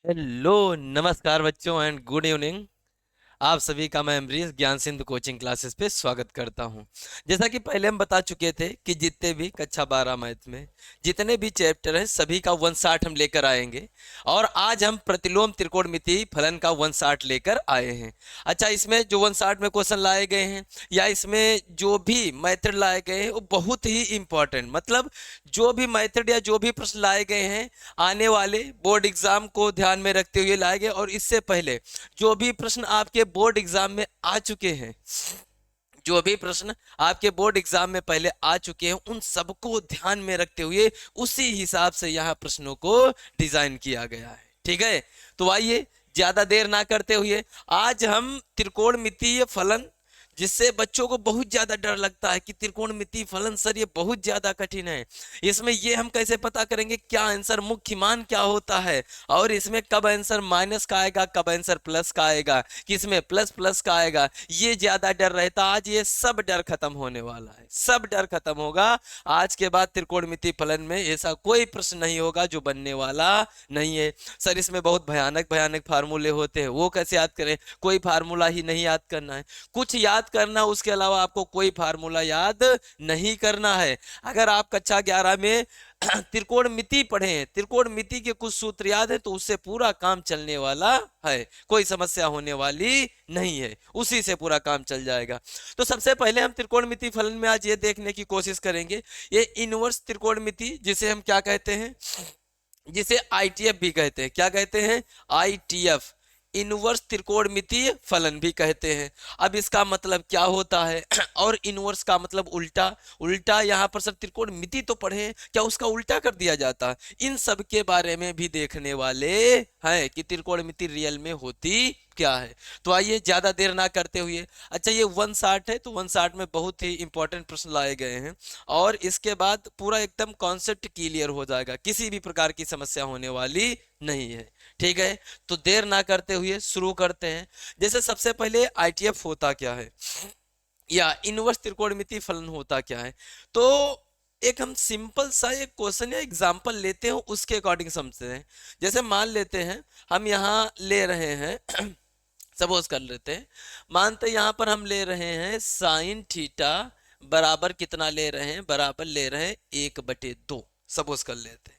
Hello, नमस्कार बच्चों and good evening. आप सभी का मैं अमरीश ज्ञान सिंधु कोचिंग क्लासेस पे स्वागत करता हूं। जैसा कि पहले हम बता चुके थे कि जितने भी कक्षा 12 मैथ में जितने भी चैप्टर हैं सभी का 160 हम लेकर आएंगे। और आज हम प्रतिलोम त्रिकोणमिति फलन का 160 लेकर आए हैं। अच्छा, इसमें जो 160 में क्वेश्चन लाए गए हैं या इसमें जो भी मेथड लाए गए हैं वो बहुत ही इंपॉर्टेंट, मतलब जो भी मेथड या जो भी प्रश्न लाए गए हैं आने वाले बोर्ड एग्जाम को ध्यान में रखते हुए लाए गए। और इससे पहले जो भी प्रश्न आपके बोर्ड एग्जाम में आ चुके हैं, जो भी प्रश्न आपके बोर्ड एग्जाम में पहले आ चुके हैं, उन सबको ध्यान में रखते हुए उसी हिसाब से यहाँ प्रश्नों को डिजाइन किया गया है। ठीक है, तो आइए ज्यादा देर ना करते हुए आज हम त्रिकोणमितीय फलन, जिससे बच्चों को बहुत ज्यादा डर लगता है कि त्रिकोणमितीय फलन सर ये बहुत ज्यादा कठिन है, इसमें ये हम कैसे पता करेंगे क्या आंसर मुख्य मान क्या होता है, और इसमें कब आंसर माइनस का आएगा कब आंसर प्लस का आएगा, किसमें प्लस प्लस का आएगा, ये ज्यादा डर रहता। आज ये सब डर खत्म होने वाला है, सब डर खत्म होगा। आज के बाद त्रिकोणमितीय फलन में ऐसा कोई प्रश्न नहीं होगा जो बनने वाला नहीं है। सर इसमें बहुत भयानक भयानक फार्मूले होते हैं, वो कैसे याद करें? कोई फार्मूला ही नहीं याद करना है, कुछ याद करना, उसके अलावा आपको कोई फार्मूला याद नहीं करना है। अगर आप कक्षा 11 में त्रिकोणमिति पढ़े हैं, त्रिकोणमिति के कुछ सूत्र याद है, तो उससे पूरा काम चलने वाला है, कोई समस्या होने वाली नहीं है, उसी से पूरा काम चल जाएगा। तो सबसे पहले हम त्रिकोणमिति फलन में आज ये देखने की कोशिश करेंगे, ये इनवर्स त्रिकोणमिति जिसे हम क्या कहते हैं, जिसे आईटीएफ भी कहते हैं। क्या कहते हैं? आईटीएफ, इनवर्स त्रिकोणमितीय फलन भी कहते हैं। अब इसका मतलब क्या होता है और इनवर्स का मतलब उल्टा, उल्टा यहाँ पर सब त्रिकोणमिति तो पढ़े हैं, क्या उसका उल्टा कर दिया जाता है? इन सब के बारे में भी देखने वाले हैं कि त्रिकोणमिति रियल में होती क्या है। तो आइए ज्यादा देर ना करते हुए, अच्छा ये 160 है तो 160 में बहुत ही इंपॉर्टेंट प्रश्न लाए गए हैं, और इसके बाद पूरा एकदम कॉन्सेप्ट क्लियर हो जाएगा, किसी भी प्रकार की समस्या होने वाली नहीं है। ठीक है, तो देर ना करते हुए शुरू करते हैं। जैसे सबसे पहले आईटीएफ होता क्या है या इनवर्स त्रिकोणमिति फलन होता क्या है, तो एक हम सिंपल सा एक क्वेश्चन या एग्जांपल लेते हैं, उसके अकॉर्डिंग समझते हैं। जैसे मान लेते हैं हम यहाँ ले रहे हैं सपोज कर लेते हैं, मानते यहाँ पर हम ले रहे हैं साइन थीटा बराबर कितना ले रहे हैं, बराबर ले रहे हैं 1/2, सपोज कर लेते हैं।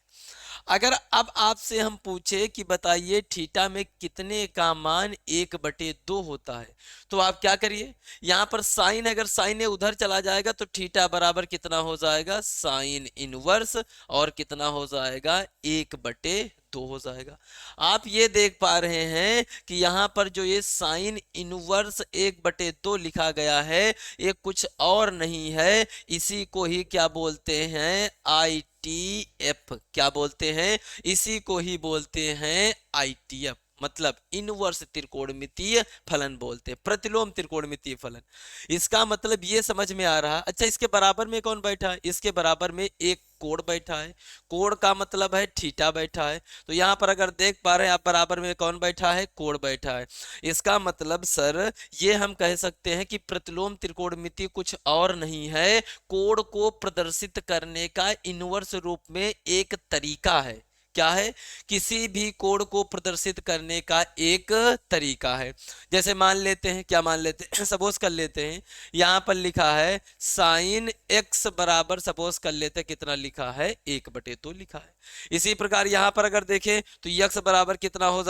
अगर अब आपसे हम पूछे कि बताइए थीटा में कितने का मान 1/2 होता है, तो आप क्या करिए, यहाँ पर साइन, अगर साइन उधर चला जाएगा तो थीटा बराबर कितना हो जाएगा, साइन इनवर्स, और कितना हो जाएगा 1/2 हो जाएगा। आप ये देख पा रहे हैं कि यहाँ पर जो ये साइन इनवर्स 1/2 लिखा गया है, ये कुछ और नहीं है, इसी को ही क्या बोलते हैं, आईटीएफ। क्या बोलते हैं? इसी को ही बोलते हैं आईटीएफ, मतलब इनवर्स त्रिकोणमितीय फलन बोलते हैं, प्रतिलोम त्रिकोणमितीय फलन। इसका मतलब ये समझ में आ रहा। अच्छा, इसके बराबर में कौन बैठा है? इसके बराबर में एक कोण बैठा है, कोण का मतलब है थीटा बैठा है। तो यहाँ पर अगर देख पा रहे हैं आप, बराबर में कौन बैठा है, कोण बैठा है। इसका मतलब सर ये हम कह सकते हैं कि प्रतिलोम त्रिकोणमिति कुछ और नहीं है, कोण को प्रदर्शित करने का इनवर्स रूप में एक तरीका है। क्या है? किसी भी कोण को प्रदर्शित करने का एक तरीका है। जैसे मान लेते हैं, क्या मान लेते हैं, सपोज कर लेते हैं यहाँ पर लिखा है साइन एक्स बराबर, सपोज कर लेते हैं कितना लिखा है, 1/2 लिखा है। इसी प्रकार यहाँ पर अगर देखें तो यक्स बराबर कितना हो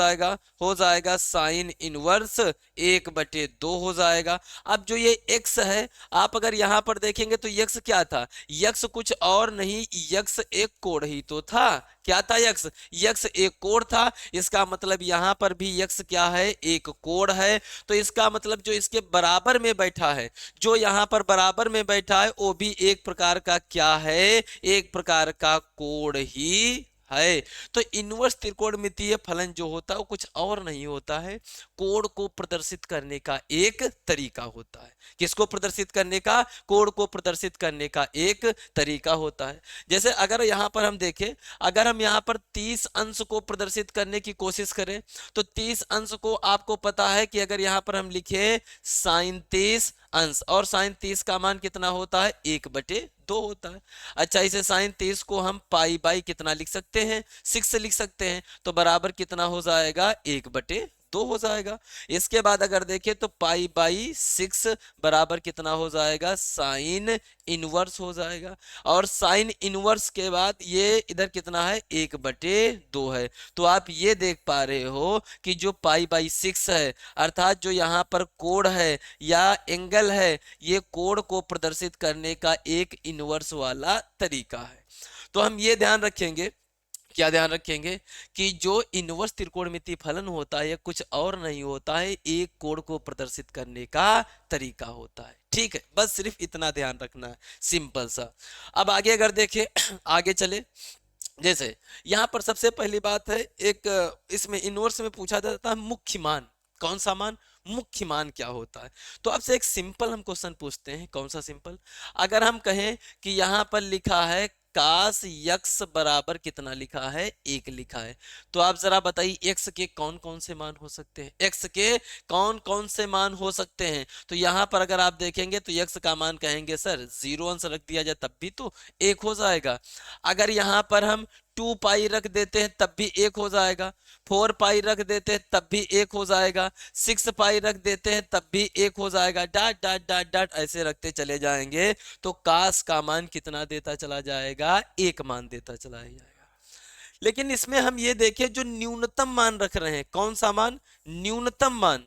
जाएगा साइन इनवर्स 1/2 हो जाएगा। अब जो ये एक्स है, आप अगर यहाँ पर देखेंगे तो यक्स क्या था, यक्स कुछ और नहीं, यक्स एक कोण ही तो था। क्या था? यक्स, यक्स एक कोण था। इसका मतलब यहां पर भी यक्स क्या है, एक कोण है। तो इसका मतलब जो इसके बराबर में बैठा है, जो यहां पर बराबर में बैठा है, वो भी एक प्रकार का क्या है, एक प्रकार का कोण ही है। तो इनवर्स त्रिकोणमितीय फलन जो होता है वो कुछ और नहीं होता है, कोण को प्रदर्शित करने का एक तरीका होता है। किसको प्रदर्शित करने का? कोण को प्रदर्शित करने का एक तरीका होता है। जैसे अगर यहां पर हम देखें, अगर हम यहाँ पर 30 अंश को प्रदर्शित करने की कोशिश करें, तो 30 अंश को आपको पता है कि अगर यहाँ पर हम लिखे साइन 30 अंश, और साइन 30 का मान कितना होता है, 1/2 2 होता है। अच्छा, इसे साइन 23 को हम पाई बाई कितना लिख सकते हैं, 6 लिख सकते हैं, तो बराबर कितना हो जाएगा, 1/2 हो जाएगा। इसके बाद अगर देखें तो पाई बाई 6 बराबर कितना हो जाएगा, साइन इनवर्स हो जाएगा। और साइन इनवर्स के बाद ये इधर कितना है, 1/2 है। तो आप ये देख पा रहे हो कि जो पाई बाई 6 है, अर्थात जो यहाँ पर कोण है या एंगल है, ये कोण को प्रदर्शित करने का एक इनवर्स वाला तरीका है। तो हम ये ध्यान रखेंगे, क्या ध्यान रखेंगे, कि जो इनवर्स त्रिकोणमितीय फलन होता है, यह कुछ और नहीं होता है, एक कोण को प्रदर्शित करने का तरीका होता है। ठीक है, बस सिर्फ इतना ध्यान रखना है, सिंपल सा। अब आगे अगर देखें आगे चले, जैसे यहाँ पर सबसे पहली बात है, एक इसमें इनवर्स में पूछा जाता है मुख्य मान। कौन सा मान, मुख्य मान क्या होता है। तो आपसे एक सिंपल हम क्वेश्चन पूछते हैं। कौन सा सिंपल, अगर हम कहें कि यहाँ पर लिखा है काश यक्स बराबर कितना लिखा है, 1 लिखा है, तो आप जरा बताइए एक्स के कौन कौन से मान हो सकते हैं, एक्स के कौन कौन से मान हो सकते हैं। तो यहाँ पर अगर आप देखेंगे तो एक्स का मान कहेंगे सर 0 अंश रख दिया जाए तब भी तो 1 हो जाएगा। अगर यहाँ पर हम 2 पाई रख देते हैं तब भी 1 हो जाएगा, 4 पाई रख देते हैं तब भी 1 हो जाएगा, 6 पाई रख देते हैं तब भी 1 हो जाएगा, डाट डाट डाट डाट ऐसे रखते चले जाएंगे तो काश का मान कितना देता चला जाएगा, 1 मान देता चला जाएगा। लेकिन इसमें हम ये देखें जो न्यूनतम मान रख रहे हैं, कौन सा मान, न्यूनतम मान।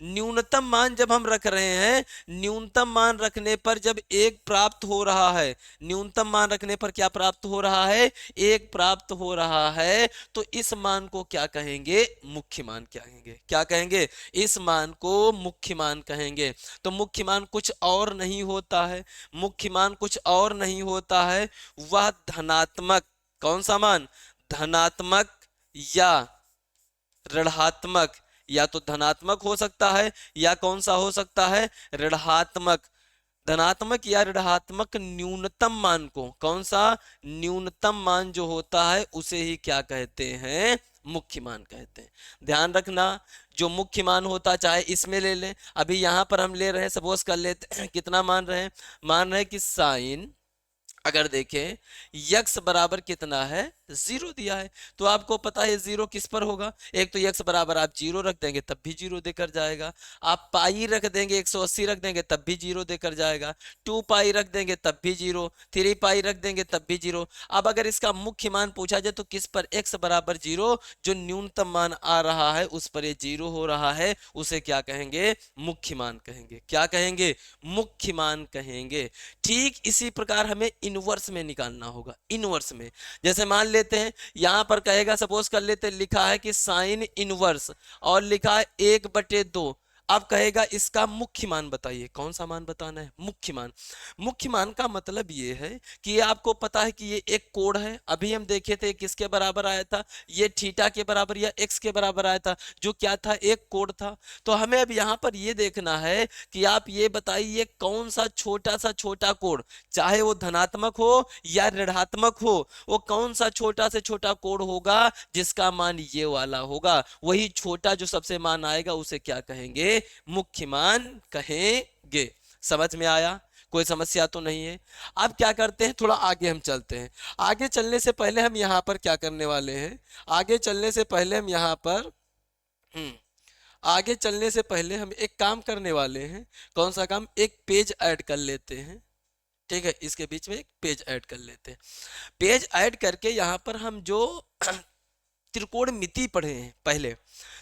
न्यूनतम मान जब हम रख रहे हैं, न्यूनतम मान रखने पर जब 1 प्राप्त हो रहा है, न्यूनतम मान रखने पर क्या प्राप्त हो रहा है, 1 प्राप्त हो रहा है, तो इस मान को क्या कहेंगे, मुख्य मान कहेंगे। क्या कहेंगे, इस मान को मुख्य मान कहेंगे। तो मुख्य मान कुछ और नहीं होता है, मुख्य मान कुछ और नहीं होता है, वह धनात्मक, कौन सा मान, धनात्मक या ऋणात्मक, या तो धनात्मक हो सकता है या कौन सा हो सकता है, ऋणात्मक। धनात्मक या ऋणात्मक न्यूनतम मान को, कौन सा, न्यूनतम मान जो होता है उसे ही क्या कहते हैं, मुख्य मान कहते हैं। ध्यान रखना, जो मुख्य मान होता चाहे इसमें ले लें, अभी यहां पर हम ले रहे हैं, सपोज कर लेते हैं कितना मान रहे हैं, मान रहे हैं कि साइन, अगर देखें यक्स बराबर कितना है, 0 दिया है, तो आपको पता है 0 किस पर होगा, एक तो यक्स बराबर आप 0 रख देंगे तब भी 0 देकर जाएगा, आप पाई रख देंगे 180 रख देंगे तब भी 0 देकर जाएगा, 2 पाई रख देंगे तब भी 0, 3 पाई रख देंगे तब भी 0। अब अगर इसका मुख्य मान पूछा जाए तो किस पर, x बराबर 0, जो न्यूनतम मान आ रहा है उस पर ये 0 हो रहा है, उसे क्या कहेंगे, मुख्य मान कहेंगे। क्या कहेंगे, मुख्य मान कहेंगे। ठीक इसी प्रकार हमें इनवर्स में निकालना होगा। इनवर्स में जैसे मान लेते हैं यहां पर कहेगा, सपोज कर लेते हैं, लिखा है कि साइन इनवर्स और लिखा है 1/2, अब कहेगा इसका मुख्य मान बताइए, कौन सा मान बताना है, मुख्य मान। मुख्य मान का मतलब ये है कि ये आपको पता है कि ये एक कोण है, अभी हम देखे थे किसके बराबर आया था, ये थीटा के बराबर या एक्स के बराबर आया था, जो क्या था, एक कोण था। तो हमें अब यहाँ पर ये देखना है कि आप ये बताइए कौन सा छोटा कोण, चाहे वो धनात्मक हो या ऋणात्मक हो, वो कौन सा छोटा से छोटा कोण होगा जिसका मान ये वाला होगा, वही छोटा जो सबसे मान आएगा उसे क्या कहेंगे, मुख्य मान कहेंगे। समझ में आया, कोई समस्या तो नहीं है। अब क्या करते हैं, थोड़ा आगे हम चलते हैं। आगे चलने से पहले हम यहां पर क्या करने वाले हैं, आगे चलने से पहले हम यहां पर आगे चलने से पहले हम एक काम करने वाले हैं। कौन सा काम, एक पेज ऐड कर लेते हैं। ठीक है, इसके बीच में एक पेज ऐड कर लेते हैं। पेज ऐड करके यहाँ पर हम जो त्रिकोणमिति पढ़े हैं, पहले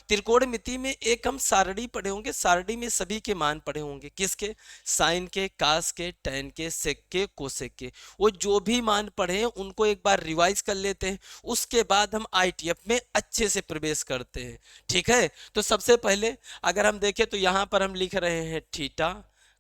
त्रिकोणमिति में एक हम सारणी पढ़े होंगे, सारणी में सभी के मान पढ़े होंगे, किसके, साइन के, कास के, टैन के, सेक के, कोसेक के। वो जो भी मान पढ़े हैं उनको एक बार रिवाइज कर लेते हैं, उसके बाद हम आईटीएफ में अच्छे से प्रवेश करते हैं। ठीक है, तो सबसे पहले अगर हम देखें तो यहाँ पर हम लिख रहे हैं थीटा,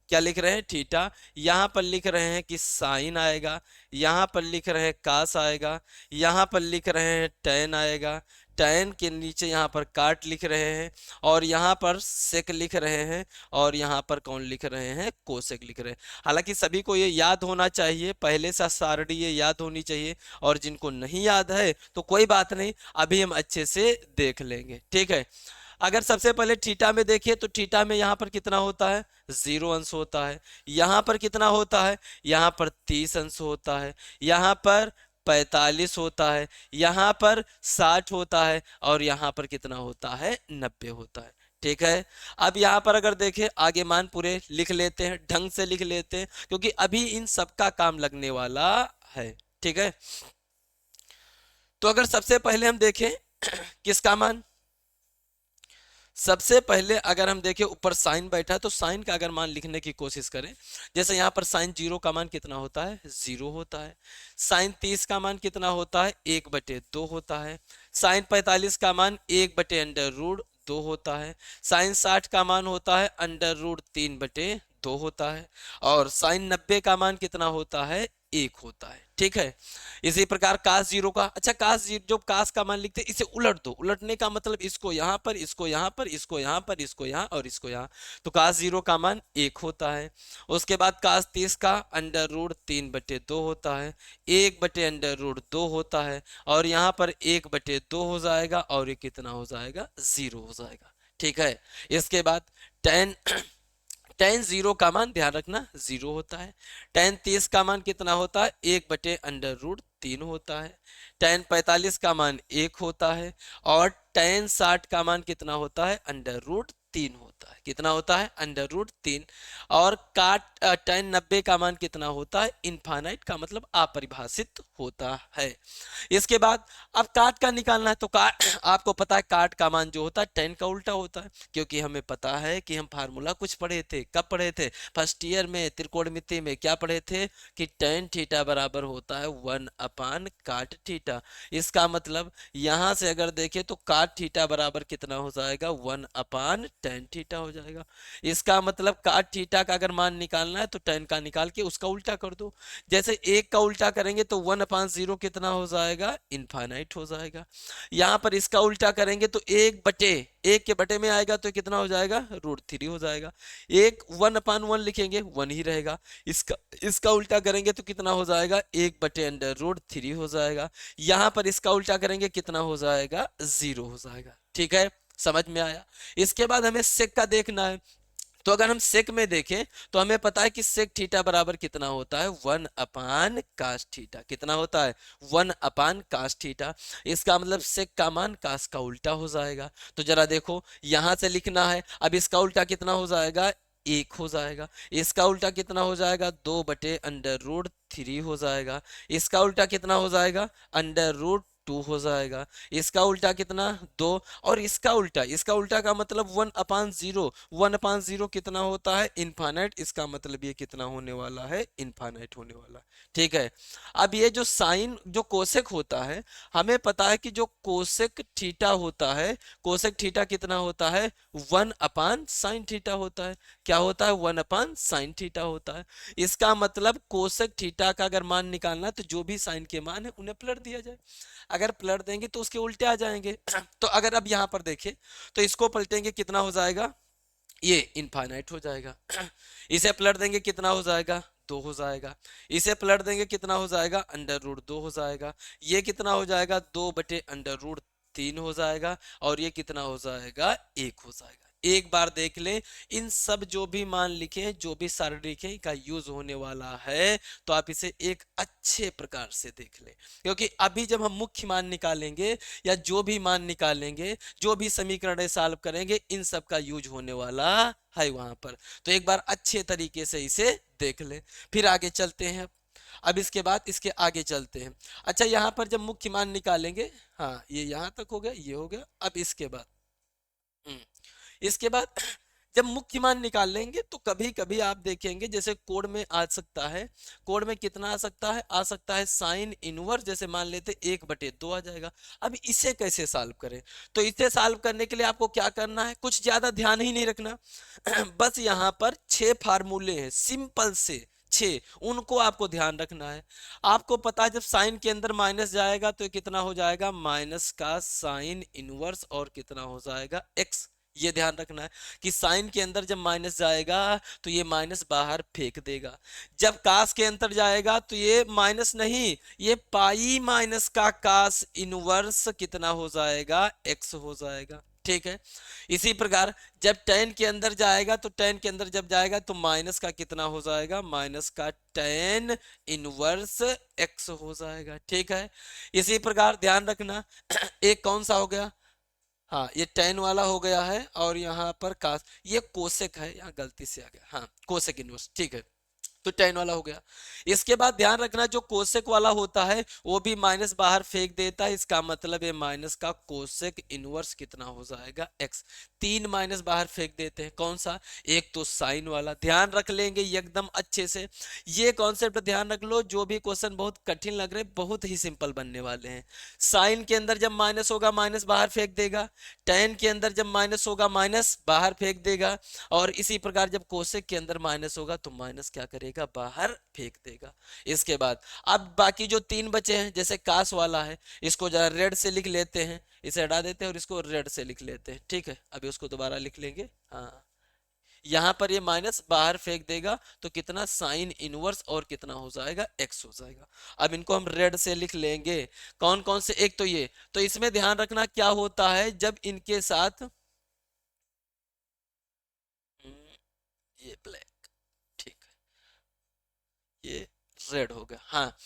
क्या लिख रहे हैं, थीटा। यहाँ पर लिख रहे हैं कि साइन आएगा, यहाँ पर लिख रहे हैं कास आएगा, यहाँ पर लिख रहे हैं टैन आएगा, टैन के नीचे यहाँ पर काट लिख रहे हैं, और यहाँ पर सेक लिख रहे हैं, और यहाँ पर कौन लिख रहे हैं, कोसेक लिख रहे हैं। हालांकि सभी को ये याद होना चाहिए, पहले से सारणी ये याद होनी चाहिए, और जिनको नहीं याद है तो कोई बात नहीं, अभी हम अच्छे से देख लेंगे। ठीक है, अगर सबसे पहले थीटा में देखिए तो थीटा में यहाँ पर कितना होता है, 0 अंश होता है। यहाँ पर कितना होता है, यहाँ पर 30 अंश होता है। यहाँ पर 45 होता है। यहाँ पर 60 होता है। और यहाँ पर कितना होता है, 90 होता है। ठीक है। अब यहाँ पर अगर देखें, आगे मान पूरे लिख लेते हैं, ढंग से लिख लेते हैं, क्योंकि अभी इन सबका काम लगने वाला है। ठीक है। तो अगर सबसे पहले हम देखें किसका मान, सबसे पहले अगर हम देखें ऊपर साइन बैठा है, तो साइन का अगर मान लिखने की कोशिश करें, जैसे यहाँ पर साइन 0 का मान कितना होता है, 0 होता है। साइन 30 का मान कितना होता है, 1/2 होता है। साइन 45 का मान 1/√2 होता है। साइन 60 का मान होता है √3/2 होता है। और साइन 90 का मान कितना होता है, 1 होता है। ठीक है। इसी प्रकार कास 0 का, अच्छा कास 0, जो कास का मान लिखते हैं इसे उलट दो। उलटने का मतलब इसको यहाँ पर, इसको यहाँ पर, इसको यहाँ पर, इसको यहाँ और इसको यहाँ। तो कास 0 का मान 1 होता है। उसके बाद कास 30 का √3/2 होता है। 1/√2 होता है। और यहाँ पर 1/2 हो जाएगा और ये कितना हो जाएगा, 0 हो जाएगा। ठीक है। इसके बाद टेन टेन 0 का मान ध्यान रखना 0 होता है। टेन 30 का मान कितना होता है, 1/√3 होता है। टेन 45 का मान 1 होता है। और टेन 60 का मान कितना होता है, √3 होता है। कितना होता है, √3। और काट टेन 90 का मान कितना होता है, इनफाइनाइट का मतलब अपरिभाषित होता है। इसके बाद अब काट का निकालना है, तो काट आपको पता है काट का मान जो होता है टेन का उल्टा होता है, क्योंकि हमें पता है कि हम फार्मूला कुछ पढ़े थे। कब पढ़े थे, फर्स्ट ईयर में त्रिकोणमिति में। क्या पढ़े थे कि टेन थीटा बराबर होता है 1/काट थीटा। इसका मतलब यहां से अगर देखें तो काट थीटा बराबर कितना हो जाएगा, 1/tan थीटा हो जाएगा। इसका मतलब काट थीटा का अगर मान निकालना है तो टेन का निकाल के उसका उल्टा कर दो। जैसे एक का उल्टा करेंगे तो 1/0 कितना हो जाएगा, इनफाइनाइट हो जाएगा। यहाँ पर इसका उल्टा करेंगे तो 1 के बटे में आएगा तो कितना हो जाएगा, √3 हो जाएगा। एक 1/1 लिखेंगे 1 ही रहेगा। इसका इसका उल्टा करेंगे तो कितना हो जाएगा, 1/√3 हो जाएगा। यहाँ पर इसका उल्टा करेंगे कितना हो जाएगा, 0 हो जाएगा। ठीक है, समझ में आया। इसके बाद हमें सेक का देखना है। तो अगर हम सेक में देखें तो हमें पता है कि सेक थीटा बराबर कितना होता है, 1/कास थीटा। कितना होता है, 1/कास थीटा। इसका मतलब सेक का मान कास का उल्टा हो जाएगा। तो जरा देखो यहां से लिखना है। अब इसका उल्टा कितना हो जाएगा, 1 हो जाएगा। इसका उल्टा कितना हो जाएगा, 2/√3 हो जाएगा। इसका उल्टा कितना हो जाएगा, √2 हो जाएगा। इसका उल्टा कितना, 2। और इसका उल्टा का मतलब 1/0। 1/0 कितना होता है, इनफाइनाइट। इसका मतलब ये कितना होने वाला है, इनफाइनाइट होने वाला है। ठीक है। अब ये जो साइन, जो कोसेक होता है, हमें पता है कि जो कोसेक थीटा होता है, कोसेक थीटा कितना होता है, 1/sin थीटा होता है। क्या होता है, 1/sin थीटा होता है। इसका मतलब कोसेक थीटा का अगर मान निकालना है तो जो भी साइन के मान है उन्हें पलट दिया जाए। अगर पलट देंगे तो उसके उल्टे आ जाएंगे। तो अगर अब यहाँ पर देखें तो इसको पलटेंगे कितना हो जाएगा, ये इनफाइनाइट हो जाएगा। इसे पलट देंगे कितना हो जाएगा, 2 हो जाएगा। इसे पलट देंगे कितना हो जाएगा, √2 हो जाएगा। ये कितना हो जाएगा, 2/√3 हो जाएगा। और ये कितना हो जाएगा, 1 हो जाएगा। एक बार देख लें, इन सब जो भी मान लिखे, जो भी सारणिक है का यूज होने वाला है, तो आप इसे एक अच्छे प्रकार से देख लें। क्योंकि अभी जब हम मुख्य मान निकालेंगे या जो भी मान निकालेंगे, जो भी समीकरण सॉल्व करेंगे, इन सब का यूज होने वाला है वहां पर। तो एक बार अच्छे तरीके से इसे देख लें, फिर आगे चलते हैं। अब इसके बाद इसके आगे चलते हैं। अच्छा, यहाँ पर जब मुख्य मान निकालेंगे, हाँ ये यहाँ तक हो गया, ये हो गया। अब इसके बाद इसके बाद जब मुख्य मान निकाल लेंगे तो कभी कभी आप देखेंगे जैसे कोड में आ सकता है। कोड में कितना आ सकता है, आ सकता है साइन इनवर्स, जैसे मान लेते 1/2 आ जाएगा। अब इसे कैसे सॉल्व करें, तो इसे सॉल्व करने के लिए आपको क्या करना है, कुछ ज्यादा ध्यान ही नहीं रखना। बस यहाँ पर 6 फार्मूले हैं सिंपल से 6, उनको आपको ध्यान रखना है। आपको पता है जब साइन के अंदर माइनस जाएगा तो कितना हो जाएगा, माइनस का साइन इनवर्स और कितना हो जाएगा, x। ये ध्यान रखना है कि साइन के अंदर जब माइनस जाएगा तो ये माइनस बाहर फेंक देगा। जब कास के अंदर जाएगा तो ये माइनस नहीं, ये पाई माइनस का कास इनवर्स कितना हो जाएगा, x हो जाएगा। ठीक है। इसी प्रकार जब tan के अंदर जाएगा तो tan के अंदर जब जाएगा तो माइनस का कितना हो जाएगा, माइनस का tan इनवर्स x हो जाएगा, ठीक है। इसी प्रकार ध्यान रखना एक कौन सा हो गया, हाँ ये tan वाला हो गया है, और यहाँ पर कास, ये कोसेक है, यहाँ गलती से आ गया, हाँ कोसेक इनवर्स, ठीक है। तो tan वाला हो गया। इसके बाद ध्यान रखना जो कोसेक वाला होता है वो भी माइनस बाहर फेंक देता है, इसका मतलब ये माइनस का कोसेक इनवर्स कितना हो जाएगा, x। तीन माइनस बाहर फेंक देते हैं, कौन सा, एक तो साइन वाला, ध्यान रख लेंगे एकदम अच्छे से। ये कॉन्सेप्ट ध्यान रख लो, जो भी क्वेश्चन बहुत कठिन लग रहे बहुत ही सिंपल बनने वाले हैं। साइन के अंदर जब माइनस होगा माइनस बाहर फेंक देगा, tan के अंदर जब माइनस होगा माइनस बाहर फेंक देगा, और इसी प्रकार जब कोसेक के अंदर माइनस होगा तो माइनस क्या करेगा, बाहर फेंक देगा। इसके बाद अब बाकी जो तीन बचे हैं, जैसे कास वाला है, इसको जरा रेड से लिख लेते हैं, इसे हटा देते हैं और इसको रेड से लिख लेते हैं, ठीक है। अभी उसको दोबारा लिख लेंगे, हाँ यहां पर ये माइनस बाहर फेंक देगा तो कितना, साइन इनवर्स और कितना हो जाएगा, x हो जाएगा। अब इनको हम रेड से लिख लेंगे, कौन कौन से, एक तो ये, तो इसमें ध्यान रखना क्या होता है जब इनके साथ ये ब्लैक, ठीक है, ये रेड हो गया, हाँ।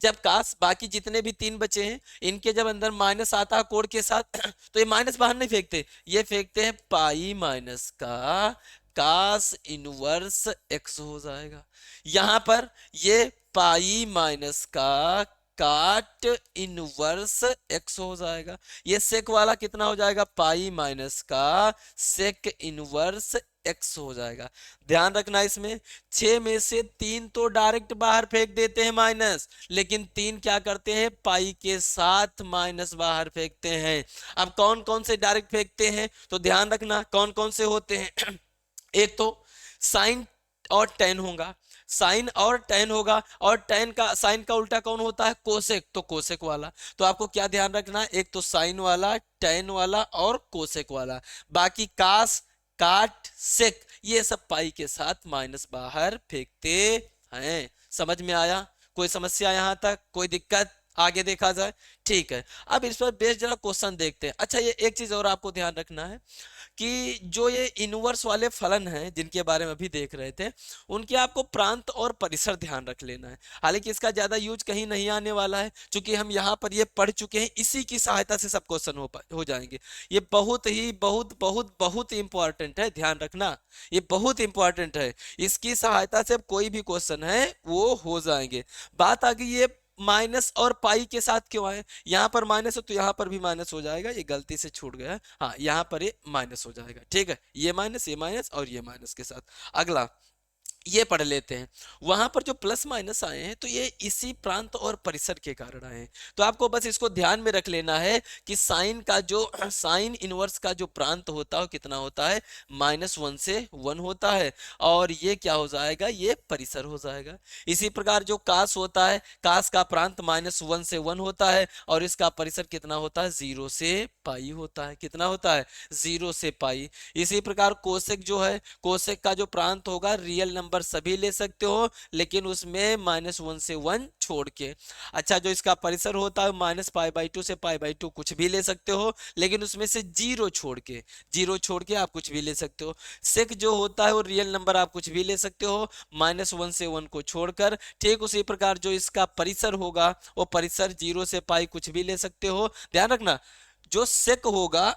जब काश बाकी जितने भी तीन बचे हैं इनके जब अंदर माइनस आता है कोड के साथ तो ये माइनस बाहर नहीं फेंकते, ये फेंकते हैं पाई माइनस का कास इनवर्स x हो जाएगा। यहां पर ये पाई माइनस का काट इनवर्स x हो जाएगा। ये सेक वाला कितना हो जाएगा, पाई माइनस का सेक इनवर्स x हो जाएगा। ध्यान रखना इसमें 6 में से 3 तो डायरेक्ट बाहर फेंक देते हैं माइनस, लेकिन 3 क्या करते हैं, पाई के साथ माइनस बाहर फेंकते हैं। अब कौन कौन से डायरेक्ट फेंकते हैं तो ध्यान रखना कौन कौन से होते हैं एक तो साइन और tan होगा, साइन और tan होगा, और tan का साइन का उल्टा कौन होता है, कोसेक, तो कोसेक वाला। तो आपको क्या ध्यान रखना, एक तो साइन वाला, tan वाला और कोसेक वाला। बाकी कास काट सेक ये सब पाई के साथ माइनस बाहर फेंकते हैं। समझ में आया, कोई समस्या यहां तक, कोई दिक्कत, आगे देखा जाए, ठीक है। अब इस पर बेस जरा क्वेश्चन देखते हैं। अच्छा ये एक चीज और आपको ध्यान रखना है कि जो ये इनवर्स वाले फलन हैं जिनके बारे में अभी देख रहे थे, उनके आपको प्रांत और परिसर ध्यान रख लेना है। हालांकि इसका ज्यादा यूज कहीं नहीं आने वाला है, क्योंकि हम यहाँ पर ये पढ़ चुके हैं, इसी की सहायता से सब क्वेश्चन हो जाएंगे। ये बहुत ही बहुत बहुत बहुत इंपॉर्टेंट है, ध्यान रखना, ये बहुत इंपॉर्टेंट है। इसकी सहायता से कोई भी क्वेश्चन है वो हो जाएंगे। बात आ गई ये माइनस और पाई के साथ क्यों आए, यहाँ पर माइनस है तो यहाँ पर भी माइनस हो जाएगा, ये गलती से छूट गया है, हाँ यहाँ पर ये माइनस हो जाएगा, ठीक है। ये माइनस और ये माइनस के साथ। अगला ये पढ़ लेते हैं, वहां पर जो प्लस माइनस आए हैं तो ये इसी प्रांत और परिसर के कारण आए हैं। तो आपको बस इसको ध्यान में रख लेना है कि साइन का जो साइन इनवर्स का जो प्रांत होता है कितना होता है, -1 से 1 होता है, और ये क्या हो जाएगा, ये परिसर हो जाएगा। इसी प्रकार जो कास होता है, कास का प्रांत -1 से 1 होता है, और इसका परिसर कितना होता है, 0 से पाई होता है। कितना होता है, 0 से पाई। इसी प्रकार कोसेक जो है, कोसेक का जो प्रांत होगा, रियल नंबर सभी ले सकते हो, लेकिन उसमें -1 से 1 छोड़ के। अच्छा जो इसका परिसर होता है, -π/2 से π/2 कुछ भी ले सकते हो, लेकिन उसमें से 0 छोड़ के, 0 छोड़ के आप कुछ भी ले सकते हो। सेक जो होता है वो रियल नंबर आप कुछ भी ले सकते हो, -1 से 1 को छोड़कर। ठीक उसी प्रकार जो इसका परिसर होगा, वो परिसर 0 से पाई कुछ भी ले सकते हो। ध्यान रखना जो सेक होगा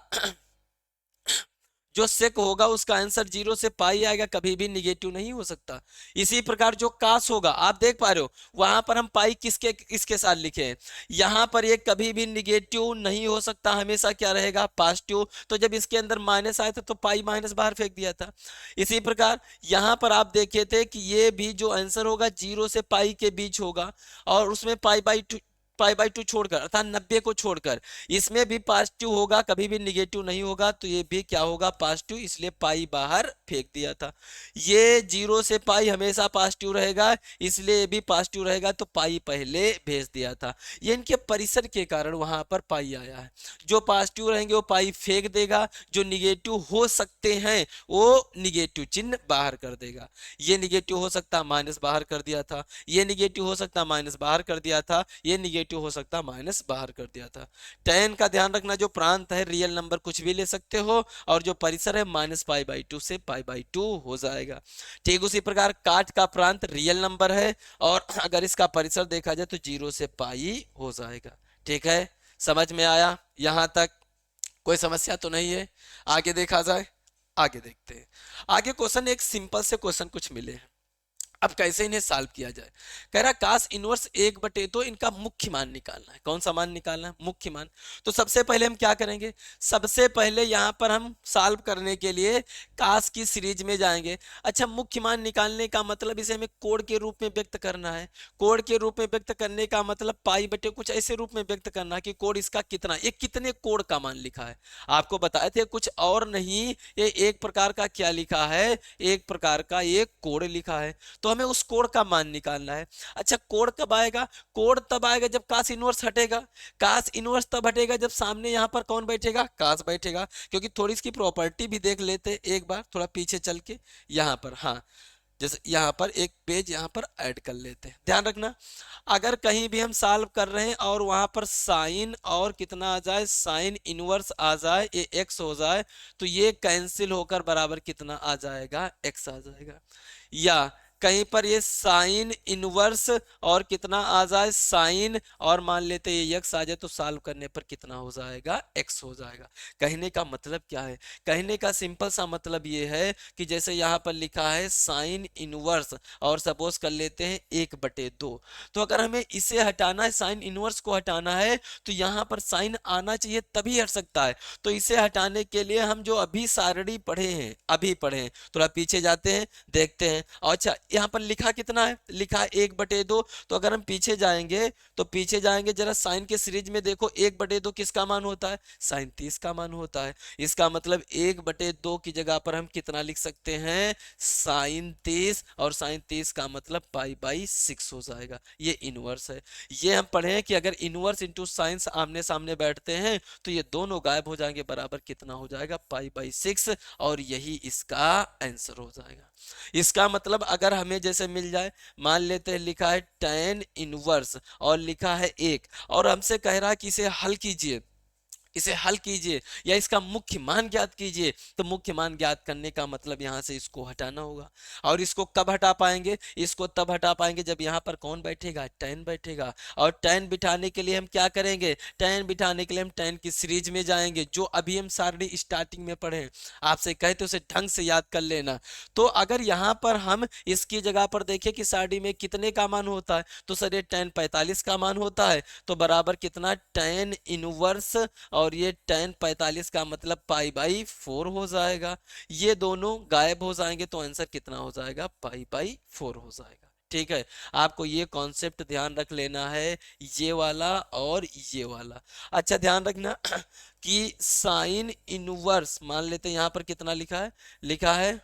जो सेक होगा उसका आंसर 0 से पाई आएगा, कभी भी निगेटिव नहीं हो सकता। इसी प्रकार जो कास होगा, आप देख पा रहे हो वहां पर हम पाई किसके साथ लिखे हैं, यहां पर ये कभी भी निगेटिव नहीं हो सकता, हमेशा क्या रहेगा, पॉजिटिव। तो जब इसके अंदर माइनस आया था तो पाई माइनस बाहर फेंक दिया था। इसी प्रकार यहां पर आप देखे थे कि ये भी जो आंसर होगा 0 से पाई के बीच होगा, और उसमें π/2 छोड़कर, अर्थात 90 को छोड़कर, इसमें भी पॉजिटिव होगा, कभी भी निगेटिव नहीं होगा, तो ये भी क्या होगा, पॉजिटिव, इसलिए पाई बाहर फेंक दिया था। ये 0 से पाई हमेशा पॉजिटिव रहेगा, इसलिए ये भी पॉजिटिव रहेगा, तो पाई पहले भेज दिया था। ये इनके परिसर के कारण वहां पर पाई आया है। जो पॉजिटिव रहेंगे वो पाई फेंक देगा, जो निगेटिव हो सकते हैं वो निगेटिव चिन्ह बाहर कर देगा। ये निगेटिव हो सकता माइनस बाहर कर दिया था, ये निगेटिव हो सकता माइनस बाहर कर दिया था, ये निगेटिव 2 हो सकता है, माइनस बाहर कर दिया था। tan का ध्यान रखना, जो प्रांत है रियल नंबर कुछ भी ले सकते हो, और जो परिसर है -π/2 से π/2 हो जाएगा। ठीक उसी प्रकार काट का प्रांत रियल नंबर है, और अगर इसका परिसर देखा जाए तो 0 से पाई हो जाएगा। ठीक है, समझ में आया यहां तक? कोई समस्या तो नहीं है? आगे देखा जाए, आगे देखते हैं। आगे क्वेश्चन, एक सिंपल से क्वेश्चन कुछ मिले हैं, अब कैसे इन्हें सॉल्व किया जाए। कह रहा कास इनवर्स 1/2 इनका मुख्य मान निकालना है। कौन सा मान निकालना है? मुख्य मान। तो सबसे पहले हम क्या करेंगे, सबसे पहले यहां पर हम सॉल्व करने के लिए कास की सीरीज में जाएंगे। अच्छा, मुख्य मान निकालने का मतलब इसे हमें कोण के रूप में व्यक्त करना है। कोण के रूप में व्यक्त करने का मतलब π/, कुछ ऐसे रूप में व्यक्त करना है कि कोण इसका कितना, ये कितने कोण का मान लिखा है। आपको बताए थे कुछ और नहीं, ये एक प्रकार का क्या लिखा है, एक प्रकार का एक कोण लिखा है। तो हमें उस कोण का मान निकालना है। अच्छा, कोण कब आएगा? कोण तब आएगा जब कास इनवर्स हटेगा। कास इनवर्स तब हटेगा जब सामने यहां पर कौन बैठेगा? कास बैठेगा। क्योंकि थोड़ी इसकी प्रॉपर्टी भी देख लेते एक बार, थोड़ा पीछे चल के यहां पर, हाँ, जैसे यहाँ पर एक पेज यहाँ पर ऐड कर लेते हैं। ध्यान रखना, अगर कहीं भी हम सॉल्व कर रहे हैं और वहां पर साइन और कितना आ जाए, साइन इनवर्स आ जाए, ये एक्स हो जाए, तो ये कैंसिल होकर बराबर कितना आ जाएगा? एक्स आ जाएगा। या कहीं पर ये साइन इनवर्स और कितना आ जाए, साइन, और मान लेते ये एक्स आ जाए, तो सॉल्व करने पर कितना हो जाएगा? एक्स हो जाएगा। कहने का मतलब क्या है? कहने का सिंपल सा मतलब ये है कि जैसे यहाँ पर लिखा है साइन इनवर्स, और सपोज कर लेते हैं 1/2, तो अगर हमें इसे हटाना है, साइन इनवर्स को हटाना है, तो यहाँ पर साइन आना चाहिए तभी हट सकता है। तो इसे हटाने के लिए हम जो अभी सारणी पढ़े हैं, अभी पढ़े हैं, थोड़ा पीछे जाते हैं, देखते हैं। अच्छा, यहाँ पर लिखा कितना है? लिखा 1/2। तो अगर हम पीछे जाएंगे, तो पीछे जाएंगे जरा, साइन के सीरीज में देखो 1/2 किसका मान होता है? साइन 30 का मान होता है। इसका मतलब 1/2 की जगह पर हम कितना लिख सकते हैं? साइन 30, और साइन 30 का मतलब π/6 हो जाएगा। ये इनवर्स है। ये हम पढ़े हैं कि अगर इनवर्स इंटू साइन आमने सामने बैठते हैं तो ये दोनों गायब हो जाएंगे, बराबर कितना हो जाएगा? π/6, और यही इसका आंसर हो जाएगा। इसका मतलब अगर हमें जैसे मिल जाए, मान लेते हैं लिखा है tan इनवर्स और लिखा है 1, और हमसे कह रहा है कि इसे हल कीजिए, इसे हल कीजिए या इसका मुख्य मान ज्ञात कीजिए, तो मुख्य मान ज्ञात करने का मतलब यहां से इसको हटाना होगा। और इसको कब हटा पाएंगे? इसको तब हटा पाएंगे जब यहां पर कौन बैठेगा? tan बैठेगा। और tan बिठाने के लिए हम क्या करेंगे? tan बिठाने के लिए हम tan की सीरीज में जाएंगे, जो अभी हम सारणी स्टार्टिंग में पढ़े। आपसे कहते उसे ढंग से याद कर लेना। तो अगर यहाँ पर हम इसकी जगह पर देखें कि सारणी में कितने का मान होता है, तो सर ये tan 45 का मान होता है, तो बराबर कितना? tan इनवर्स, और ये tan 45 का मतलब π/4 हो जाएगा। ये दोनों गायब हो जाएंगे, तो आंसर कितना हो जाएगा? π/4 हो जाएगा। ठीक है, आपको ये कॉन्सेप्ट ध्यान रख लेना है, ये वाला और ये वाला। अच्छा, ध्यान रखना कि साइन इनवर्स, मान लेते हैं यहाँ पर कितना लिखा है? लिखा है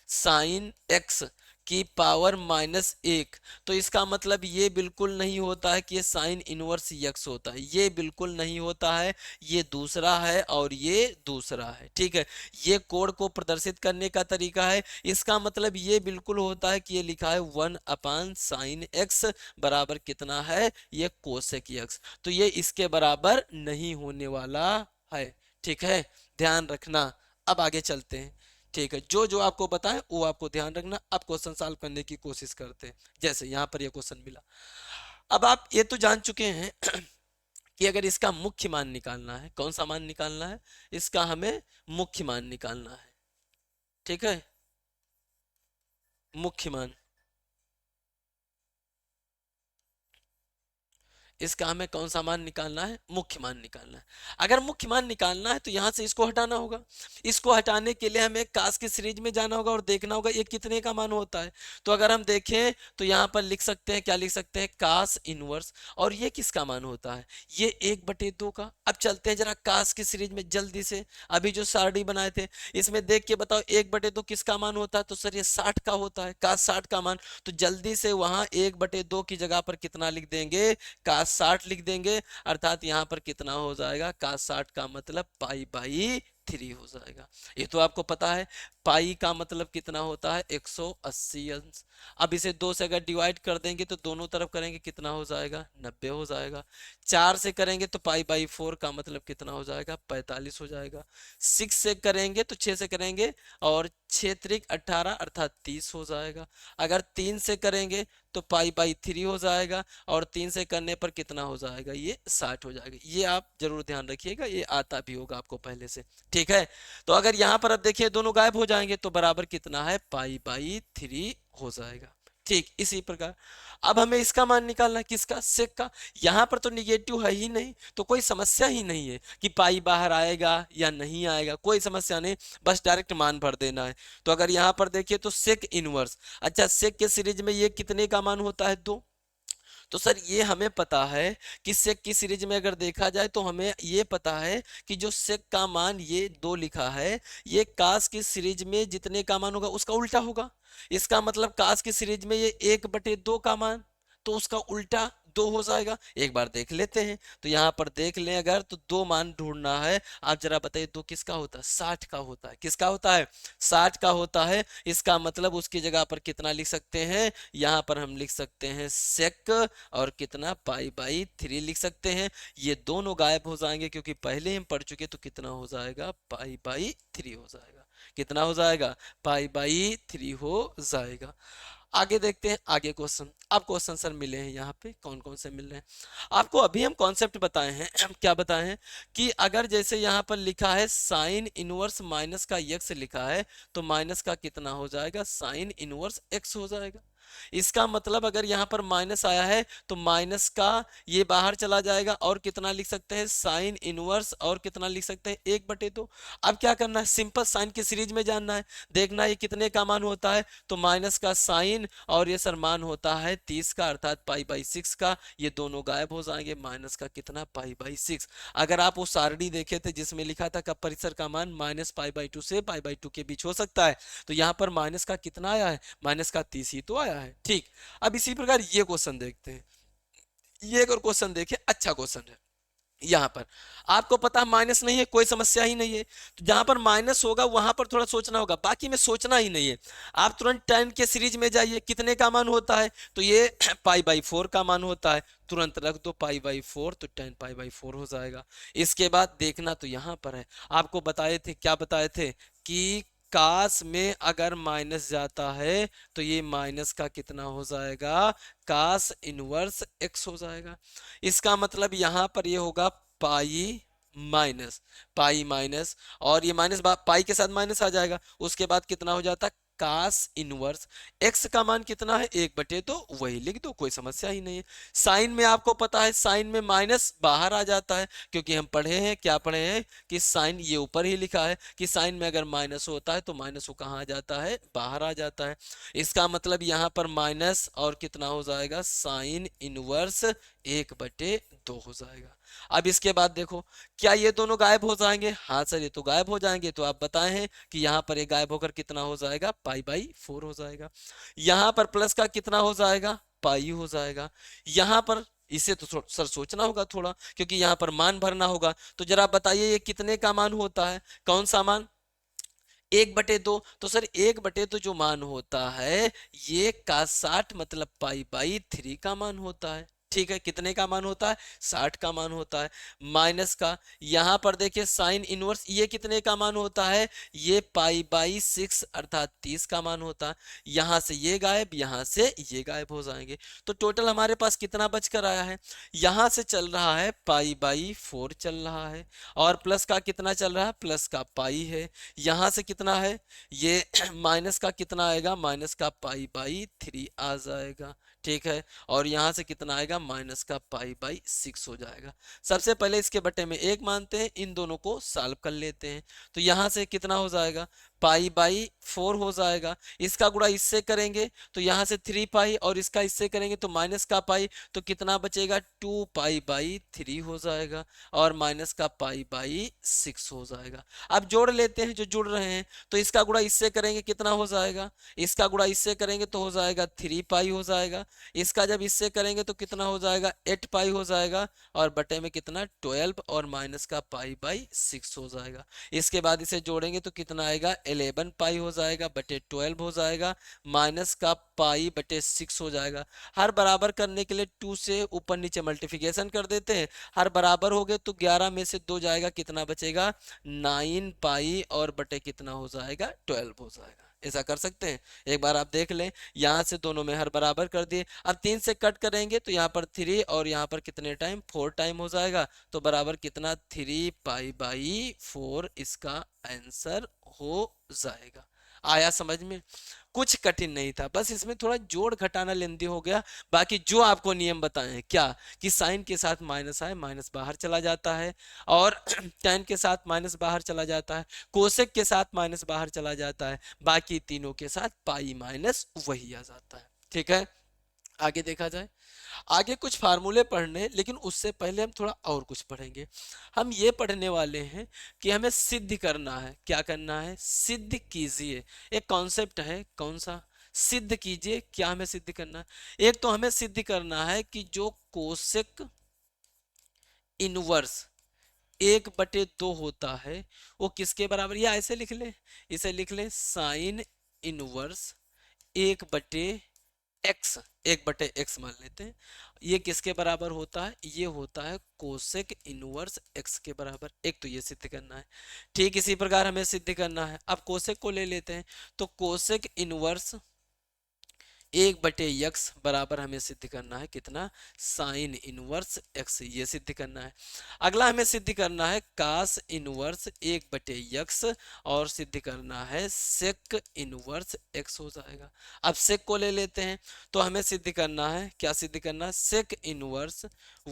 साइन x की पावर -1, तो इसका मतलब ये बिल्कुल नहीं होता है कि ये साइन इनवर्स x होता है, ये बिल्कुल नहीं होता है। ये दूसरा है और ये दूसरा है। ठीक है, ये कोण को प्रदर्शित करने का तरीका है। इसका मतलब ये बिल्कुल होता है कि ये लिखा है 1/sin x बराबर कितना है? ये कोसेक x, तो ये इसके बराबर नहीं होने वाला है। ठीक है, ध्यान रखना। अब आगे चलते हैं। ठीक है, जो जो आपको बताएं वो आपको ध्यान रखना। अब क्वेश्चन सॉल्व करने की कोशिश करते हैं। जैसे यहाँ पर ये क्वेश्चन मिला, अब आप ये तो जान चुके हैं कि अगर इसका मुख्य मान निकालना है, कौन सा मान निकालना है? इसका हमें मुख्य मान निकालना है। ठीक है, मुख्य मान, इसका हमें कौन सा मान निकालना है? मुख्य मान निकालना है। अगर मुख्य मान निकालना है तो यहां से इसको हटाना होगा। इसको हटाने के लिए हमें कास की सीरीज में जाना होगा और देखना होगा ये कितने का मान होता है। तो अगर हम देखें तो यहाँ पर लिख सकते हैं, क्या लिख सकते हैं? कास इनवर्स, और ये किसका मान होता है? ये 1/2 का। अब चलते हैं जरा कास की सीरीज में जल्दी से, अभी जो सारणी बनाए थे इसमें देख के बताओ 1/2 किसका मान होता है? तो सर ये 60 का होता है, कास 60 का मान। तो जल्दी से वहां 1/2 की जगह पर कितना लिख देंगे? कास 60 लिख देंगे, अर्थात यहाँ पर कितना हो जाएगा? कास 60 का मतलब π/2 3 हो जाएगा। ये तो आपको पता है। पाई का मतलब कितना होता है 180 अंश। अब इसे 2 से अगर डिवाइड कर देंगे तो दोनों तरफ करेंगे कितना हो जाएगा 90 हो जाएगा। 4 से करेंगे तो पाई बाई 4 का मतलब कितना हो जाएगा 45 हो जाएगा। 6 से करेंगे तो 6 से करेंगे और 6 त्रिक 18 अर्थात 30 हो जाएगा। अगर 3 से करेंगे तो पाई बाई 3 हो जाएगा और 3 से करने पर कितना हो जाएगा ये 60 हो जाएगा। ये आप जरूर ध्यान रखिएगा, ये आता भी होगा आपको पहले से। ठीक है, तो अगर यहाँ पर अब देखिए दोनों गायब हो जाएंगे तो बराबर कितना है पाई बाई 3 हो जाएगा। ठीक इसी प्रकार अब हमें इसका मान निकालना है, किसका सेक का। यहाँ पर तो निगेटिव है ही नहीं तो कोई समस्या ही नहीं है कि पाई बाहर आएगा या नहीं आएगा, कोई समस्या नहीं, बस डायरेक्ट मान भर देना है। तो अगर यहाँ पर देखिए तो सेक इनवर्स, अच्छा सेक के सीरीज में ये कितने का मान होता है 2। तो सर ये हमें पता है कि सेक की सीरीज में अगर देखा जाए तो हमें ये पता है कि जो सेक का मान ये 2 लिखा है ये कास की सीरीज में जितने का मान होगा उसका उल्टा होगा। इसका मतलब कास की सीरीज में ये 1/2 का मान, तो उसका उल्टा 2 हो जाएगा। एक बार देख लेते हैं, तो यहाँ पर देख लें अगर तो 2 मान ढूंढना है। आप जरा बताइए 2 किसका होता है 60 का होता है। किसका होता है 60 का होता है। इसका मतलब उसकी जगह पर कितना लिख सकते हैं, यहाँ पर हम लिख सकते हैं सेक और कितना पाई बाई 3 लिख सकते हैं। ये दोनों गायब हो जाएंगे क्योंकि पहले हम पढ़ चुके, तो कितना हो जाएगा पाई बाई 3 हो जाएगा। कितना हो जाएगा पाई बाई 3 हो जाएगा। आगे देखते हैं आगे क्वेश्चन। अब क्वेश्चन सर मिले हैं यहाँ पे कौन कौन से मिल रहे हैं आपको, अभी हम कॉन्सेप्ट बताए हैं क्या बताए हैं कि अगर जैसे यहाँ पर लिखा है साइन इनवर्स माइनस का एक्स लिखा है तो माइनस का कितना हो जाएगा साइन इनवर्स एक्स हो जाएगा। इसका मतलब अगर यहाँ पर माइनस आया है तो माइनस का ये बाहर चला जाएगा और कितना लिख सकते हैं साइन इनवर्स और कितना लिख सकते हैं 1/2। अब क्या करना है सिंपल साइन की सीरीज में जानना है, देखना है ये कितने का मान होता है, तो माइनस का साइन और ये सर मान होता है 30 का अर्थात पाई बाई 6 का। ये दोनों गायब हो जाएंगे, माइनस का कितना पाई बाई 6। अगर आप वो सारणी देखे थे जिसमें लिखा था कब परिसर का मान माइनस पाई बाई 2 से पाई बाई 2 के बीच हो सकता है, तो यहाँ पर माइनस का कितना आया है माइनस का 30 ही तो आया है। ठीक, अब इसी प्रकार ये क्वेश्चन देखते हैं। ये एक और क्वेश्चन देखिए, अच्छा क्वेश्चन है। यहाँ पर आपको पता है माइनस नहीं है, कोई समस्या ही नहीं है। तो जहां पर माइनस होगा वहां पर थोड़ा सोचना होगा, बाकी में सोचना ही नहीं है। आप तुरंत टेन के सीरीज में जाइए, कितने का मान होता है, तो ये पाई बाई 4 का मान होता है, तुरंत रख दो पाई बाई 4 तो 10 पाई बाई 4 हो जाएगा। इसके बाद देखना तो यहाँ पर है, आपको बताए थे क्या बताए थे कि काश में अगर माइनस जाता है तो ये माइनस का कितना हो जाएगा काश इनवर्स एक्स हो जाएगा। इसका मतलब यहाँ पर ये होगा पाई माइनस पाई माइनस और ये माइनस पाई के साथ माइनस आ जाएगा, उसके बाद कितना हो जाता है कास इनवर्स एक्स का मान कितना है 1/2, वही लिख दो, कोई समस्या ही नहीं है। साइन में आपको पता है साइन में माइनस बाहर आ जाता है, क्योंकि हम पढ़े हैं क्या पढ़े हैं कि साइन ये ऊपर ही लिखा है कि साइन में अगर माइनस होता है तो माइनस वो कहाँ आ जाता है बाहर आ जाता है। इसका मतलब यहाँ पर माइनस और कितना हो जाएगा साइन इनवर्स 1/2 हो जाएगा। अब इसके बाद देखो क्या ये दोनों गायब हो जाएंगे, हाँ सर ये तो गायब हो जाएंगे। तो आप बताए हैं कि यहाँ पर ये गायब होकर कितना हो जाएगा पाई बाई 4 हो जाएगा। यहाँ पर प्लस का कितना हो जाएगा पाई हो जाएगा। यहाँ पर इसे तो सर सोचना होगा थोड़ा, क्योंकि यहाँ पर मान भरना होगा। तो जरा बताइए ये कितने का मान होता है, कौन सा मान 1/2। तो सर 1/2 जो मान होता है ये का 60 मतलब पाई बाई 3 का मान होता है। ठीक है, कितने का मान होता है 60 का मान होता है। माइनस का यहाँ पर देखिए साइन इनवर्स ये कितने का मान होता है ये पाई बाई 6 अर्थात 30 का मान होता है। यहाँ से ये गायब यहाँ से ये गायब हो जाएंगे, तो टोटल हमारे पास कितना बच कर आया है, यहाँ से चल रहा है पाई बाई 4 चल रहा है और प्लस का कितना चल रहा है प्लस का पाई है। यहाँ से कितना है ये माइनस का कितना आएगा माइनस का पाई बाई 3 आ जाएगा। ठीक है, और यहाँ से कितना आएगा माइनस का पाई बाई 6 हो जाएगा। सबसे पहले इसके बटे में 1 मानते हैं, इन दोनों को सॉल्व कर लेते हैं। तो यहाँ से कितना हो जाएगा पाई बाई 4 हो जाएगा। इसका गुणा इससे करेंगे तो यहाँ से 3 पाई, और इसका इससे करेंगे तो माइनस का पाई, तो कितना बचेगा 2 पाई बाई 3 हो जाएगा, और माइनस का पाई बाई 6 हो जाएगा। अब जोड़ लेते हैं जो जुड़ रहे हैं, तो इसका गुणा इससे करेंगे कितना हो जाएगा, इसका गुणा इससे करेंगे तो हो जाएगा 3 पाई हो जाएगा, इसका जब इससे करेंगे तो कितना हो जाएगा 8 पाई हो जाएगा, और बटे में कितना 12, और माइनस का पाई बाई 6 हो जाएगा। इसके बाद इसे जोड़ेंगे तो कितना आएगा 11 पाई हो जाएगा बटे 12 हो जाएगा, माइनस का पाई बटे 6 हो जाएगा। हर बराबर करने के लिए 2 से ऊपर नीचे मल्टीप्लिकेशन कर देते हैं, हर बराबर हो गए तो 11 में से 2 जाएगा, कितना बचेगा 9 पाई, और बटे कितना हो जाएगा 12 हो जाएगा। ऐसा कर सकते हैं, एक बार आप देख लें। यहाँ से दोनों में हर बराबर कर दिए, अब 3 से कट करेंगे तो यहाँ पर 3, और यहाँ पर कितने टाइम 4 टाइम हो जाएगा, तो बराबर कितना 3 पाई बाई 4 इसका आंसर हो जाएगा। आया समझ में? कुछ कठिन नहीं था, बस इसमें थोड़ा जोड़ घटाना लेंदी हो गया। बाकी जो आपको नियम बताए हैं क्या, कि साइन के साथ माइनस आए, माइनस बाहर चला जाता है, और टेन के साथ माइनस बाहर चला जाता है, कोसेक के साथ माइनस बाहर चला जाता है, बाकी तीनों के साथ पाई माइनस वही आ जाता है। ठीक है, आगे देखा जाए। आगे कुछ फार्मूले पढ़ने, लेकिन उससे पहले हम थोड़ा और कुछ पढ़ेंगे। हम ये पढ़ने वाले हैं कि हमें सिद्ध करना है। क्या करना है? सिद्ध कीजिए। एक कॉन्सेप्ट है, कौन सा? सिद्ध कीजिए। क्या हमें सिद्ध करना है? एक तो हमें सिद्ध करना है कि जो कोसेक इनवर्स 1/2 होता है वो किसके बराबर, या ऐसे लिख ले, इसे लिख ले साइन इनवर्स 1/x, 1/x मान लेते हैं, ये किसके बराबर होता है? ये होता है कोसेक इनवर्स x के बराबर। एक तो ये सिद्ध करना है। ठीक इसी प्रकार हमें सिद्ध करना है, अब कोसेक को ले लेते हैं, तो कोसेक इनवर्स 1/x बराबर हमें सिद्ध करना है कितना? साइन इनवर्स x, ये सिद्ध करना है। अगला हमें सिद्ध करना है कास इनवर्स 1/x, और सिद्ध करना है सेक इनवर्स x हो जाएगा। अब सेक को ले लेते हैं, तो हमें सिद्ध करना है, क्या सिद्ध करना है? सेक इनवर्स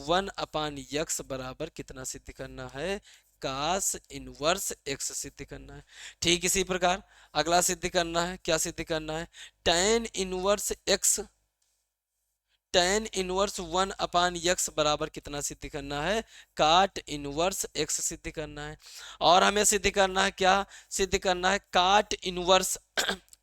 1/x बराबर कितना सिद्ध करना है? कास इनवर्स x सिद्ध करना है। ठीक इसी प्रकार अगला सिद्ध करना है, क्या सिद्ध करना है? tan inverse x, tan inverse 1/x बराबर कितना सिद्ध करना है? काट इनवर्स x सिद्ध करना है। और हमें सिद्ध करना है, क्या सिद्ध करना है? काट इनवर्स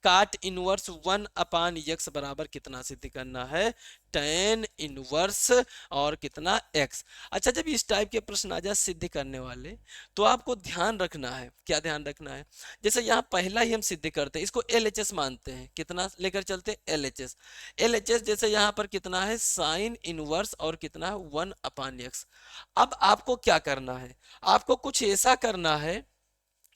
काट इनवर्स 1/x बराबर कितना सिद्ध करना है? tan इनवर्स और कितना x। अच्छा, जब इस टाइप के प्रश्न आ जाए सिद्ध करने वाले, तो आपको ध्यान रखना है, क्या ध्यान रखना है? जैसे यहाँ पहला ही हम सिद्ध करते हैं, इसको LHS मानते हैं, कितना लेकर चलते हैं? LHS। LHS जैसे यहाँ पर कितना है? साइन इनवर्स और कितना है? 1/x। अब आपको क्या करना है? आपको कुछ ऐसा करना है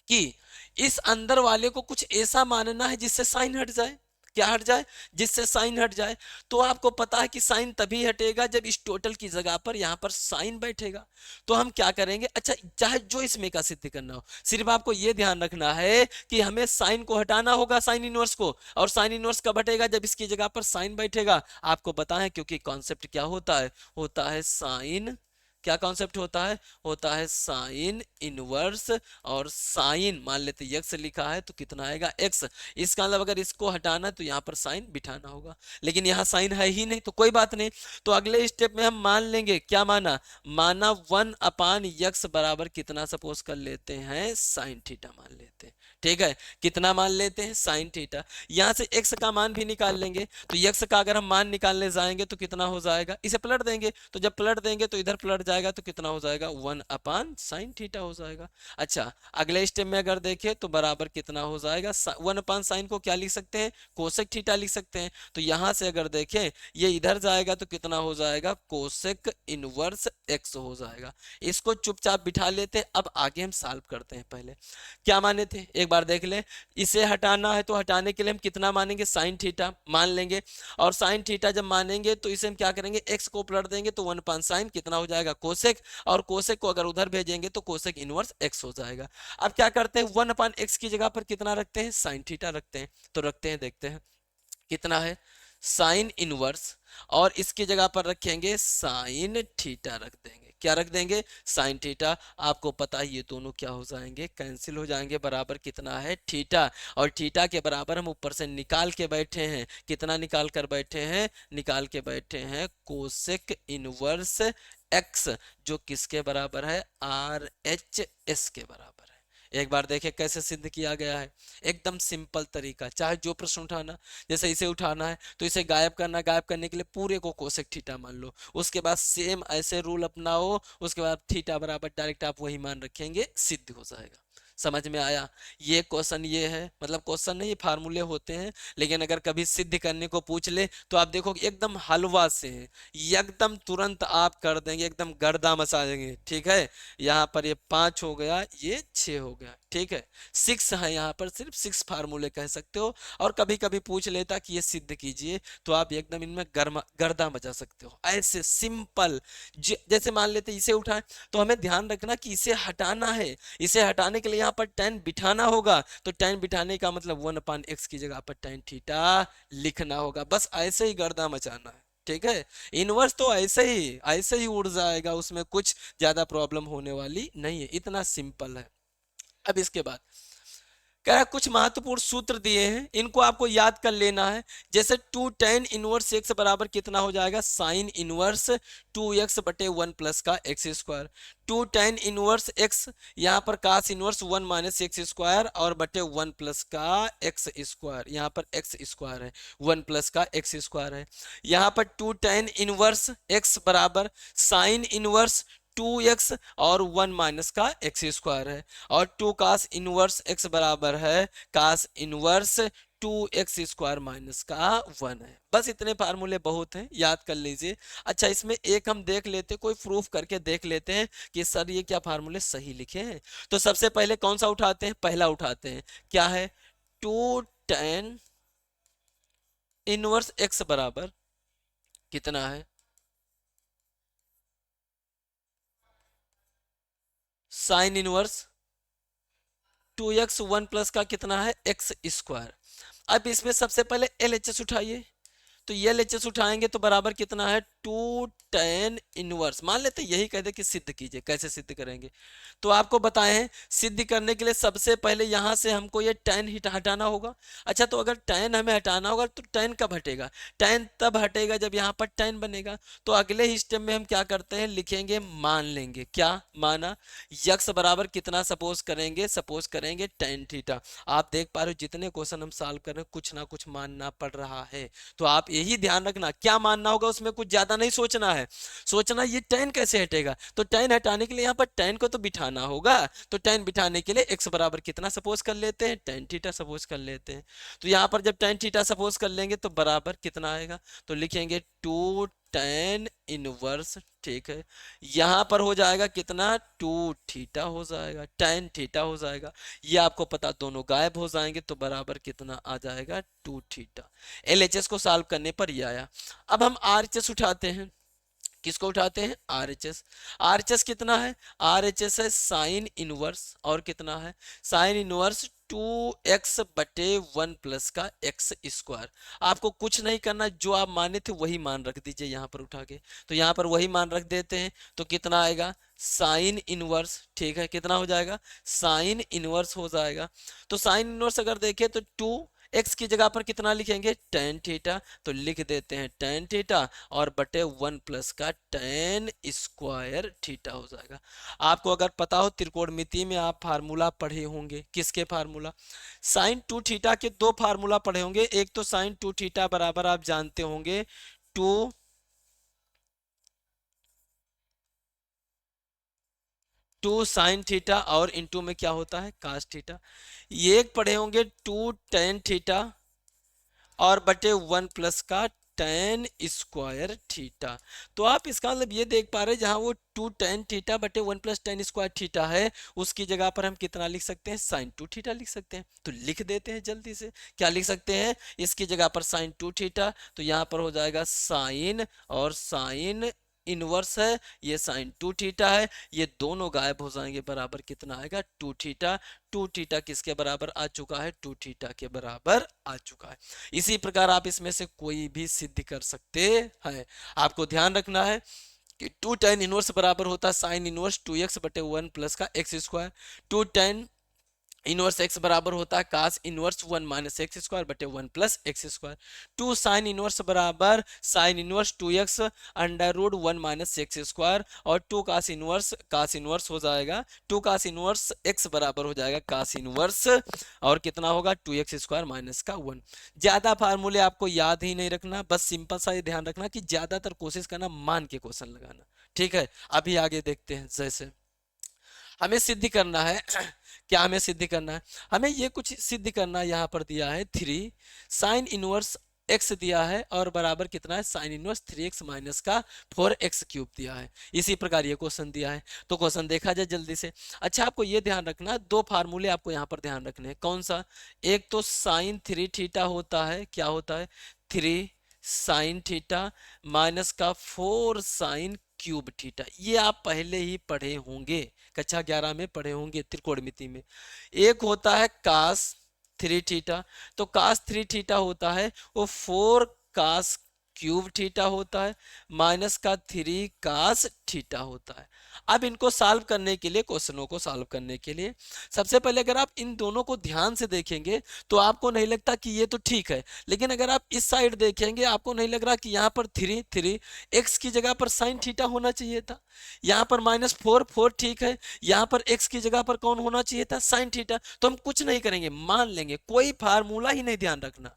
कि इस अंदर वाले को कुछ ऐसा मानना है जिससे साइन हट जाए। क्या हट जाए? जिससे साइन हट जाए। तो आपको पता है कि साइन तभी हटेगा जब इस टोटल की जगह पर यहां पर साइन बैठेगा। तो हम क्या करेंगे? अच्छा, चाहे जो इसमें का सिद्ध करना हो, सिर्फ आपको यह ध्यान रखना है कि हमें साइन को हटाना होगा, साइन इनवर्स को, और साइन इनवर्स कब हटेगा? जब इसकी जगह पर साइन बैठेगा। आपको बताएं, क्योंकि कॉन्सेप्ट क्या होता है? होता है साइन, क्या कॉन्सेप्ट होता है? होता है साइन इनवर्स, और साइन मान लेते x लिखा है तो कितना आएगा? x। इसका मतलब अगर इसको हटाना है तो यहाँ पर साइन बिठाना होगा, लेकिन यहाँ साइन है ही नहीं, तो कोई बात नहीं। तो अगले स्टेप में हम मान लेंगे, क्या माना? माना 1/x बराबर कितना सपोज कर लेते हैं? साइन थीटा मान लेते हैं। ठीक है, कितना मान लेते हैं? Sine theta. यहाँ से x का मान भी निकाल लेंगे, तो x का अगर हम मान निकालने जाएंगे तो कितना हो जाएगा? इसे पलट देंगे, तो जब पलट देंगे तो इधर पलट जाएगा, तो कितना हो जाएगा? 1/sin थीटा हो जाएगा। अच्छा, अगले स्टेप में अगर देखें तो बराबर कितना हो जाएगा? 1/sin को क्या लिख सकते हैं? कोसेक थीटा लिख सकते हैं। तो यहां से अगर देखें ये इधर जाएगा तो कितना हो जाएगा? कोसेक इनवर्स x हो जाएगा। इसको चुपचाप बिठा लेते हैं। अब आगे हम सॉल्व करते हैं। पहले क्या माने थे एक बार देख ले। इसे हटाना है तो हटाने के लिए हम कितना मानेंगे? साइन थीटा मान लेंगे, और साइन थीटा जब मानेंगे तो इसे हम क्या करेंगे? x को पलट देंगे तो 1/sin कितना हो जाएगा? कोसेक, और कोसेक को अगर उधर भेजेंगे तो कोसेक इनवर्स x हो जाएगा। अब क्या करते हैं? 1/x की जगह पर कितना रखते हैं? साइन थीटा रखते हैं। तो रखते हैं, देखते हैं कितना है? साइन इनवर्स, और इसकी जगह पर रखेंगे साइन थीटा रख देंगे। क्या रख देंगे, साइन थीटा। आपको पता है ये दोनों क्या हो जाएंगे, कैंसिल हो जाएंगे, बराबर कितना है, थीटा। और थीटा के बराबर हम ऊपर से निकाल के बैठे हैं, कितना निकाल कर बैठे हैं, निकाल के बैठे हैं कोसेक इनवर्स एक्स, जो किसके बराबर है, आर एच एस के बराबर है। एक बार देखें कैसे सिद्ध किया गया है, एकदम सिंपल तरीका। चाहे जो प्रश्न उठाना, जैसे इसे उठाना है तो इसे गायब करना, गायब करने के लिए पूरे को कोसेक थीटा मान लो, उसके बाद सेम ऐसे रूल अपनाओ, उसके बाद थीटा बराबर डायरेक्ट आप वही मान रखेंगे, सिद्ध हो जाएगा। समझ में आया। ये क्वेश्चन ये है, मतलब क्वेश्चन नहीं, ये फार्मूले होते हैं, लेकिन अगर कभी सिद्ध करने को पूछ ले तो आप देखो एकदम हलवा से हैं, एकदम तुरंत आप कर देंगे, एकदम गर्दा मचा देंगे। ठीक है, यहाँ पर ये 5 हो गया, ये 6 हो गया। ठीक है, 6 है यहाँ पर, सिर्फ 6 फार्मूले कह सकते हो। और कभी कभी पूछ लेता कि ये सिद्ध कीजिए, तो आप एकदम इनमें गर्दा मचा सकते हो, ऐसे सिंपल। जैसे मान लेते इसे उठाएं, तो हमें ध्यान रखना कि इसे हटाना है, इसे हटाने के लिए यहाँ पर tan बिठाना होगा, तो tan बिठाने का मतलब 1/x की जगह पर tan थीटा लिखना होगा। बस ऐसे ही गर्दा मचाना है। ठीक है, इनवर्स तो ऐसे ही उड़ जाएगा, उसमें कुछ ज्यादा प्रॉब्लम होने वाली नहीं है, इतना सिंपल है। अब इसके बाद कह रहा है कुछ महत्वपूर्ण सूत्र दिए हैं, इनको आपको याद कर लेना है। जैसे 2 tan इनवर्स एक्स बराबर कितना हो जाएगा, साइन इनवर्स 2x बटे 1 प्लस का x square. 2 tan inverse x, यहाँ पर कास इनवर्स 1 माइनस एक्स स्क्वायर और बटे 1 प्लस का एक्स स्क्वायर, यहाँ पर एक्स स्क्वायर है, 1 प्लस का एक्स स्क्वायर है। यहाँ पर 2 tan इनवर्स एक्स बराबर साइन इनवर्स 2x और 1 माइनस का एक्स स्क्वायर है, और 2 कास इनवर्स x बराबर है cos inverse 2x square minus का 1 है। बस इतने फार्मूले बहुत हैं, याद कर लीजिए। अच्छा, इसमें एक हम देख लेते, कोई प्रूफ करके देख लेते हैं कि सर ये क्या फार्मूले सही लिखे हैं। तो सबसे पहले कौन सा उठाते हैं, पहला उठाते हैं, क्या है, 2 tan इनवर्स x बराबर कितना है, साइन इनवर्स 2x 1 प्लस का कितना है, एक्स स्क्वायर। अब इसमें सबसे पहले LHS उठाइए, तो ये LHS उठाएंगे तो बराबर कितना है, 2 tan इनवर्स, मान लेते यही कहते कि सिद्ध कीजिए, कैसे सिद्ध करेंगे। तो आपको बताए हैं सिद्ध करने के लिए सबसे पहले यहां से हमको ये tan हटाना होगा। अच्छा, तो अगर tan हमें हटाना होगा तो tan कब हटेगा, tan तब हटेगा जब यहाँ पर tan बनेगा। तो अगले ही स्टेप में हम क्या करते हैं, लिखेंगे, मान लेंगे, क्या माना, यक्स बराबर कितना सपोज करेंगे, सपोज करेंगे tan थीटा। आप देख पा रहे हो जितने क्वेश्चन हम सॉल्व कर रहे हैं कुछ ना कुछ मानना पड़ रहा है, तो आप यही ध्यान रखना क्या मानना होगा, उसमें कुछ ज्यादा नहीं सोचना है। सोचना ये tan कैसे हटेगा, तो tan हटाने के लिए यहाँ पर tan को तो बिठाना होगा, तो tan बिठाने के लिए x बराबर कितना सपोज कर लेते हैं, tan थीटा सपोज कर लेते हैं। तो यहाँ पर जब tan थीटा सपोज कर लेंगे तो बराबर कितना आएगा, तो लिखेंगे 2 tan इनवर्स, ठीक है, यहाँ पर हो जाएगा कितना, 2 थीटा हो जाएगा, tan थीटा हो जाएगा। ये आपको पता दोनों गायब हो जाएंगे, तो बराबर कितना आ जाएगा, 2 थीटा। LHS को सॉल्व करने पर ये आया। अब हम RHS उठाते हैं, किसको उठाते हैं, RHS। RHS कितना है, RHS है साइन इनवर्स, और कितना है, साइन इनवर्स 2x बटे 1 प्लस का एक्स स्क्वायर। आपको कुछ नहीं करना, जो आप माने थे वही मान रख दीजिए यहाँ पर उठा के, तो यहाँ पर वही मान रख देते हैं, तो कितना आएगा, साइन इनवर्स, ठीक है, कितना हो जाएगा, साइन इनवर्स हो जाएगा। तो साइन इनवर्स अगर देखें तो 2x की जगह पर कितना लिखेंगे, tan थीटा, तो लिख देते हैं tan थीटा और बटे 1 प्लस का tan स्क्वायर थीटा हो जाएगा। आपको अगर पता हो त्रिकोणमिति में आप फार्मूला पढ़े होंगे, किसके फार्मूला, साइन 2 थीटा के दो फार्मूला पढ़े होंगे। एक तो साइन 2 थीटा बराबर आप जानते होंगे 2 साइन थीटा, और इनटू में क्या होता है, कास थीटा। ये एक पढ़े होंगे 2 tan थीटा और बटे 1 प्लस का tan स्क्वायर थीटा। तो आप इसका मतलब ये देख पा रहे हैं, जहां वो 2 tan थीटा बटे 1 प्लस tan स्क्वायर थीटा है, उसकी जगह पर हम कितना लिख सकते हैं, साइन 2 थीटा लिख सकते हैं। तो लिख देते हैं जल्दी से, क्या लिख सकते हैं, इसकी जगह पर साइन 2 थीटा, तो यहाँ पर हो जाएगा साइन, और साइन इनवर्स है, ये साइन 2 थीटा है, ये दोनों गायब हो जाएंगे, बराबर कितना आएगा, 2 थीटा। 2 थीटा किसके बराबर आ चुका है, 2 थीटा के बराबर आ चुका है। इसी प्रकार आप इसमें से कोई भी सिद्ध कर सकते हैं। आपको ध्यान रखना है कि टू tan इनवर्स बराबर होता है साइन इनवर्स 2x बटे 1 प्लस का x square. Two tan inverse x बराबर होता है cos inverse 1 minus x square बटे 1 plus x square. Two sine inverse बराबर sine inverse 2x under root 1 minus x square, और टू कास इनवर्स हो जाएगा, टू कास इनवर्स एक्स बराबर हो जाएगा कास इनवर्स, और कितना होगा 2x स्क्वायर माइनस का 1। ज्यादा फार्मूले आपको याद ही नहीं रखना, बस सिंपल सा ये ध्यान रखना कि ज्यादातर कोशिश करना मान के क्वेश्चन लगाना, ठीक है। अभी आगे देखते हैं। जैसे हमें सिद्ध करना है क्या हमें सिद्ध करना है, हमें ये कुछ सिद्ध करना यहाँ पर दिया है 3 साइन इनवर्स एक्स दिया है और बराबर कितना है साइन इनवर्स 3x माइनस का 4x क्यूब दिया है। इसी प्रकार ये क्वेश्चन दिया है, तो क्वेश्चन देखा जाए जल्दी से। अच्छा आपको ये ध्यान रखना, दो फार्मूले आपको यहाँ पर ध्यान रखने हैं। कौन सा? एक तो साइन 3 थीटा होता है, क्या होता है 3 साइन थीटा माइनस का 4 साइन क्यूब थीटा, ये आप पहले ही पढ़े होंगे, कक्षा 11 में पढ़े होंगे त्रिकोणमिति में। एक होता है कास 3 थीटा, तो कास 3 थीटा होता है वो 4 कास क्यूब थीटा होता है माइनस का 3 कास थीटा होता है। अब इनको सॉल्व करने के लिए, क्वेश्चनों को सॉल्व करने के लिए सबसे पहले अगर आप इन दोनों को ध्यान से देखेंगे तो आपको नहीं लगता कि ये तो ठीक है, लेकिन अगर आप इस साइड देखेंगे आपको नहीं लग रहा कि यहाँ पर 3 एक्स की जगह पर साइन थीटा होना चाहिए था, यहाँ पर -4 ठीक है, यहाँ पर एक्स की जगह पर कौन होना चाहिए था साइन थीटा। तो हम कुछ नहीं करेंगे, मान लेंगे, कोई फार्मूला ही नहीं ध्यान रखना।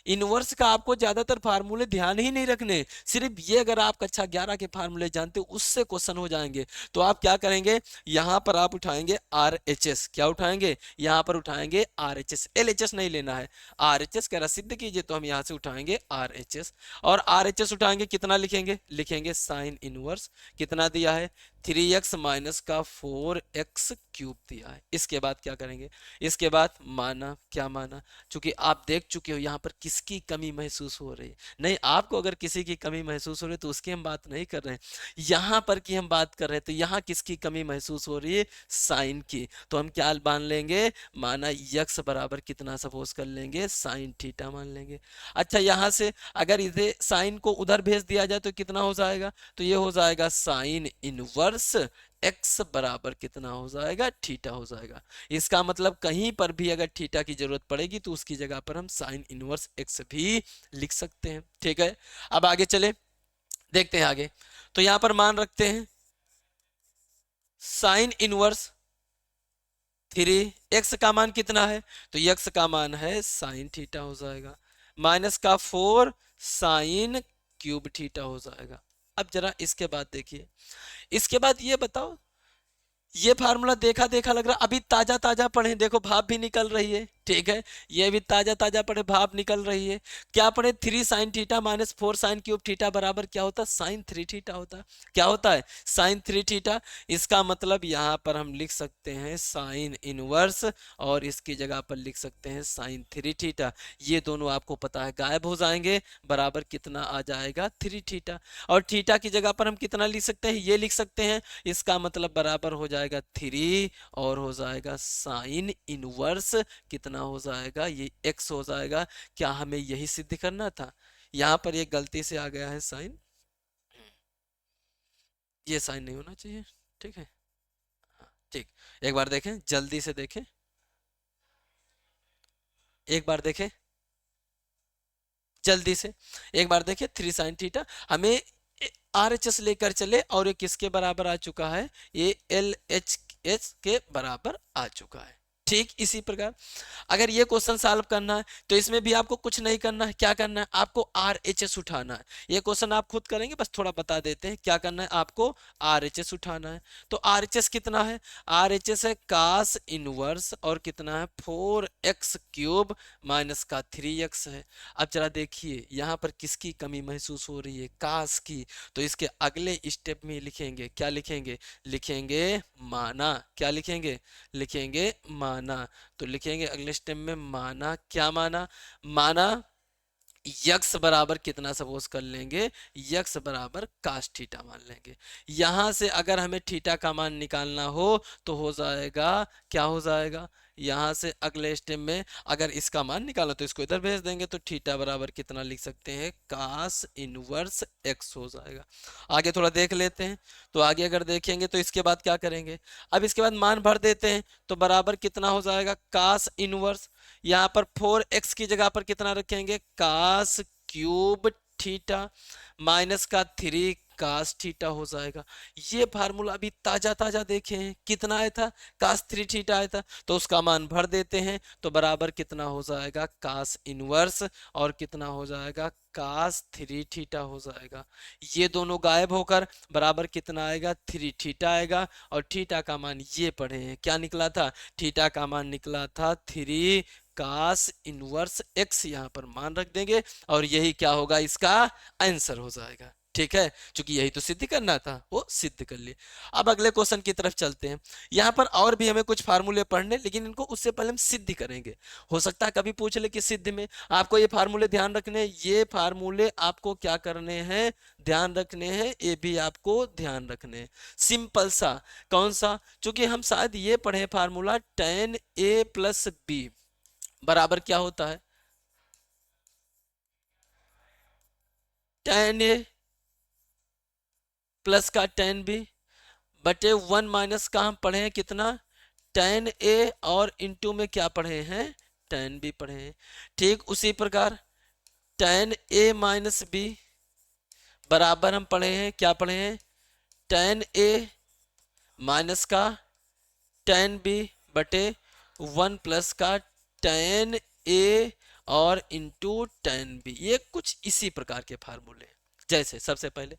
इनवर्स का आपको ज्यादातर फार्मूले ध्यान ही नहीं रखने, सिर्फ ये अगर आप कक्षा 11 के फार्मूले जानते हो उससे क्वेश्चन हो जाएंगे। तो आप क्या करेंगे, यहां पर आप उठाएंगे RHS, क्या उठाएंगे यहां पर उठाएंगे RHS, LHS नहीं लेना है, RHS कह रहा सिद्ध कीजिए, तो हम यहां से उठाएंगे RHS, और RHS उठाएंगे कितना लिखेंगे, लिखेंगे साइन इनवर्स कितना दिया है 3x माइनस का 4x क्यूब दिया है। इसके बाद क्या करेंगे, इसके बाद माना, क्या माना, चूंकि आप देख चुके हो यहाँ पर किसकी कमी महसूस हो रही है, नहीं आपको अगर किसी की कमी महसूस हो रही है तो उसकी हम बात नहीं कर रहे हैं, यहाँ पर की हम बात कर रहे हैं। तो यहाँ किसकी कमी महसूस हो रही है, साइन की, तो हम क्या मान लेंगे, माना यक्स बराबर कितना सपोज कर लेंगे साइन थीटा मान लेंगे। अच्छा यहाँ से अगर इसे साइन को उधर भेज दिया जाए तो कितना हो जाएगा, तो ये हो जाएगा साइन इनवर्स एक्स बराबर कितना हो जाएगा, थीटा हो जाएगा। इसका मतलब कहीं पर भी अगर थीटा की जरूरत पड़ेगी तो उसकी जगह पर हम साइन इनवर्स एक्स भी लिख सकते हैं, ठीक है। अब आगे चले, देखते हैं आगे। तो यहां पर मान रखते हैं साइन इनवर्स 3 एक्स का मान कितना है, तो एक्स का मान है साइन थीटा हो जाएगा, माइनस का 4 साइन क्यूब थीटा हो जाएगा। अब जरा इसके बाद देखिए, इसके बाद ये बताओ, ये फार्मूला देखा देखा लग रहा, अभी ताजा ताजा पढ़े, देखो भाप भी निकल रही है, ठीक है, ये भी ताजा ताजा पढ़े, भाप निकल रही है। क्या पढ़े, 3 sine theta minus 4 sine cube theta बराबर क्या होता है, साइन 3 थीटा होता है, क्या होता है साइन 3 थीटा। इसका मतलब यहाँ पर हम लिख सकते हैं साइन इनवर्स, और इसकी जगह पर लिख सकते हैं साइन 3 थीटा। ये दोनों आपको पता है गायब हो जाएंगे, बराबर कितना आ जाएगा 3 थीटा, और थीटा की जगह पर हम कितना लिख सकते हैं, ये लिख सकते हैं, इसका मतलब बराबर हो जाएगा 3 और हो जाएगा साइन इनवर्स कितना हो जाएगा, ये x हो जाएगा। क्या हमें यही सिद्ध करना था, यहां पर ये गलती से आ गया है साइन, ये साइन नहीं होना चाहिए, ठीक है, हाँ, ठीक। एक बार देखें, जल्दी से देखें, एक बार देखें जल्दी से, एक बार देखें 3 साइन थीटा, हमें RHS लेकर चले, और ये किसके बराबर आ चुका है, ये LHS के बराबर आ चुका है। ठीक इसी प्रकार अगर ये क्वेश्चन सॉल्व करना है तो इसमें भी आपको कुछ नहीं करना है, क्या करना है, आपको RHS उठाना है। ये क्वेश्चन आप खुद करेंगे, बस थोड़ा बता देते हैं क्या करना है, आपको RHS उठाना है। तो RHS कितना है, RHS है कास इनवर्स, और कितना है 4x क्यूब माइनस का 3x है। अब जरा देखिए यहाँ पर किसकी कमी महसूस हो रही है, कास की, तो इसके अगले स्टेप में लिखेंगे, क्या लिखेंगे, लिखेंगे माना, क्या लिखेंगे, लिखेंगे माना। तो लिखेंगे अगले स्टेप में माना, क्या माना, माना यक्स बराबर कितना सपोज कर लेंगे, यक्स बराबर कास थीटा मान लेंगे। यहां से अगर हमें थीटा का मान निकालना हो तो हो जाएगा, क्या हो जाएगा, यहां से अगले स्टेप में अगर इसका मान निकालो तो इसको इधर भेज देंगे, तो थीटा बराबर कितना लिख सकते हैं, कास इनवर्स एक्स हो जाएगा। आगे थोड़ा देख लेते हैं। तो आगे अगर देखेंगे तो इसके बाद क्या करेंगे, अब इसके बाद मान भर देते हैं, तो बराबर कितना हो जाएगा, कास इनवर्स, यहाँ पर 4x की जगह पर कितना रखेंगे, कास क्यूब थीटा माइनस का 3 कास थीटा हो जाएगा। ये फार्मूला अभी ताजा ताजा देखे हैं, कितना आया था, कास 3 थीटा आया था, तो उसका मान भर देते हैं, तो बराबर कितना हो जाएगा, कास इनवर्स और कितना हो जाएगा, कास 3 थीटा हो जाएगा। ये दोनों गायब होकर बराबर कितना आएगा, 3 थीटा आएगा। और थीटा का मान ये पढ़े हैं, क्या निकला था, थीटा का मान निकला था 3 कास इनवर्स एक्स, यहाँ पर मान रख देंगे और यही क्या होगा, इसका आंसर हो जाएगा। ठीक है, क्योंकि यही तो सिद्ध करना था, वो सिद्ध कर लिए। अब अगले क्वेश्चन की तरफ चलते हैं। यहाँ पर और भी हमें कुछ फार्मूले पढ़ने, लेकिन इनको उससे पहले हम सिद्ध करेंगे। हो सकता है कभी पूछ ले कि सिद्ध में आपको ये फार्मूले ध्यान रखने, ये फार्मूले आपको क्या करने हैं, ध्यान रखने हैं, ये भी आपको ध्यान रखने हैं। सिंपल सा, कौन सा, क्योंकि हम शायद ये पढ़े formula tan a plus b बराबर क्या होता है, tan a प्लस का tan b बटे 1 माइनस का हम पढ़े हैं कितना, tan a, और इंटू में क्या पढ़े हैं, tan b पढ़े हैं। ठीक उसी प्रकार tan a माइनस b बराबर हम पढ़े हैं, क्या पढ़े हैं, tan a माइनस का tan b बटे 1 प्लस का tan a और इंटू tan b। ये कुछ इसी प्रकार के फार्मूले। जैसे सबसे पहले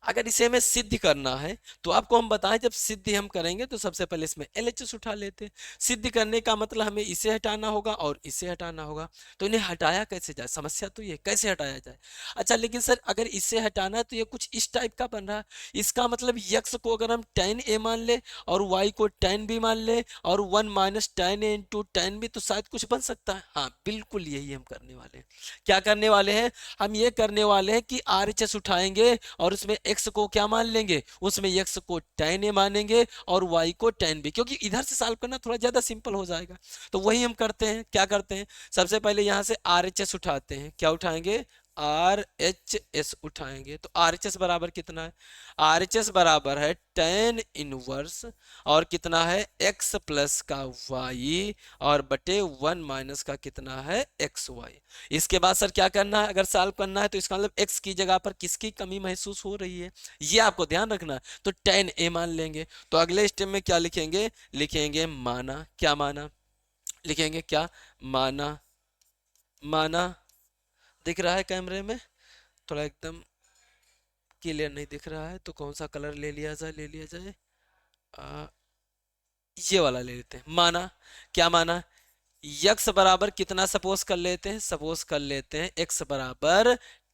अगर इसे हमें सिद्ध करना है तो आपको हम बताएं, जब सिद्ध हम करेंगे तो सबसे पहले इसमें LHS उठा लेते हैं। सिद्ध करने का मतलब हमें इसे हटाना होगा और इसे हटाना होगा, तो इन्हें हटाया कैसे जाए, समस्या तो ये कैसे हटाया जाए। अच्छा लेकिन सर अगर इसे हटाना है तो ये कुछ इस टाइप का बन रहा है, इसका मतलब यक्स को अगर हम tan a मान ले और y को tan b मान ले और 1 minus tan a into tan b, तो शायद कुछ बन सकता है। हाँ बिल्कुल यही हम करने वाले हैं। क्या करने वाले हैं, हम ये करने वाले हैं कि RHS उठाएंगे और उसमें x को क्या मान लेंगे, उसमें x को tan a मानेंगे और y को tan b, क्योंकि इधर से सॉल्व करना थोड़ा ज्यादा सिंपल हो जाएगा। तो वही हम करते हैं, क्या करते हैं, सबसे पहले यहां से RHS उठाते हैं, क्या उठाएंगे, RHS उठाएंगे। तो RHS बराबर कितना है, RHS बराबर है tan इनवर्स और कितना है, x प्लस का y और बटे 1 माइनस का कितना है, xy। इसके बाद सर क्या करना है, अगर सॉल्व करना है तो इसका मतलब x की जगह पर किसकी कमी महसूस हो रही है, ये आपको ध्यान रखना है। तो tan a मान लेंगे। तो अगले स्टेप में क्या लिखेंगे, लिखेंगे माना, क्या माना, लिखेंगे क्या, माना, माना। दिख रहा है कैमरे में, थोड़ा एकदम क्लियर नहीं दिख रहा है, तो कौन सा कलर ले लिया जाए, ले लिया जाए, आ, ये वाला ले लेते हैं। माना, क्या माना, यक्स बराबर कितना सपोज कर लेते हैं, सपोज कर लेते हैं x बराबर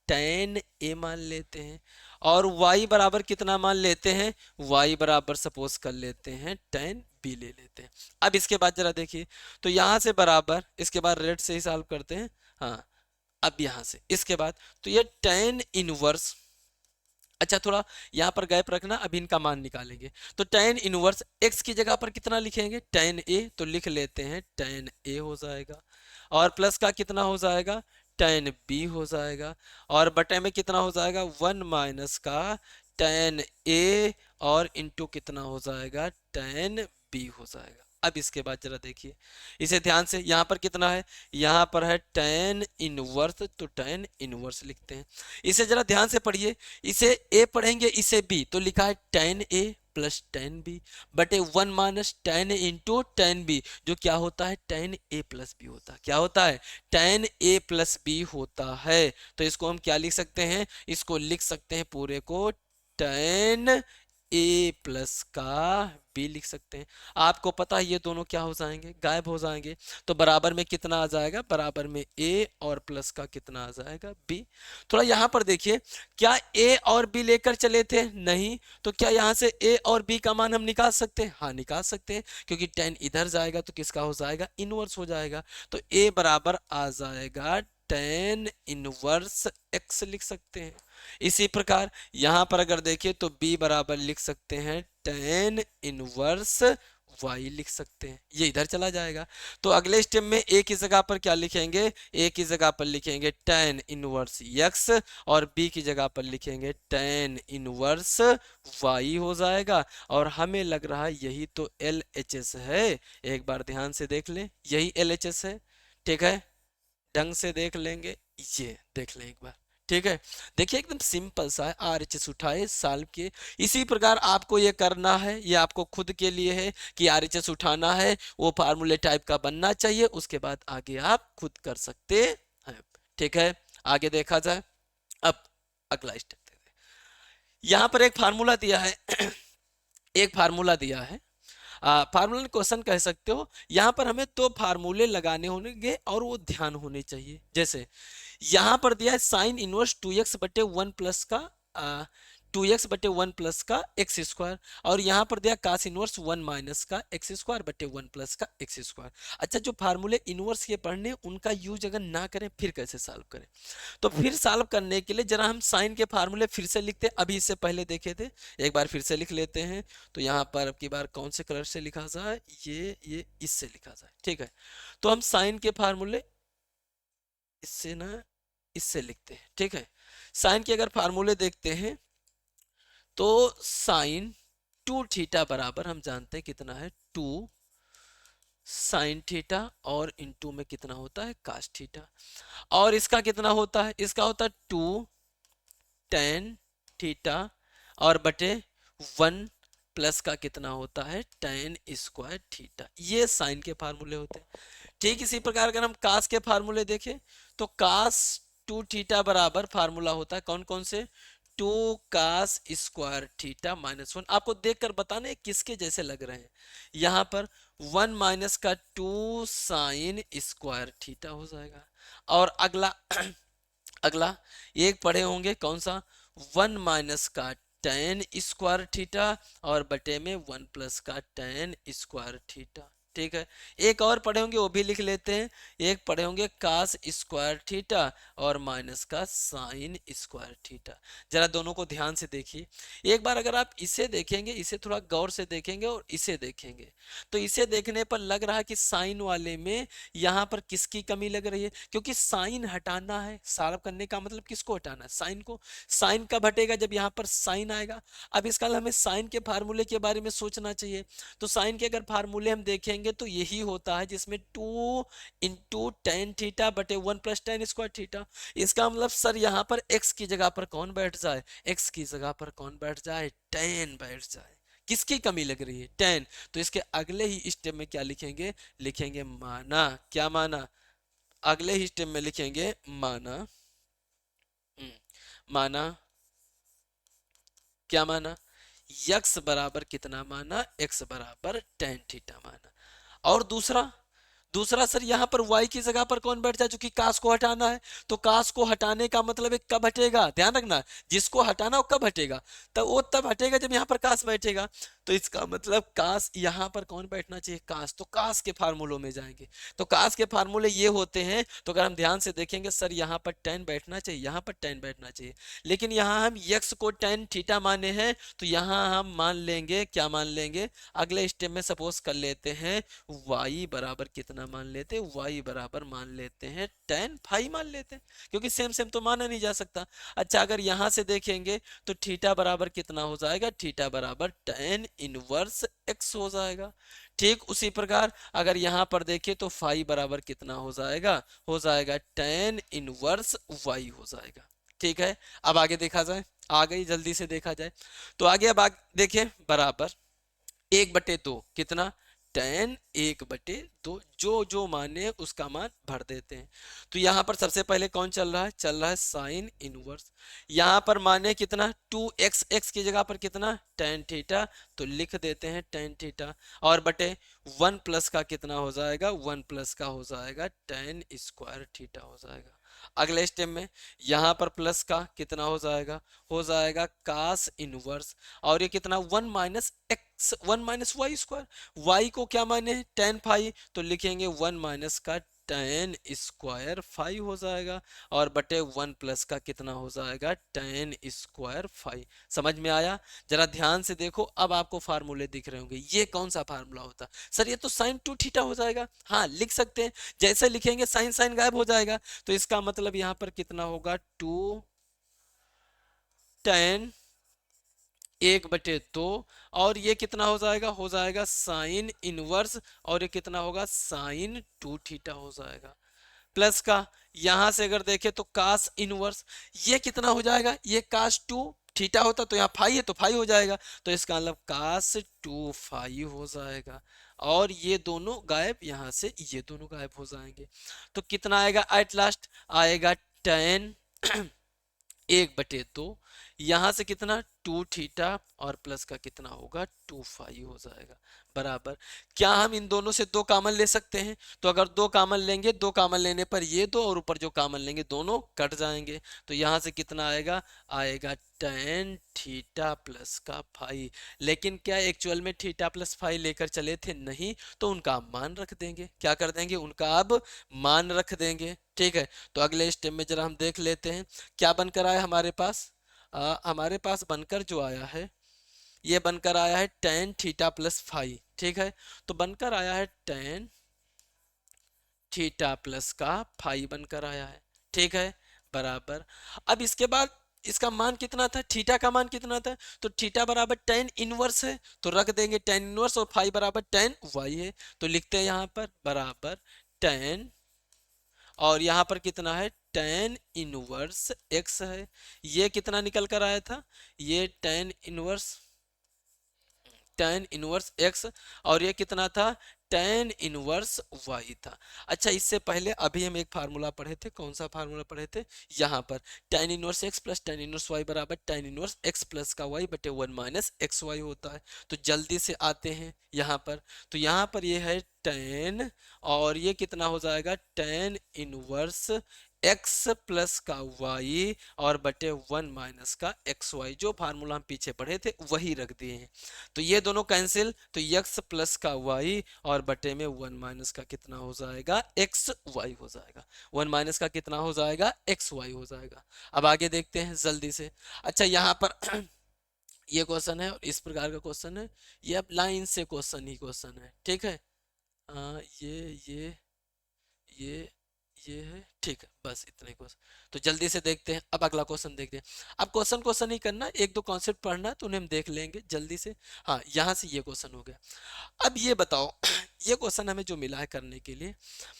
tan a मान लेते हैं और y बराबर कितना मान लेते हैं, y बराबर सपोज कर लेते हैं tan b ले लेते हैं। अब इसके बाद जरा देखिए, तो यहां से बराबर, इसके बाद रेड से ही सॉल्व करते हैं। हाँ अब यहां से इसके बाद तो ये tan इनवर्स, अच्छा थोड़ा यहाँ पर गैप रखना, अभी इनका मान निकालेंगे। तो tan इनवर्स x की जगह पर कितना लिखेंगे, tan a, तो लिख लेते हैं tan a हो जाएगा और प्लस का कितना हो जाएगा, tan b हो जाएगा और बटे में कितना हो जाएगा, 1 माइनस का tan a और इंटू कितना हो जाएगा, tan b हो जाएगा। अब इसके बाद जरा देखिए इसे ध्यान से, यहाँ पर कितना है, यहाँ पर है tan इनवर्स, तो tan इनवर्स लिखते हैं। इसे जरा ध्यान से पढ़िए, इसे a पढ़ेंगे इसे b, तो लिखा है tan a plus tan b बटे 1 minus tan a into tan b, जो क्या होता है, tan a प्लस b होता है। क्या होता है, tan a प्लस b होता है। तो इसको हम क्या लिख सकते हैं, इसको लिख सकते हैं पूरे को tan ए प्लस का बी लिख सकते हैं। आपको पता है ये दोनों क्या हो जाएंगे, गायब हो जाएंगे। तो बराबर में कितना आ जाएगा, बराबर में ए और प्लस का कितना आ जाएगा, बी। थोड़ा यहाँ पर देखिए, क्या ए और बी लेकर चले थे, नहीं। तो क्या यहाँ से ए और बी का मान हम निकाल सकते हैं, हाँ निकाल सकते हैं, क्योंकि टेन इधर जाएगा तो किसका हो जाएगा, इनवर्स हो जाएगा। तो ए बराबर आ जाएगा टेन इनवर्स एक्स लिख सकते हैं। इसी प्रकार यहां पर अगर देखें तो b बराबर लिख सकते हैं टेन इनवर्स y लिख सकते हैं, ये इधर चला जाएगा। तो अगले स्टेप में a की जगह पर क्या लिखेंगे, a की जगह पर लिखेंगे टेन इनवर्स x और b की जगह पर लिखेंगे टेन इनवर्स y हो जाएगा। और हमें लग रहा है यही तो LHS है, एक बार ध्यान से देख लें, यही LHS है। ठीक है, ढंग से देख लेंगे, ये देख लें एक बार। ठीक है, देखिए एकदम सिंपल सा है, RHS उठाए सॉल्व किए। इसी प्रकार आपको ये करना है, ये आपको खुद के लिए है कि RHS उठाना है, वो फार्मूले टाइप का बनना चाहिए, उसके बाद आगे आप खुद कर सकते हैं। ठीक है, आगे देखा जाए। अब अगला स्टेप देखते हैं। यहाँ पर एक फार्मूला दिया है एक फार्मूला दिया है, फार्मूला क्वेश्चन कह सकते हो। यहाँ पर हमें तो फार्मूले लगाने होंगे और वो ध्यान होने चाहिए। जैसे यहाँ पर दिया है साइन इनवर्स 2x बटे 1 प्लस का 2x बटे 1 प्लस का एक्स स्क्वायर, और यहाँ पर दिया कास इनवर्स 1 माइनस का एक्स स्क्वायर बटे 1 प्लस का एक्स स्क्वायर। अच्छा, जो फार्मूले इनवर्स के पढ़ने उनका यूज अगर ना करें फिर कैसे सॉल्व करें, तो फिर सॉल्व करने के लिए जरा हम साइन के फार्मूले फिर से लिखते हैं, अभी इससे पहले देखे थे, एक बार फिर से लिख लेते हैं। तो यहाँ पर अब की बार कौन से कलर से लिखा जाए, ये इससे लिखा जाए। ठीक है, तो हम साइन के फार्मूले इससे ना इससे लिखते हैं। ठीक है, साइन के अगर फार्मूले देखते हैं तो साइन 2 थीटा बराबर हम जानते हैं कितना है, 2 साइन थीटा, और इनटू में कितना होता है, कास थीटा। और इसका कितना होता है, इसका होता है 2 टेन थीटा और बटे 1 प्लस का कितना होता है, टेन स्क्वायर थीटा। ये साइन के फार्मूले होते हैं। ठीक इसी प्रकार अगर हम कास के फार्मूले देखें तो कास 2 थीटा बराबर फार्मूला होता है कौन कौन से, 2 कास स्क्वायर थीटा माइनस 1। आपको देखकर बताना है किसके जैसे लग रहे हैं। यहाँ पर 1 माइनस का 2 साइन स्क्वायर थीटा हो जाएगा। और अगला अगला एक पढ़े होंगे कौन सा, 1 माइनस का टेन स्क्वायर थीटा और बटे में 1 प्लस का टेन स्क्वायर थीटा। ठीक है, एक और पढ़े होंगे वो भी लिख लेते हैं, एक पढ़े होंगे कास स्क्वायर थीटा और माइनस का साइन स्क्वायर थीटा। जरा दोनों को ध्यान से देखिए एक बार। अगर आप इसे देखेंगे, इसे थोड़ा गौर से देखेंगे और इसे देखेंगे, तो इसे देखने पर लग रहा है कि साइन वाले में यहाँ पर किसकी कमी लग रही है, क्योंकि साइन हटाना है, सॉल्व करने का मतलब किसको हटाना है, साइन को। साइन कब हटेगा, जब यहाँ पर साइन आएगा। अब इसका हमें साइन के फार्मूले के बारे में सोचना चाहिए। तो साइन के अगर फार्मूले हम देखेंगे तो यही होता है जिसमें 2 इंटू टेन थीटा बटे 1 प्लस टेन स्क्वायर थीटा। इसका मतलब सर यहाँ पर x की जगह पर कौन बैठ जाए, x की जगह पर कौन बैठ जाए, टेन बैठ जाए। किसकी कमी लग रही है, टेन। तो इसके अगले ही स्टेप में क्या लिखेंगे, लिखेंगे माना। क्या माना, अगले ही स्टेप में लिखेंगे माना। माना क्या माना, x बराबर कितना माना, x बराबर टेन थीटा माना। और दूसरा दूसरा सर यहाँ पर y की जगह पर कौन बैठ जाए, जो कि कास को हटाना है। तो कास को हटाने का मतलब है कब हटेगा, ध्यान रखना, जिसको हटाना वो कब हटेगा, तो वो तब हटेगा जब यहाँ पर कास बैठेगा। तो इसका मतलब कास यहाँ पर कौन बैठना चाहिए, कास। तो कास के फार्मूलों में जाएंगे, तो कास के फार्मूले ये होते हैं। तो अगर हम ध्यान से देखेंगे सर यहाँ पर टेन बैठना चाहिए, यहाँ पर टेन बैठना चाहिए, लेकिन यहाँ हम x को टेन थीटा माने हैं, तो यहाँ हम मान लेंगे, क्या मान लेंगे, अगले स्टेप में सपोज कर लेते हैं y बराबर कितना मान लेते हैं, y बराबर मान लेते हैं टेन फाई मान लेते हैं, क्योंकि सेम सेम तो माना नहीं जा सकता। अच्छा, अगर यहां से देखेंगे तो थीटा बराबर कितना हो जाएगा, थीटा बराबर टेन इनवर्स x हो जाएगा। ठीक उसी प्रकार अगर यहां पर देखें तो फाई बराबर कितना हो जाएगा, हो जाएगा टेन इनवर्स y हो जाएगा। ठीक है, अब आगे देखा जाए, आ गई, जल्दी से देखा जाए। तो आगे अब देखें, बराबर 1/2 कितना, tan 1/2, जो जो माने उसका मान भर देते हैं। तो यहाँ पर सबसे पहले कौन चल रहा है? चल रहा है साइन इनवर्स। यहाँ पर माने कितना? 2x, x की जगह पर कितना? tan थीटा, तो लिख देते हैं tan थीटा, और बटे 1 प्लस का कितना हो जाएगा? 1 प्लस का हो जाएगा tan स्क्वायर थीटा हो जाएगा। अगले स्टेप में यहाँ पर प्लस का कितना हो जाएगा? हो जाएगा कास इनवर्स, और ये कितना? 1 minus x, 1 minus y square. Y को क्या माने हैं? tan फाइव, तो लिखेंगे 1 माइनस का tan स्क्वायर फाइव हो जाएगा, और बटे 1 प्लस का कितना हो जाएगा? tan square five. समझ में आया? जरा ध्यान से देखो, अब आपको फार्मूले दिख रहे होंगे। ये कौन सा फार्मूला होता? सर ये तो साइन 2 थीटा हो जाएगा। हाँ लिख सकते हैं, जैसे लिखेंगे साइन साइन गायब हो जाएगा, तो इसका मतलब यहाँ पर कितना होगा? 2 tan 1/2, और ये कितना हो जाएगा? हो जाएगा साइन इनवर्स, और ये कितना होगा? साइन 2 थीटा हो जाएगा। प्लस का यहां से अगर देखें तो कास इनवर्स, ये कितना हो जाएगा? ये कास 2 थीटा होता तो यहाँ फाई है तो फाई हो जाएगा, तो इसका मतलब कास 2 फाई हो जाएगा, और ये दोनों गायब, यहाँ से ये दोनों गायब हो जाएंगे। तो कितना आएगा एट लास्ट? आएगा tan 1/2, यहां से कितना? 2 थीटा, और प्लस का कितना होगा? 2 फाई हो जाएगा, बराबर। क्या हम इन दोनों से दो कामन ले सकते हैं? तो अगर दो कामन लेंगे, दो कामन लेने पर ये दो, और ऊपर जो कामन लेंगे दोनों कट जाएंगे, तो यहां से कितना आएगा? आएगा tan थीटा प्लस का फाई। लेकिन क्या एक्चुअल में थीटा प्लस फाई लेकर चले थे? नहीं, तो उनका आप मान रख देंगे। क्या कर देंगे? उनका अब मान रख देंगे। ठीक है, तो अगले स्टेप में जरा हम देख लेते हैं क्या बनकर आया हमारे पास। हमारे पास बनकर जो आया है, ये बनकर आया है tan थीटा प्लस फाई। ठीक है, तो बनकर आया है tan थीटा प्लस का फाई बनकर आया है। ठीक है, बराबर। अब इसके बाद इसका मान कितना था? थीटा का मान कितना था? तो थीटा बराबर tan इनवर्स है, तो रख देंगे tan इनवर्स, और फाई बराबर tan वाई है, तो लिखते हैं यहाँ पर बराबर tan, और यहाँ पर कितना है? tan इनवर्स x है। ये कितना निकल कर आया था? ये tan इनवर्स x, और ये कितना था? tan इनवर्स y था। अच्छा, इससे पहले अभी हम एक फार्मूला पढ़े थे। कौन सा फार्मूला पढ़े थे? यहाँ पर tan inverse x plus tan inverse y बराबर tan इनवर्स x प्लस का y बटे 1 माइनस एक्स वाई होता है। तो जल्दी से आते हैं यहाँ पर, तो यहाँ पर ये है tan, और ये कितना हो जाएगा? tan इनवर्स x प्लस का y, और बटे 1 माइनस का एक्स वाई। जो फार्मूला हम पीछे पढ़े थे वही रख दिए हैं। तो ये दोनों कैंसिल, तो x प्लस का y, और बटे में 1 माइनस का कितना हो जाएगा? एक्स वाई हो जाएगा। 1 माइनस का कितना हो जाएगा? एक्स वाई हो जाएगा। अब आगे देखते हैं जल्दी से। अच्छा, यहाँ पर ये क्वेश्चन है, और इस प्रकार का क्वेश्चन है। ये अब लाइन से क्वेश्चन ही क्वेश्चन है। ठीक है, ये ये है। ठीक है, बस इतने क्वेश्चन। तो जल्दी से देखते हैं, अब अगला क्वेश्चन देखते हैं। अब क्वेश्चन क्वेश्चन ही करना, एक दो कॉन्सेप्ट पढ़ना, तो उन्हें हम देख लेंगे जल्दी से। हाँ, यहाँ से ये क्वेश्चन हो गया। अब ये बताओ ये क्वेश्चन हमें जो मिला है करने के लिए,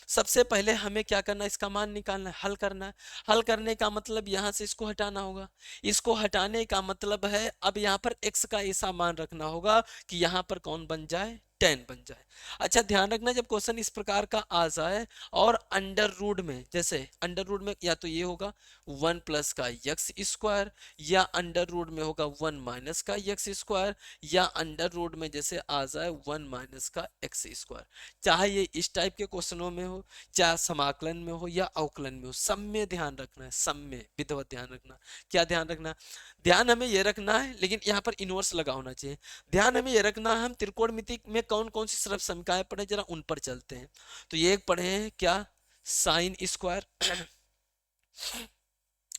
सबसे पहले हमें क्या करना है? इसका मान निकालना है, हल करना है। हल करने का मतलब यहाँ से इसको हटाना होगा। इसको हटाने का मतलब है अब यहाँ पर x का ऐसा मान रखना होगा कि यहाँ पर कौन बन जाए? tan बन जाए। अच्छा, ध्यान रखना, जब क्वेश्चन इस प्रकार का आ जाए, और अंडर रूट में, जैसे अंडर रूट में या तो ये होगा 1 प्लस का एक्स स्क्वायर, या अंडर रूट में होगा 1 माइनस का एक्स स्क्वायर, या अंडर रूट में जैसे आ जाए 1 माइनस का एक्स स्क्वायर। चाहे ये इस टाइप के क्वेश्चनों में हो, चाहे समाकलन में हो या अवकलन में हो, सब में ध्यान रखना है, सब में विधिवत ध्यान रखना। क्या ध्यान रखना? ध्यान हमें ये रखना है, लेकिन यहाँ पर इनवर्स लगा होना चाहिए। ध्यान हमें ये रखना है, हम त्रिकोणमिति में कौन कौन सी सरल समीकरण पढ़े, जरा उन पर चलते हैं। तो ये एक पढ़े हैं क्या? Sine square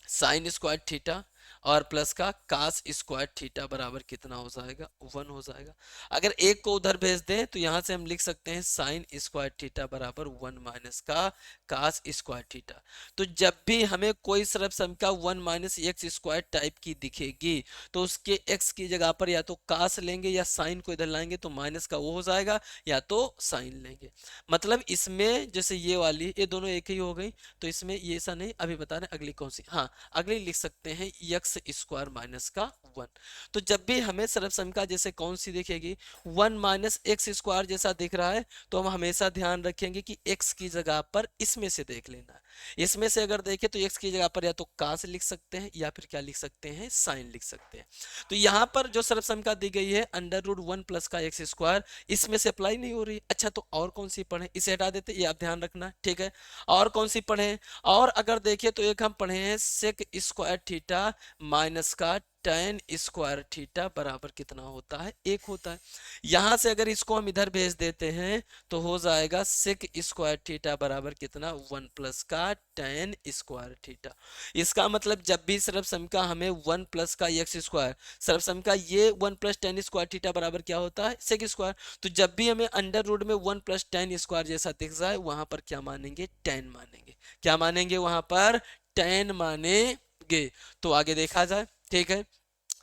sine square theta, और प्लस का कास स्क्वायर थीटा बराबर कितना हो जाएगा? 1 हो जाएगा। अगर एक को उधर भेज दें तो यहां से हम लिख सकते हैं साइन स्क्वायर थीटा बराबर 1 माइनस का कास स्क्वायर थीटा। तो जब भी हमें कोई सरल समीकरण 1 माइनस एक्स स्क्वायर टाइप की दिखेगी, तो उसके x की जगह पर या तो कास लेंगे, या साइन को इधर लाएंगे तो माइनस का वो हो जाएगा, या तो साइन लेंगे। मतलब इसमें जैसे ये वाली, ये दोनों एक ही हो गई, तो इसमें ये ऐसा नहीं। अभी बता रहे अगली कौन सी। हाँ, अगली लिख सकते हैं x एक्स स्क्वायर माइनस का 1। तो जब भी हमें सर्वसमीका जैसे कौन सी दिखेगी 1 माइनस एक्स स्क्वायर जैसा दिख रहा है, तो हम हमेशा ध्यान रखेंगे कि x की जगह पर इसमें से देख लेना है। इसमें से अगर देखें तो x की जगह पर या तो cos लिख सकते हैं या फिर क्या लिख सकते हैं, साइन लिख सकते हैं। तो यहाँ पर जो सर्वसमीका दी गई है अंडर रूट 1 प्लस का एक्स स्क्वायर, इसमें से अप्लाई नहीं हो रही। अच्छा तो और कौन सी पढ़े, इसे हटा देते, ये आप ध्यान रखना, ठीक है। और कौन सी पढ़े, और अगर देखिए तो एक हम पढ़े हैं सेक स्क्वायर थीटा माइनस का tan स्क्वायर थीटा बराबर कितना होता है, 1 होता है। यहां से अगर इसको हम इधर भेज देते हैं तो हो जाएगा सेक स्क्वायर थीटा बराबर कितना, 1 प्लस का tan स्क्वायर थीटा। इसका मतलब जब भी सर्वसमीका हमें 1 प्लस का एक्स स्क्वायर, सर्वसमीका ये 1 प्लस tan स्क्वायर थीटा बराबर क्या होता है, सेक स्क्वायर। तो जब भी हमें अंडर रूट में 1 प्लस tan स्क्वायर जैसा दिख जाए वहां पर क्या मानेंगे, tan मानेंगे। क्या मानेंगे वहां पर, tan मानेंगे। तो आगे देखा जाए, ठीक है।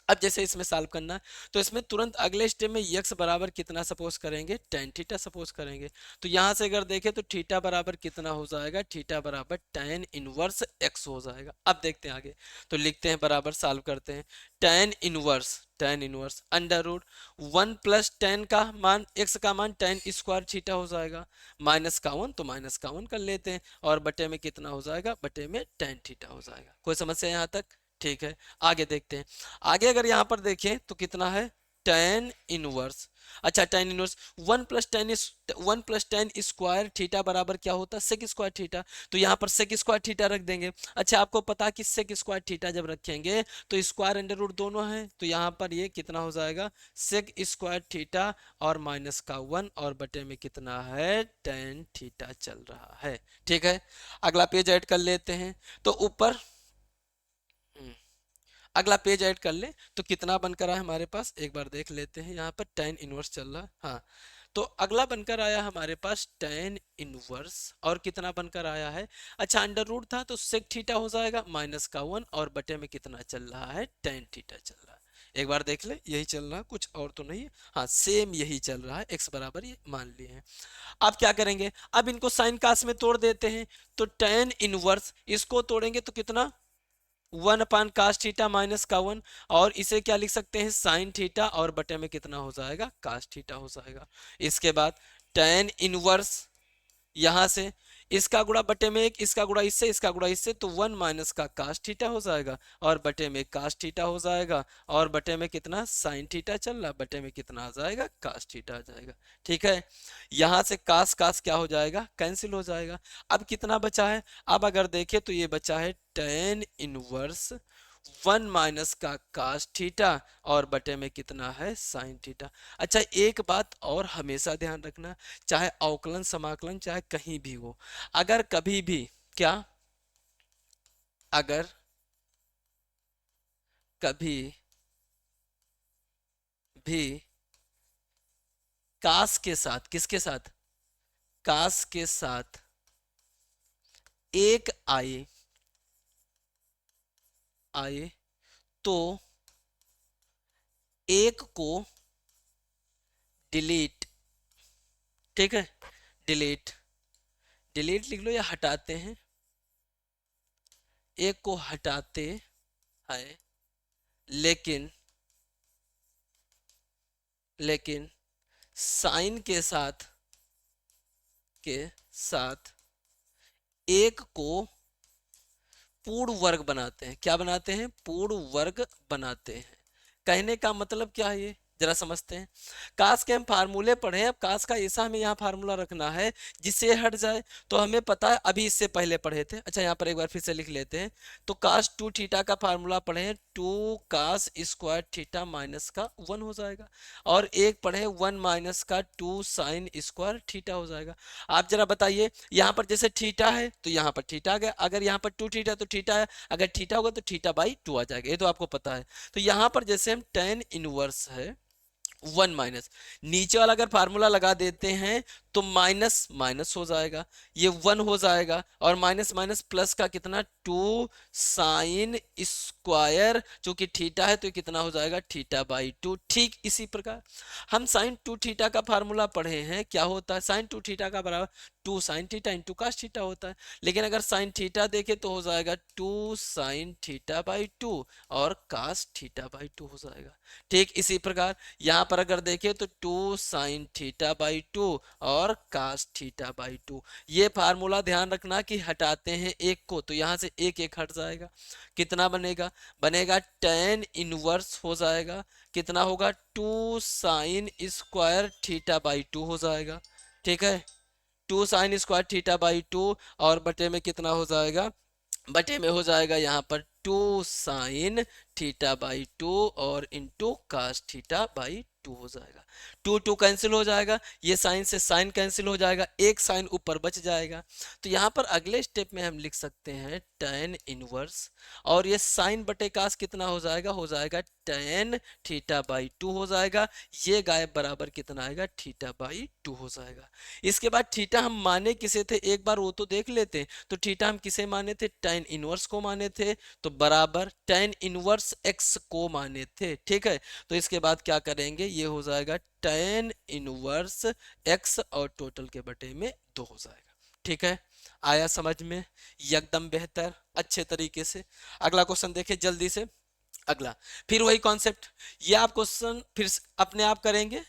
अब जैसे इसमें सॉल्व करना है तो इसमें तुरंत अगले स्टेप में x बराबर कितना सपोज करेंगे, tan थीटा सपोज करेंगे। तो यहां से अगर देखें तो थीटा बराबर कितना हो जाएगा, थीटा बराबर tan इनवर्स x हो जाएगा। अब देखते हैं आगे, तो लिखते हैं बराबर, सॉल्व करते हैं। tan inverse under root 1 plus tan का मान, x का मान tan स्क्वायर थीटा हो जाएगा, माइनस का 1 तो माइनस का 1 कर लेते हैं, और बटे में कितना हो जाएगा, बटे में tan थीटा हो जाएगा। कोई समस्या यहाँ तक, ठीक है। आगे देखते हैं, आगे अगर यहां पर देखें तो कितना है, tan इनवर्स। अच्छा tan inverse 1 plus tan square theta बराबर क्या होता है, सेक स्क्वायर थीटा। तो यहाँ पर सेक स्क्वायर थीटा रख देंगे। अच्छा आपको पता है कि सेक स्क्वायर थीटा जब रखेंगे तो स्क्वायर अंडर रूट दोनों है, तो यहाँ पर ये कितना हो जाएगा, सेक स्क्वायर थीटा और माइनस का 1 और बटे में कितना है, tan थीटा चल रहा है, ठीक है। अगला पेज ऐड कर लेते हैं, तो ऊपर अगला पेज ऐड कर ले तो कितना बनकर आया हमारे पास, एक बार देख लेते हैं। यहाँ पर tan इनवर्स चल रहा है, हाँ। तो अगला बनकर आया हमारे पास tan इनवर्स, और कितना बनकर आया है, अच्छा अंडर रूट था तो सेक थीटा हो जाएगा माइनस का 1 और बटे में कितना चल रहा है, tan थीटा चल रहा है। एक बार देख ले, यही चल रहा है, कुछ और तो नहीं है, हाँ सेम यही चल रहा है, x बराबर ये मान लिए हैं। अब क्या करेंगे, अब इनको साइन कास में तोड़ देते हैं। तो tan इनवर्स इसको तोड़ेंगे तो कितना, 1 अपान कास थीटा माइनस का 1, और इसे क्या लिख सकते हैं, साइन थीटा, और बटे में कितना हो जाएगा, कास थीटा हो जाएगा। इसके बाद tan इनवर्स यहां से इसका गुणा बटे में 1, इसका गुणा इससे, इसका गुणा इससे, तो 1 माइनस का कास थीटा हो जाएगा, और बटे में कास थीटा हो जाएगा, और बटे में कितना, साइन थीटा चल रहा, बटे में कितना आ जाएगा, कास थीटा आ जाएगा, ठीक है। यहां से कास कास क्या हो जाएगा, कैंसिल हो जाएगा। अब कितना बचा है, अब अगर देखें तो ये बचा है tan इनवर्स 1 माइनस का कास थीटा और बटे में कितना है, साइन थीटा। अच्छा एक बात और हमेशा ध्यान रखना, चाहे अवकलन समाकलन चाहे कहीं भी हो, अगर कभी भी क्या, अगर कभी भी कास के साथ, किसके साथ, कास के साथ एक आए आए तो एक को डिलीट, ठीक है, डिलीट डिलीट लिख लो या हटाते हैं, एक को हटाते हैं, लेकिन लेकिन साइन के साथ एक को पूर्ण वर्ग बनाते हैं। क्या बनाते हैं, पूर्ण वर्ग बनाते हैं। कहने का मतलब क्या है, ये जरा समझते हैं। कास के हम फार्मूले पढ़े, अब कास का ऐसा हमें यहाँ फार्मूला रखना है जिससे हट जाए। तो हमें पता है, अभी इससे पहले पढ़े थे, अच्छा यहाँ पर एक बार फिर से लिख लेते हैं। तो कास 2 थीटा का फार्मूला पढ़े हैं, 2 कास स्क्वायर थीटा माइनस का 1 हो जाएगा, और एक पढ़े 1 माइनस का 2 साइन स्क्वायर थीटा हो जाएगा। आप जरा बताइए, यहाँ पर जैसे थीटा है तो यहाँ पर थीटा आ गया, अगर यहाँ पर 2 थीटा तो थीटा है, अगर थीटा होगा तो थीटा बाई 2 आ जाएगा, ये तो आपको पता है। तो यहाँ पर जैसे हम tan इनवर्स है 1 माइनस, नीचे वाला अगर फार्मूला लगा देते हैं तो माइनस माइनस हो जाएगा, ये 1 हो जाएगा, और माइनस माइनस प्लस का कितना टू साइन स्क्वायर, चूंकि थीटा है तो ये कितना हो जाएगा थीटा बाई टू। ठीक इसी प्रकार हम साइन टू थीटा का फार्मूला पढ़े हैं, क्या होता है साइन टू थीटा का बराबर two sine theta into cos theta होता है। लेकिन अगर साइन थीटा देखे तो हो जाएगा two sine theta by two और कास थीटा बाई टू हो जाएगा। ठीक इसी प्रकार यहाँ पर अगर देखें तो two sine theta by two और कास थीटा बाई टू। ये फार्मूला ध्यान रखना कि हटाते हैं एक को तो यहाँ से एक एक हट जाएगा, कितना बनेगा बनेगा टेन इनवर्स हो जाएगा, कितना होगा two sine square theta by two हो जाएगा। ठीक है, two sine square theta by two और बटे में कितना हो जाएगा, बटे में हो जाएगा यहाँ पर two sine theta by two और into cos theta by two हो जाएगा। टू टू कैंसिल हो जाएगा, ये साइन से साइन कैंसिल हो जाएगा, एक साइन ऊपर बच जाएगा। तो यहाँ पर अगले स्टेप में हम लिख सकते हैं टेन इनवर्स और ये साइन बटे कास कितना हो जाएगा टेन थीटा बाई टू हो जाएगा। ये गायब बराबर कितना आएगा थीटा बाई टू हो जाएगा। इसके बाद थीटा हम माने किसे थे एक बार वो तो देख लेते हैं। तो थीटा हम किसे माने थे टेन इनवर्स को माने थे, तो बराबर टेन इनवर्स एक्स को माने थे। ठीक है, तो इसके बाद क्या करेंगे ये हो जाएगा टेन इनवर्स एक्स और टोटल के बटे में दो हो जाएगा। ठीक है, आया समझ में एकदम बेहतर अच्छे तरीके से। अगला क्वेश्चन देखें जल्दी से। अगला फिर वही कॉन्सेप्ट, ये आप क्वेश्चन फिर अपने आप करेंगे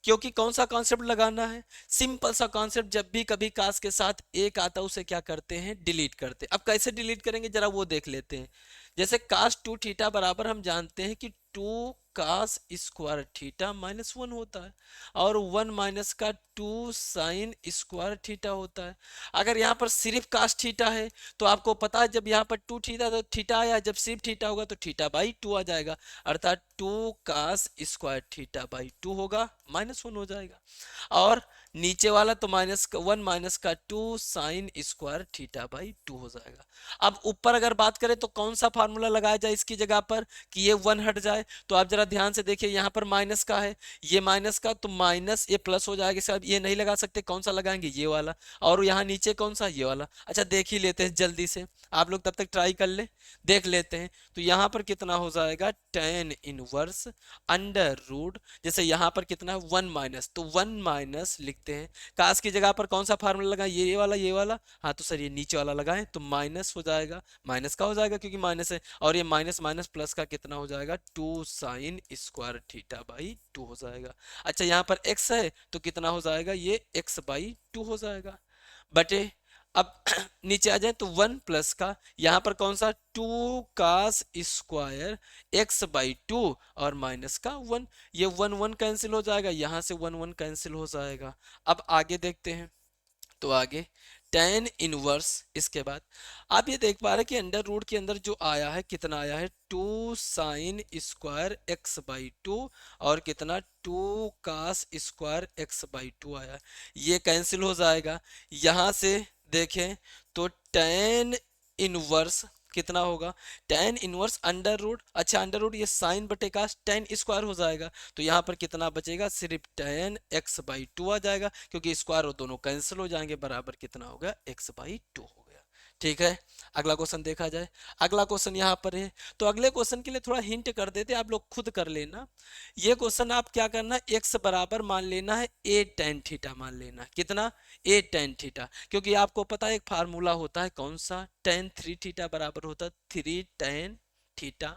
क्योंकि कौन सा कॉन्सेप्ट लगाना है, सिंपल सा कॉन्सेप्ट। जब भी कभी कास के साथ एक आता है उसे क्या करते हैं डिलीट करते हैं। अब कैसे डिलीट करेंगे जरा वो देख लेते हैं। जैसे कास टू थीटा बराबर हम जानते हैं कि two cos square theta minus one होता है और वन माइनस का टू साइन स्क्वायर थीटा होता है। अगर यहाँ पर सिर्फ कास थीटा है तो आपको पता है जब यहाँ पर टू थीटा तो थीटा आया, जब सिर्फ थीटा होगा तो थीटा बाई टू आ जाएगा, अर्थात two cos square theta by two होगा, माइनस वन हो जाएगा। और नीचे वाला तो माइनस वन माइनस का two sine square theta by two हो जाएगा। अब ऊपर अगर बात करें तो कौन सा फार्मूला लगाया जाए इसकी जगह पर कि ये वन हट जाए, तो आप जरा ध्यान से देखिए यहाँ पर माइनस का है, ये माइनस का तो माइनस ये प्लस हो जाएगा। इसका ये नहीं लगा सकते, कौन सा लगाएंगे ये वाला, और यहाँ नीचे कौन सा ये वाला। अच्छा देख ही लेते हैं जल्दी से, आप लोग तब तक ट्राई कर ले देख लेते हैं। तो यहाँ पर कितना हो जाएगा टेन इनवर्स अंडर रूट, जैसे यहाँ पर कितना है वन माइनस तो वन माइनस लिखते हैं। कास की जगह पर कौन सा फार्मूला लगाए ये वाला ये वाला, हाँ तो सर ये नीचे वाला लगाएं तो माइनस हो जाएगा, माइनस का हो जाएगा क्योंकि माइनस है, और ये माइनस माइनस प्लस का कितना हो जाएगा two sine square theta by two हो जाएगा। अच्छा यहाँ पर x है तो कितना हो जाएगा ये x बाई टू हो जाएगा बटे। अब नीचे आ जाए तो वन प्लस का यहाँ पर कौन सा two cos square x by two और माइनस का वन, ये वन वन कैंसिल हो जाएगा, यहाँ से वन वन कैंसिल हो जाएगा। अब आगे देखते हैं, तो आगे टेन इनवर्स, इसके बाद आप ये देख पा रहे हैं कि अंडर रूट के अंदर जो आया है कितना आया है two sine square x by two और कितना two cos square x by two आया है, ये कैंसिल हो जाएगा। यहाँ से देखें तो टेन इनवर्स कितना होगा टेन इनवर्स अंडर रूट, अच्छा अंडर रूट ये साइन बटे का टेन स्क्वायर हो जाएगा, तो यहाँ पर कितना बचेगा सिर्फ टेन एक्स बाई टू आ जाएगा क्योंकि स्क्वायर और दोनों कैंसिल हो जाएंगे, बराबर कितना होगा एक्स बाई टू हो गया। ठीक है, अगला क्वेश्चन देखा जाए। अगला क्वेश्चन यहाँ पर है, तो अगले क्वेश्चन के लिए थोड़ा हिंट कर देते, आप लोग खुद कर लेना। ये क्वेश्चन आप क्या करना एक्स बराबर मान लेना है ए टेन थीटा मान लेना, कितना ए टेन थीटा, क्योंकि आपको पता है एक फार्मूला होता है कौन सा टेन थ्री थीटा बराबर होता है थ्री टेन थीटा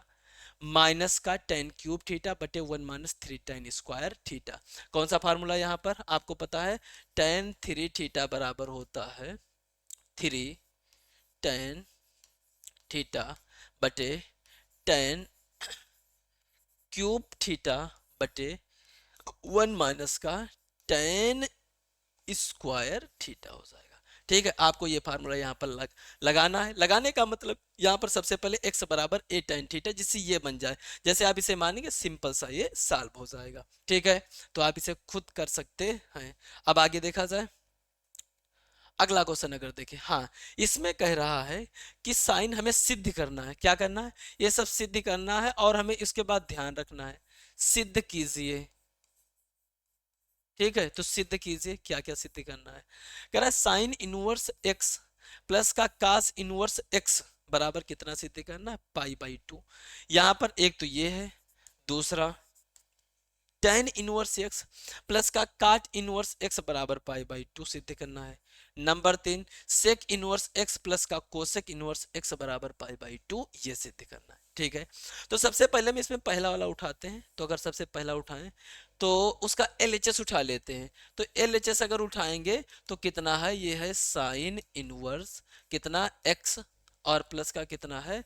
माइनस का टेन क्यूब थीटा बटे one minus three ten square theta. कौन सा फार्मूला यहाँ पर आपको पता है टेन थ्री थीटा बराबर होता है थ्री टेन थीटा बटे टेन क्यूब थीटा बटे वन माइनस का टेन स्क्वायर थीटा हो जाएगा। ठीक है, आपको ये फार्मूला यहाँ पर लगाना है। लगाने का मतलब यहाँ पर सबसे पहले x बराबर ए टेन थीटा जिससे ये बन जाए, जैसे आप इसे मानेंगे सिंपल सा ये सॉल्व हो जाएगा। ठीक है, तो आप इसे खुद कर सकते हैं। अब आगे देखा जाए, अगला क्वेश्चन अगर देखें, हाँ इसमें कह रहा है कि साइन हमें सिद्ध करना है, क्या करना है ये सब सिद्ध करना है और हमें इसके बाद ध्यान रखना है सिद्ध कीजिए। ठीक है, तो सिद्ध कीजिए क्या क्या सिद्ध करना है। कह रहा है साइन इनवर्स एक्स प्लस का कास इनवर्स एक्स बराबर कितना सिद्ध करना है, पाई बाई टू। यहाँ पर एक तो ये है, दूसरा tan इनवर्स एक्स प्लस का काट इनवर्स एक्स बराबर पाई बाई टू सिद्ध करना है। Number 3 sec inverse x plus का कोसेक इनवर्स एक्स बराबर पाई बाई टू, ये सिद्ध करना है। ठीक है, तो सबसे पहले हम इसमें पहला वाला उठाते हैं। तो अगर सबसे पहला उठाएं तो उसका LHS उठा लेते हैं। तो LHS अगर उठाएंगे तो कितना है, ये है साइन इनवर्स कितना एक्स और प्लस का कितना है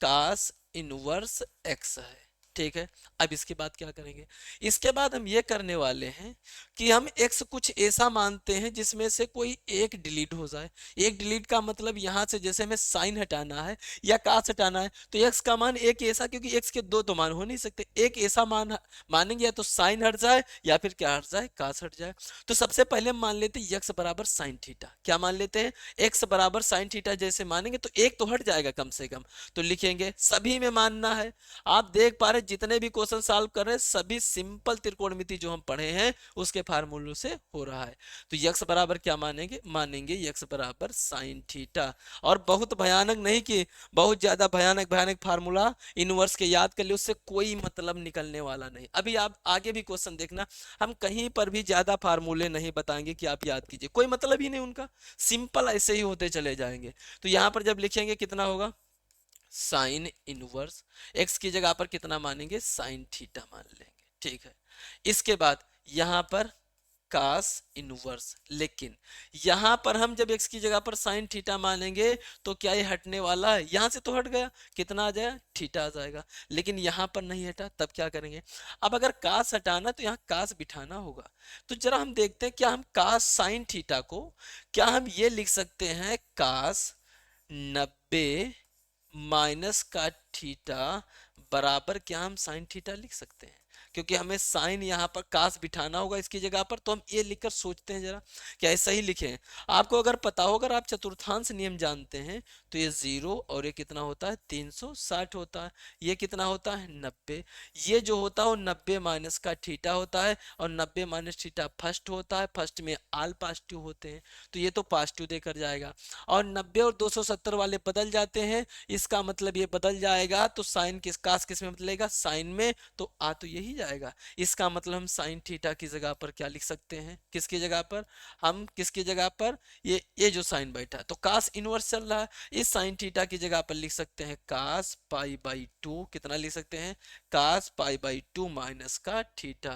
कास इनवर्स एक्स है। ठीक है, अब इसके बाद क्या करेंगे, इसके बाद हम ये करने वाले हैं कि हम x कुछ ऐसा मानते हैं जिसमें से कोई एक डिलीट हो जाए। एक डिलीट का मतलब यहाँ से जैसे हमें साइन हटाना है या कास हटाना है, तो x का मान एक ऐसा, क्योंकि x के दो तो मान हो नहीं सकते, एक ऐसा मान मानेंगे, या तो साइन हट जाए या फिर क्या हट जाए, कास हट जाए। तो सबसे पहले हम मान लेते हैं x बराबर साइन थीटा। क्या मान लेते हैं, x बराबर साइन थीटा जैसे मानेंगे तो एक तो हट जाएगा कम से कम। तो लिखेंगे सभी में मानना है। आप देख पा रहे जितने भी क्वेश्चन सॉल्व कर रहे हैं सभी सिंपल त्रिकोणमिति जो हम पढ़े हैं उसके फार्मूलों से हो रहा है। तो यक्स बराबर क्या मानेंगे, मानेंगे यक्स बराबर साइन थीटा। और बहुत भयानक नहीं कि बहुत ज्यादा भयानक भयानक फार्मूला इनवर्स के याद कर लिए, उससे कोई मतलब निकलने वाला नहीं। अभी आप आगे भी क्वेश्चन देखना, हम कहीं पर भी ज्यादा फार्मूले नहीं बताएंगे कि आप याद कीजिए, कोई मतलब ही नहीं उनका, सिंपल ऐसे ही होते चले जाएंगे। तो यहां पर जब लिखेंगे कितना होगा, साइन इनवर्स एक्स की जगह पर कितना मानेंगे, साइन थीटा मान लेंगे। ठीक है, इसके बाद यहां पर कास इनवर्स, लेकिन यहां पर हम जब x की जगह पर साइन थीटा मानेंगे तो क्या ये हटने वाला है, यहां से तो हट गया, कितना आ जाएगा, थीटा आ जाएगा। लेकिन यहां पर नहीं हटा, तब क्या करेंगे, अब अगर कास हटाना तो यहां कास बिठाना होगा। तो जरा हम देखते हैं क्या हम कास साइन थीटा को, क्या हम ये लिख सकते हैं कास 90 माइनस का थीटा बराबर क्या हम साइन थीटा लिख सकते हैं, क्योंकि हमें साइन यहाँ पर कास बिठाना होगा इसकी जगह पर। तो हम ये लिखकर सोचते हैं जरा, क्या ऐसा ही लिखें। आपको अगर पता हो, अगर आप चतुर्थांश नियम जानते हैं तो ये 0 और ये कितना होता है 360 होता है, ये कितना होता है 90। ये जो होता है वो 90 माइनस का थीटा होता है, और 90 माइनस थीटा फर्स्ट होता है, फर्स्ट में आल पॉजिटिव होते हैं, तो ये तो पॉजिटिव देकर जाएगा। और 90 और 270 वाले बदल जाते हैं, इसका मतलब ये बदल जाएगा, तो साइन किस कास किस में बदलेगा, साइन में, तो आ तो यही जाएगा। इसका मतलब हम साइन थीटा की जगह पर क्या लिख सकते हैं, किसकी जगह पर, हम किसकी जगह पर, ये जो साइन बैठा है तो कास इनवर्स चल रहा है, इस साइन थीटा की जगह पर लिख सकते हैं कास पाई बाई टू, कितना लिख सकते हैं, कास पाई बाई टू माइनस का थीटा।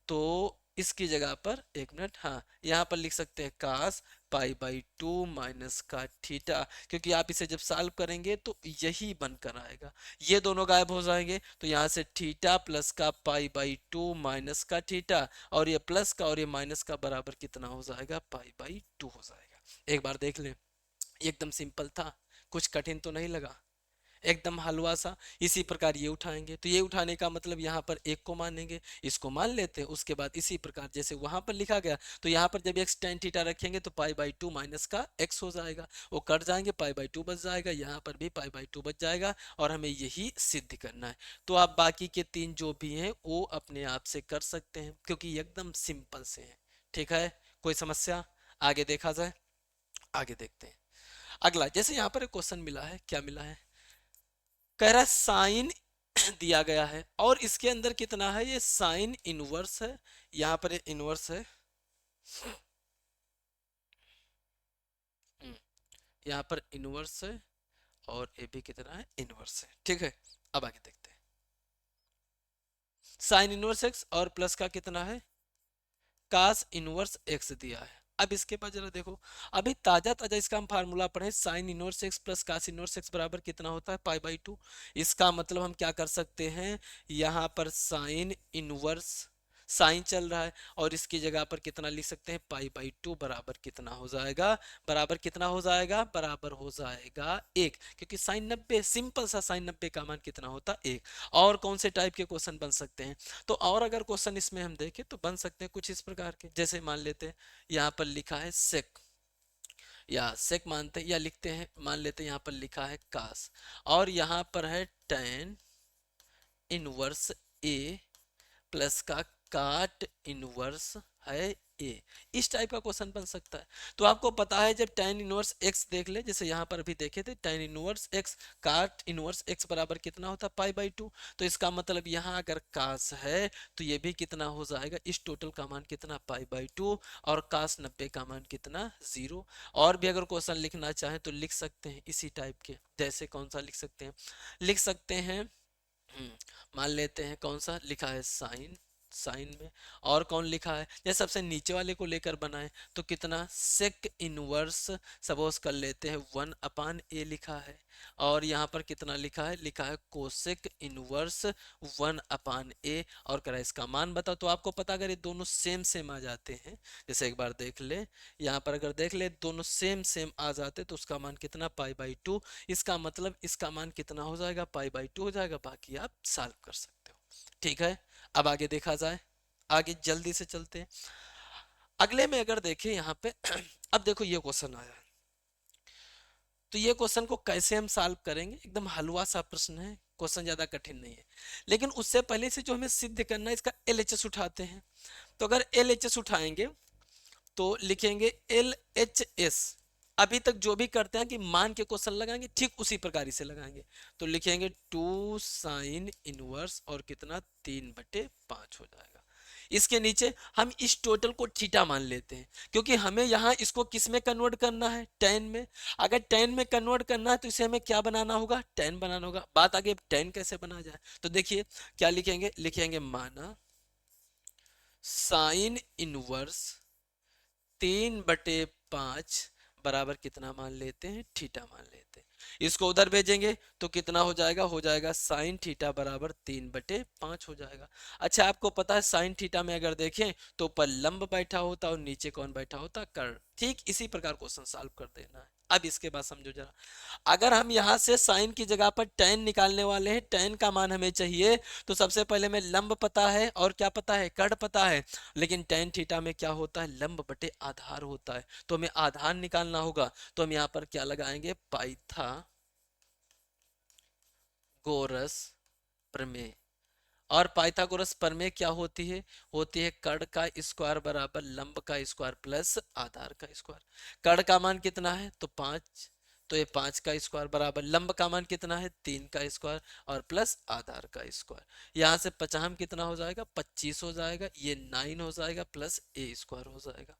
तो इसकी जगह पर एक मिनट, हाँ यहाँ पर लिख सकते हैं कास पाई बाई टू माइनस का थीटा, क्योंकि आप इसे जब सॉल्व करेंगे तो यही बनकर आएगा, ये दोनों गायब हो जाएंगे। तो यहाँ से थीटा प्लस का पाई बाई टू माइनस का थीटा, और ये प्लस का और ये माइनस का बराबर कितना हो जाएगा, पाई बाई टू हो जाएगा। एक बार देख लें, एकदम सिंपल था, कुछ कठिन तो नहीं लगा, एकदम हलवा सा। इसी प्रकार ये उठाएंगे, तो ये उठाने का मतलब यहाँ पर एक को मानेंगे, इसको मान लेते हैं। उसके बाद इसी प्रकार जैसे वहां पर लिखा गया, तो यहाँ पर जब एक्स टेन थीटा रखेंगे तो पाई बाई टू माइनस का एक्स हो जाएगा, वो कट जाएंगे, पाई बाई टू बच जाएगा, यहाँ पर भी पाई बाई टू बच जाएगा, और हमें यही सिद्ध करना है। तो आप बाकी के तीन जो भी हैं वो अपने आप से कर सकते हैं, क्योंकि एकदम सिंपल से हैं। ठीक है, कोई समस्या, आगे देखा जाए, आगे देखते हैं। अगला, जैसे यहाँ पर एक क्वेश्चन मिला है, क्या मिला है, कह रहा है साइन दिया गया है और इसके अंदर कितना है, ये साइन इनवर्स है, यहाँ पर इनवर्स है, यहाँ पर इनवर्स है, और ये भी कितना है, इनवर्स है। ठीक है, अब आगे देखते हैं। साइन इनवर्स एक्स और प्लस का कितना है, कास इनवर्स एक्स दिया है। अब इसके बाद जरा देखो, अभी ताजा ताजा इसका हम फार्मूला पढ़े, sine inverse x plus cos inverse x बराबर कितना होता है, पाई बाई टू। इसका मतलब हम क्या कर सकते हैं, यहाँ पर साइन इनवर्स साइन चल रहा है, और इसकी जगह पर कितना लिख सकते हैं, पाई बाई टू बराबर कितना हो जाएगा, बराबर कितना हो जाएगा, बराबर हो जाएगा एक, क्योंकि साइन 90, सिंपल सा साइन 90 का मान कितना होता है, एक। और कौन से टाइप के क्वेश्चन बन सकते हैं, तो और अगर क्वेश्चन इसमें हम देखें तो बन सकते हैं कुछ इस प्रकार के, जैसे मान लेते हैं यहाँ पर लिखा है सेक, या सेक मानते हैं या लिखते हैं, मान लेते हैं यहाँ पर लिखा है कास, और यहाँ पर है टेन इनवर्स ए प्लस का काट इनवर्स है ए। इस टाइप का क्वेश्चन बन सकता है। तो आपको पता है जब tan इनवर्स x देख ले, जैसे यहाँ पर भी देखे थे tan इनवर्स x, काट इनवर्स x बराबर कितना होता है पाई/2। तो इसका मतलब यहाँ अगर कास है तो ये भी कितना हो जाएगा, इस टोटल का मान कितना पाई/2, और कास 90 का मान कितना 0। और भी अगर क्वेश्चन लिखना चाहें तो लिख सकते हैं इसी टाइप के, जैसे कौन सा लिख सकते हैं, लिख सकते हैं मान लेते हैं कौन सा लिखा है साइन, साइन में, और कौन लिखा है जैसे सबसे नीचे वाले को लेकर बनाए तो कितना सेक इनवर्स, सपोज कर लेते हैं 1/a लिखा है, और यहाँ पर कितना लिखा है, लिखा है कोसेक इनवर्स 1/a, और करा इसका मान बताओ। तो आपको पता अगर ये दोनों सेम सेम आ जाते हैं, जैसे एक बार देख ले यहाँ पर, अगर देख ले दोनों सेम सेम आ जाते तो उसका मान कितना पाई/2, इसका मतलब इसका मान कितना हो जाएगा पाई/2 हो जाएगा। बाकी आप सॉल्व कर सकते हो। ठीक है, अब आगे देखा जाए, आगे जल्दी से चलते हैं। अगले में अगर देखें यहाँ पे अब देखो ये क्वेश्चन आया है, तो ये क्वेश्चन को कैसे हम सॉल्व करेंगे, एकदम हलवा सा प्रश्न है, क्वेश्चन ज्यादा कठिन नहीं है। लेकिन उससे पहले से जो हमें सिद्ध करना है इसका LHS उठाते हैं। तो अगर LHS उठाएंगे तो लिखेंगे LHS, अभी तक जो भी करते हैं कि मान के क्वेश्चन लगाएंगे ठीक उसी प्रकार से लगाएंगे। तो लिखेंगे 2 साइन इनवर्स और कितना 3/5 हो जाएगा। इसके नीचे हम इस टोटल को थीटा मान लेते हैं, क्योंकि हमें यहाँ इसको किस में कन्वर्ट करना है, tan में। अगर tan में कन्वर्ट करना है तो इसे हमें क्या बनाना होगा, tan बनाना होगा। बात आगे tan कैसे बना जाए, तो देखिए क्या लिखेंगे, लिखेंगे माना साइन इनवर्स 3/5 बराबर कितना मान लेते हैं, थीटा मान लेते हैं। इसको उधर भेजेंगे तो कितना हो जाएगा, हो जाएगा साइन थीटा बराबर 3/5 हो जाएगा। अच्छा आपको पता है साइन थीटा में अगर देखें तो ऊपर लंब बैठा होता और नीचे कौन बैठा होता, कर्ण। ठीक इसी प्रकार क्वेश्चन सॉल्व कर देना है। अब इसके बाद समझो जरा, अगर हम यहाँ से साइन की जगह पर tan निकालने वाले हैं, tan का मान हमें चाहिए, तो सबसे पहले हमें लंब पता है और क्या पता है, कर्ण पता है। लेकिन tan थीटा में क्या होता है, लंब बटे आधार होता है, तो हमें आधार निकालना होगा। तो हम यहाँ पर क्या लगाएंगे, पाइथागोरस प्रमेय। और पाइथागोरस प्रमेय क्या होती है, होती है कर्ण का स्क्वायर बराबर लंब का स्क्वायर प्लस आधार का स्क्वायर। कर्ण का मान कितना है तो 5, तो ये 5 का स्क्वायर बराबर लंब का मान कितना है 3 का स्क्वायर और प्लस आधार का स्क्वायर। यहाँ से 50 कितना हो जाएगा 25 हो जाएगा, ये 9 हो जाएगा प्लस a स्क्वायर हो जाएगा।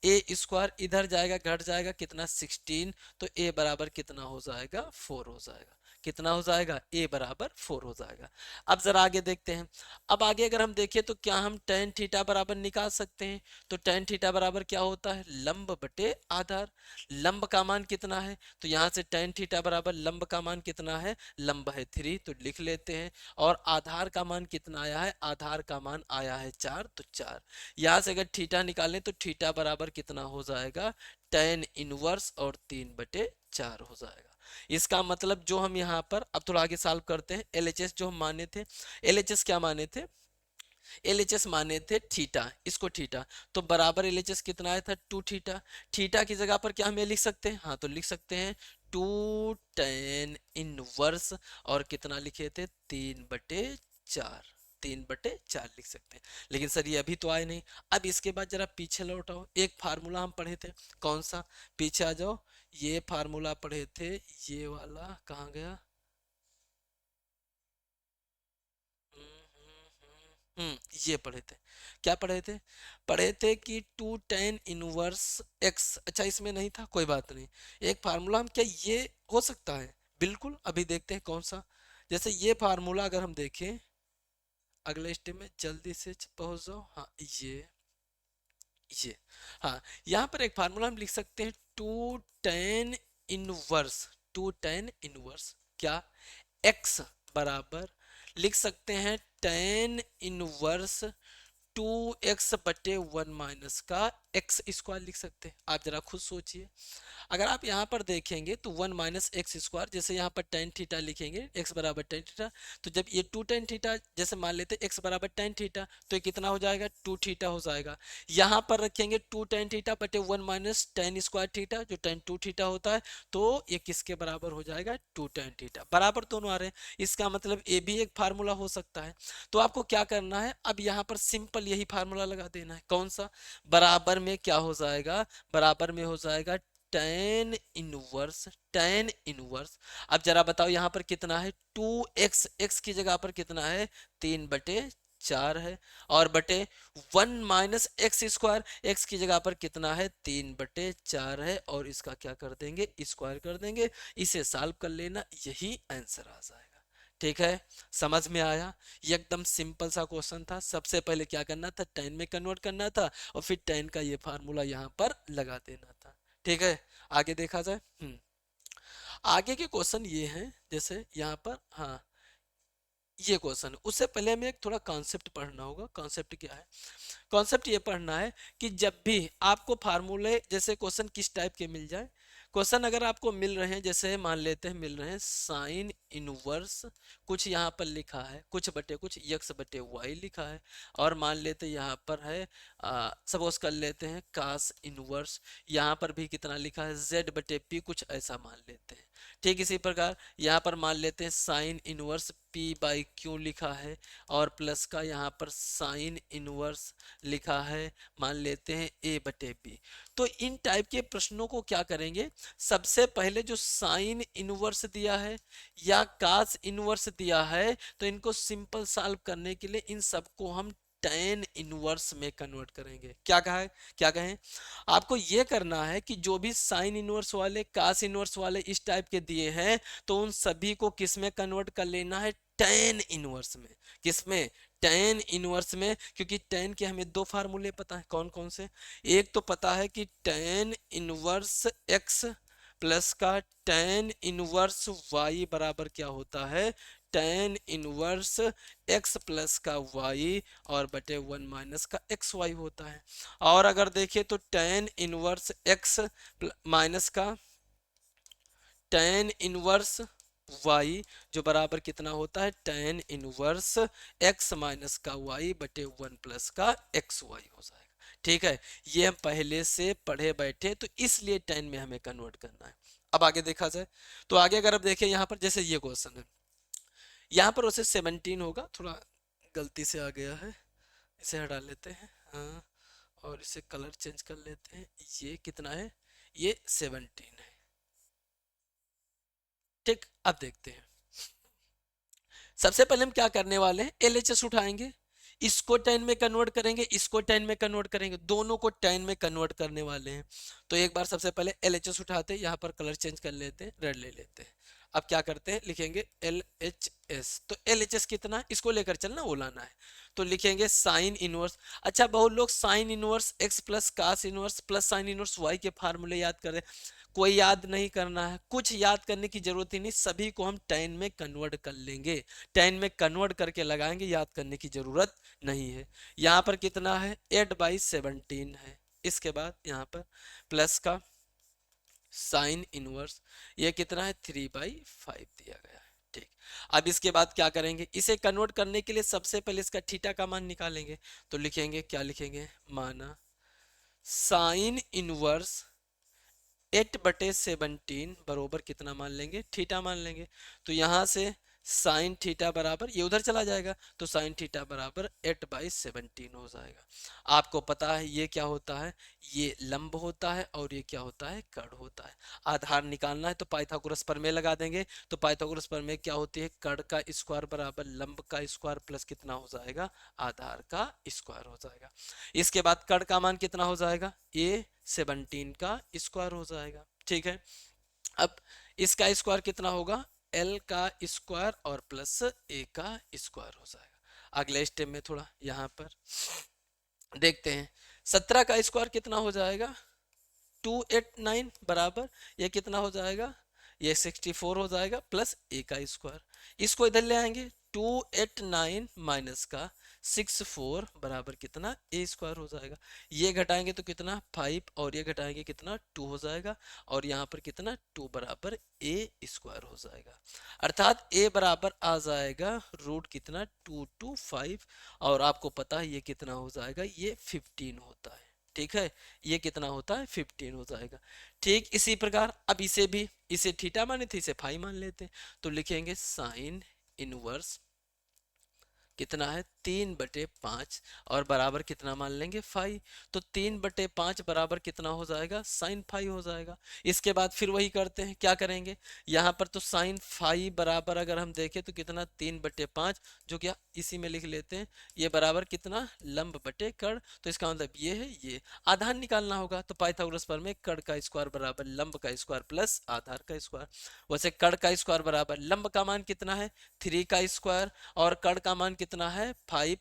a स्क्वायर इधर जाएगा घट जाएगा कितना 16, तो a बराबर कितना हो जाएगा 4 हो जाएगा। कितना हो जाएगा, a बराबर 4 हो जाएगा। अब जरा आगे देखते हैं। अब आगे अगर हम देखें तो क्या हम tan थीटा बराबर निकाल सकते हैं, तो tan थीटा बराबर क्या होता है, लंब बटे आधार। लंब का मान कितना है, तो यहाँ से tan थीटा बराबर लंब का मान कितना है, लंब है 3 तो लिख लेते हैं, और आधार का मान कितना आया है, आधार का मान आया है 4, तो 4। यहाँ से अगर थीटा निकालें तो थीटा बराबर कितना हो जाएगा, tan इनवर्स और 3/4 हो जाएगा। इसका मतलब जो हम यहाँ पर अब थोड़ा आगे सॉल्व करते हैं, LHS जो हम माने थे, LHS क्या माने थे, LHS माने थे थीटा, इसको थीटा, तो बराबर LHS कितना आया था 2 थीटा। थीटा की जगह पर क्या हमें लिख सकते हैं, हाँ तो लिख सकते हैं 2 tan इनवर्स और कितना लिखे थे 3/4, 3/4 लिख सकते हैं। लेकिन सर ये अभी तो आए नहीं। अब इसके बाद जरा पीछे लौटाओ, एक फार्मूला हम पढ़े थे, कौन सा, पीछे आ जाओ, ये फार्मूला पढ़े थे, ये वाला कहाँ गया, ये पढ़े थे, क्या पढ़े थे, पढ़े थे कि 2 tan इनवर्स x। अच्छा इसमें नहीं था, कोई बात नहीं। एक फार्मूला हम क्या ये हो सकता है, बिल्कुल अभी देखते हैं कौन सा। जैसे ये फार्मूला अगर हम देखें, अगले स्टेप में जल्दी से पहुंच जाओ, हाँ ये हाँ, यहाँ पर एक फार्मूला हम लिख सकते हैं 2 tan इनवर्स, 2 tan इनवर्स क्या, x बराबर लिख सकते हैं tan इनवर्स 2x/1 माइनस का x स्क्वायर लिख सकते हैं। आप जरा खुद सोचिए, अगर आप यहाँ पर देखेंगे तो 1 माइनस एक्स स्क्वायर, जैसे यहाँ पर tan थीटा लिखेंगे x बराबर tan थीटा, तो जब ये 2 tan थीटा जैसे मान लेते हैं x बराबर tan थीटा, तो ये कितना हो जाएगा 2 थीटा हो जाएगा। यहाँ पर रखेंगे 2 tan थीटा बटे 1 माइनस tan स्क्वायर थीटा जो tan 2 थीटा होता है, तो ये किसके बराबर हो जाएगा 2 tan थीटा, बराबर दोनों आ रहे हैं। इसका मतलब ये भी एक फार्मूला हो सकता है। तो आपको क्या करना है, अब यहाँ पर सिंपल सिंपल यही फार्मूला लगा देना है। कौन सा? बराबर में क्या हो जाएगा, बराबर में हो जाएगा टेन इनवर्स। अब जरा बताओ यहाँ पर कितना है, 2x, x की जगह पर कितना है, 3/4 है, और बटे 1 - x², x की जगह पर कितना है, 3/4 है, और इसका क्या कर देंगे, स्क्वायर कर देंगे। इसे सॉल्व कर लेना, यही आंसर आ जाएगा। ठीक है, समझ में आया? ये एकदम सिंपल सा क्वेश्चन था। सबसे पहले क्या करना था, टेन में कन्वर्ट करना था, और फिर टेन का ये फार्मूला यहाँ पर लगा देना था। ठीक है, आगे देखा जाए। आगे के क्वेश्चन ये हैं, जैसे यहाँ पर, हाँ ये क्वेश्चन, उससे पहले हमें एक थोड़ा कॉन्सेप्ट पढ़ना होगा। कॉन्सेप्ट क्या है? कॉन्सेप्ट ये पढ़ना है कि जब भी आपको फार्मूले, जैसे क्वेश्चन किस टाइप के मिल जाए, क्वेश्चन अगर आपको मिल रहे हैं, जैसे मान लेते हैं मिल रहे हैं साइन इनवर्स, कुछ यहाँ पर लिखा है कुछ बटे कुछ x/y लिखा है, और मान लेते हैं यहाँ पर है, सपोज कर लेते हैं कास इनवर्स, यहाँ पर भी कितना लिखा है, z/p, कुछ ऐसा मान लेते हैं। ठीक इसी प्रकार यहाँ पर मान लेते हैं साइन इनवर्स p/q लिखा है, और प्लस का यहाँ पर साइन इनवर्स लिखा है, मान लेते हैं a/b। तो इन टाइप के प्रश्नों को क्या करेंगे, सबसे पहले जो साइन इनवर्स दिया है या कास इनवर्स दिया है, तो इनको सिंपल सॉल्व करने के लिए इन सबको हम टेन इनवर्स में कन्वर्ट करेंगे। क्या कहा है, क्या कहें, आपको ये करना है कि जो भी साइन इनवर्स वाले, कास इनवर्स वाले इस टाइप के दिए हैं, तो उन सभी को किस में कन्वर्ट कर लेना है, टेन इनवर्स में। किसमें, टेन इनवर्स में, क्योंकि टेन के हमें दो फार्मूले पता है, कौन कौन से, एक तो पता है कि टेन इनवर्स एक्स प्लस का टेन इनवर्स वाई बराबर क्या होता है, टेन इनवर्स एक्स प्लस का वाई और बटे 1 - का एक्स वाई होता है। और अगर देखें तो टेन इनवर्स एक्स माइनस का टेन इनवर्स y, जो बराबर कितना होता है, टेन इनवर्स x माइनस का y बटे 1 + का एक्स वाई हो जाएगा। ठीक है, ये हम पहले से पढ़े बैठे, तो इसलिए टेन में हमें कन्वर्ट करना है। अब आगे देखा जाए, तो आगे अगर अब देखें यहाँ पर, जैसे ये क्वेश्चन है, यहाँ पर उसे 17 होगा, थोड़ा गलती से आ गया है, इसे हटा लेते हैं, हाँ, और इसे कलर चेंज कर लेते हैं। ये कितना है, ये 17 है। ठीक, अब देखते हैं, सबसे पहले हम क्या करने वाले हैं, LHS उठाएंगे, इसको 10 में कन्वर्ट करेंगे, इसको 10 में कन्वर्ट करेंगे, दोनों को 10 में कन्वर्ट करने वाले हैं। तो एक बार सबसे पहले LHS उठाते हैं, यहाँ पर कलर चेंज कर लेते हैं, रेड ले लेते हैं। अब क्या करते हैं, लिखेंगे LHS। तो LHS कितना, इसको लेकर चलना, वो लाना है, तो लिखेंगे साइन इनवर्स। अच्छा, बहुत लोग sine inverse x plus cos inverse plus sine inverse y के फार्मूले याद करें, कोई याद नहीं करना है, कुछ याद करने की जरूरत ही नहीं, सभी को हम टेन में कन्वर्ट कर लेंगे, टेन में कन्वर्ट करके लगाएंगे, याद करने की जरूरत नहीं है। यहाँ पर कितना है, 8/17 है, इसके बाद यहाँ पर प्लस का साइन इनवर्स, ये कितना है, 3/5 दिया गया है। ठीक, अब इसके बाद क्या करेंगे, इसे कन्वर्ट करने के लिए सबसे पहले इसका थीटा का मान निकालेंगे, तो लिखेंगे, क्या लिखेंगे, माना साइन इनवर्स 8/17 बरोबर कितना मान लेंगे, थीटा मान लेंगे। तो यहाँ से साइन थीटा बराबर, ये उधर चला जाएगा, तो साइन थीटा बराबर 8/17 हो जाएगा। आपको पता है ये क्या होता है, ये लंब होता है, और ये क्या होता है, कर्ण होता है। आधार निकालना है तो पाइथागोरस प्रमेय लगा देंगे, तो पाइथागोरस प्रमेय क्या होती है, कर्ण का स्क्वायर बराबर लंब का स्क्वायर प्लस कितना हो जाएगा, आधार का स्क्वायर हो जाएगा। इसके बाद कर्ण का मान कितना हो जाएगा, ये 17 का स्क्वायर हो जाएगा। ठीक है, अब इसका स्क्वायर कितना होगा, L का स्क्वायर और प्लस A का स्क्वायर हो जाएगा। अगले स्टेप में थोड़ा यहाँ पर देखते हैं, 17 का स्क्वायर कितना हो जाएगा, 289 बराबर, ये कितना हो जाएगा, ये 64 हो जाएगा, प्लस A का स्क्वायर, इसको इधर ले आएंगे, 289 माइनस का 64 बराबर कितना, A स्क्वायर हो जाएगा। ये घटाएंगे तो कितना, 5, और ये घटाएंगे कितना, 2 हो जाएगा, और यहाँ पर कितना, 2 बराबर A स्क्वायर हो जाएगा। अर्थात A बराबर आ जाएगा रूट कितना, 225, और आपको पता है ये कितना हो जाएगा, ये 15 होता है। ठीक है, ये कितना होता है, 15 हो जाएगा। ठीक इसी प्रकार अब इसे भी, इसे थीटा माने थे, इसे फाई मान लेते हैं, तो लिखेंगे साइन इनवर्स कितना है, 3/5 और बराबर कितना मान लेंगे 5। तो 3/5 बराबर कितना हो जाएगा साइन 5 हो जाएगा। इसके बाद फिर वही करते हैं, क्या करेंगे यहाँ पर तो साइन 5 बराबर अगर हम देखें तो कितना 3/5, जो क्या इसी में लिख लेते हैं, ये बराबर कितना लंब बटे कड़। तो इसका मतलब ये है, ये आधार निकालना होगा। तो पाइथागोरस प्रमेय में कड़ का स्क्वायर बराबर लंब का स्क्वायर प्लस आधार का स्क्वायर। वैसे कड़ का स्क्वायर बराबर लंब का मान कितना है 3 का स्क्वायर और कड़ का मान कितना है 5।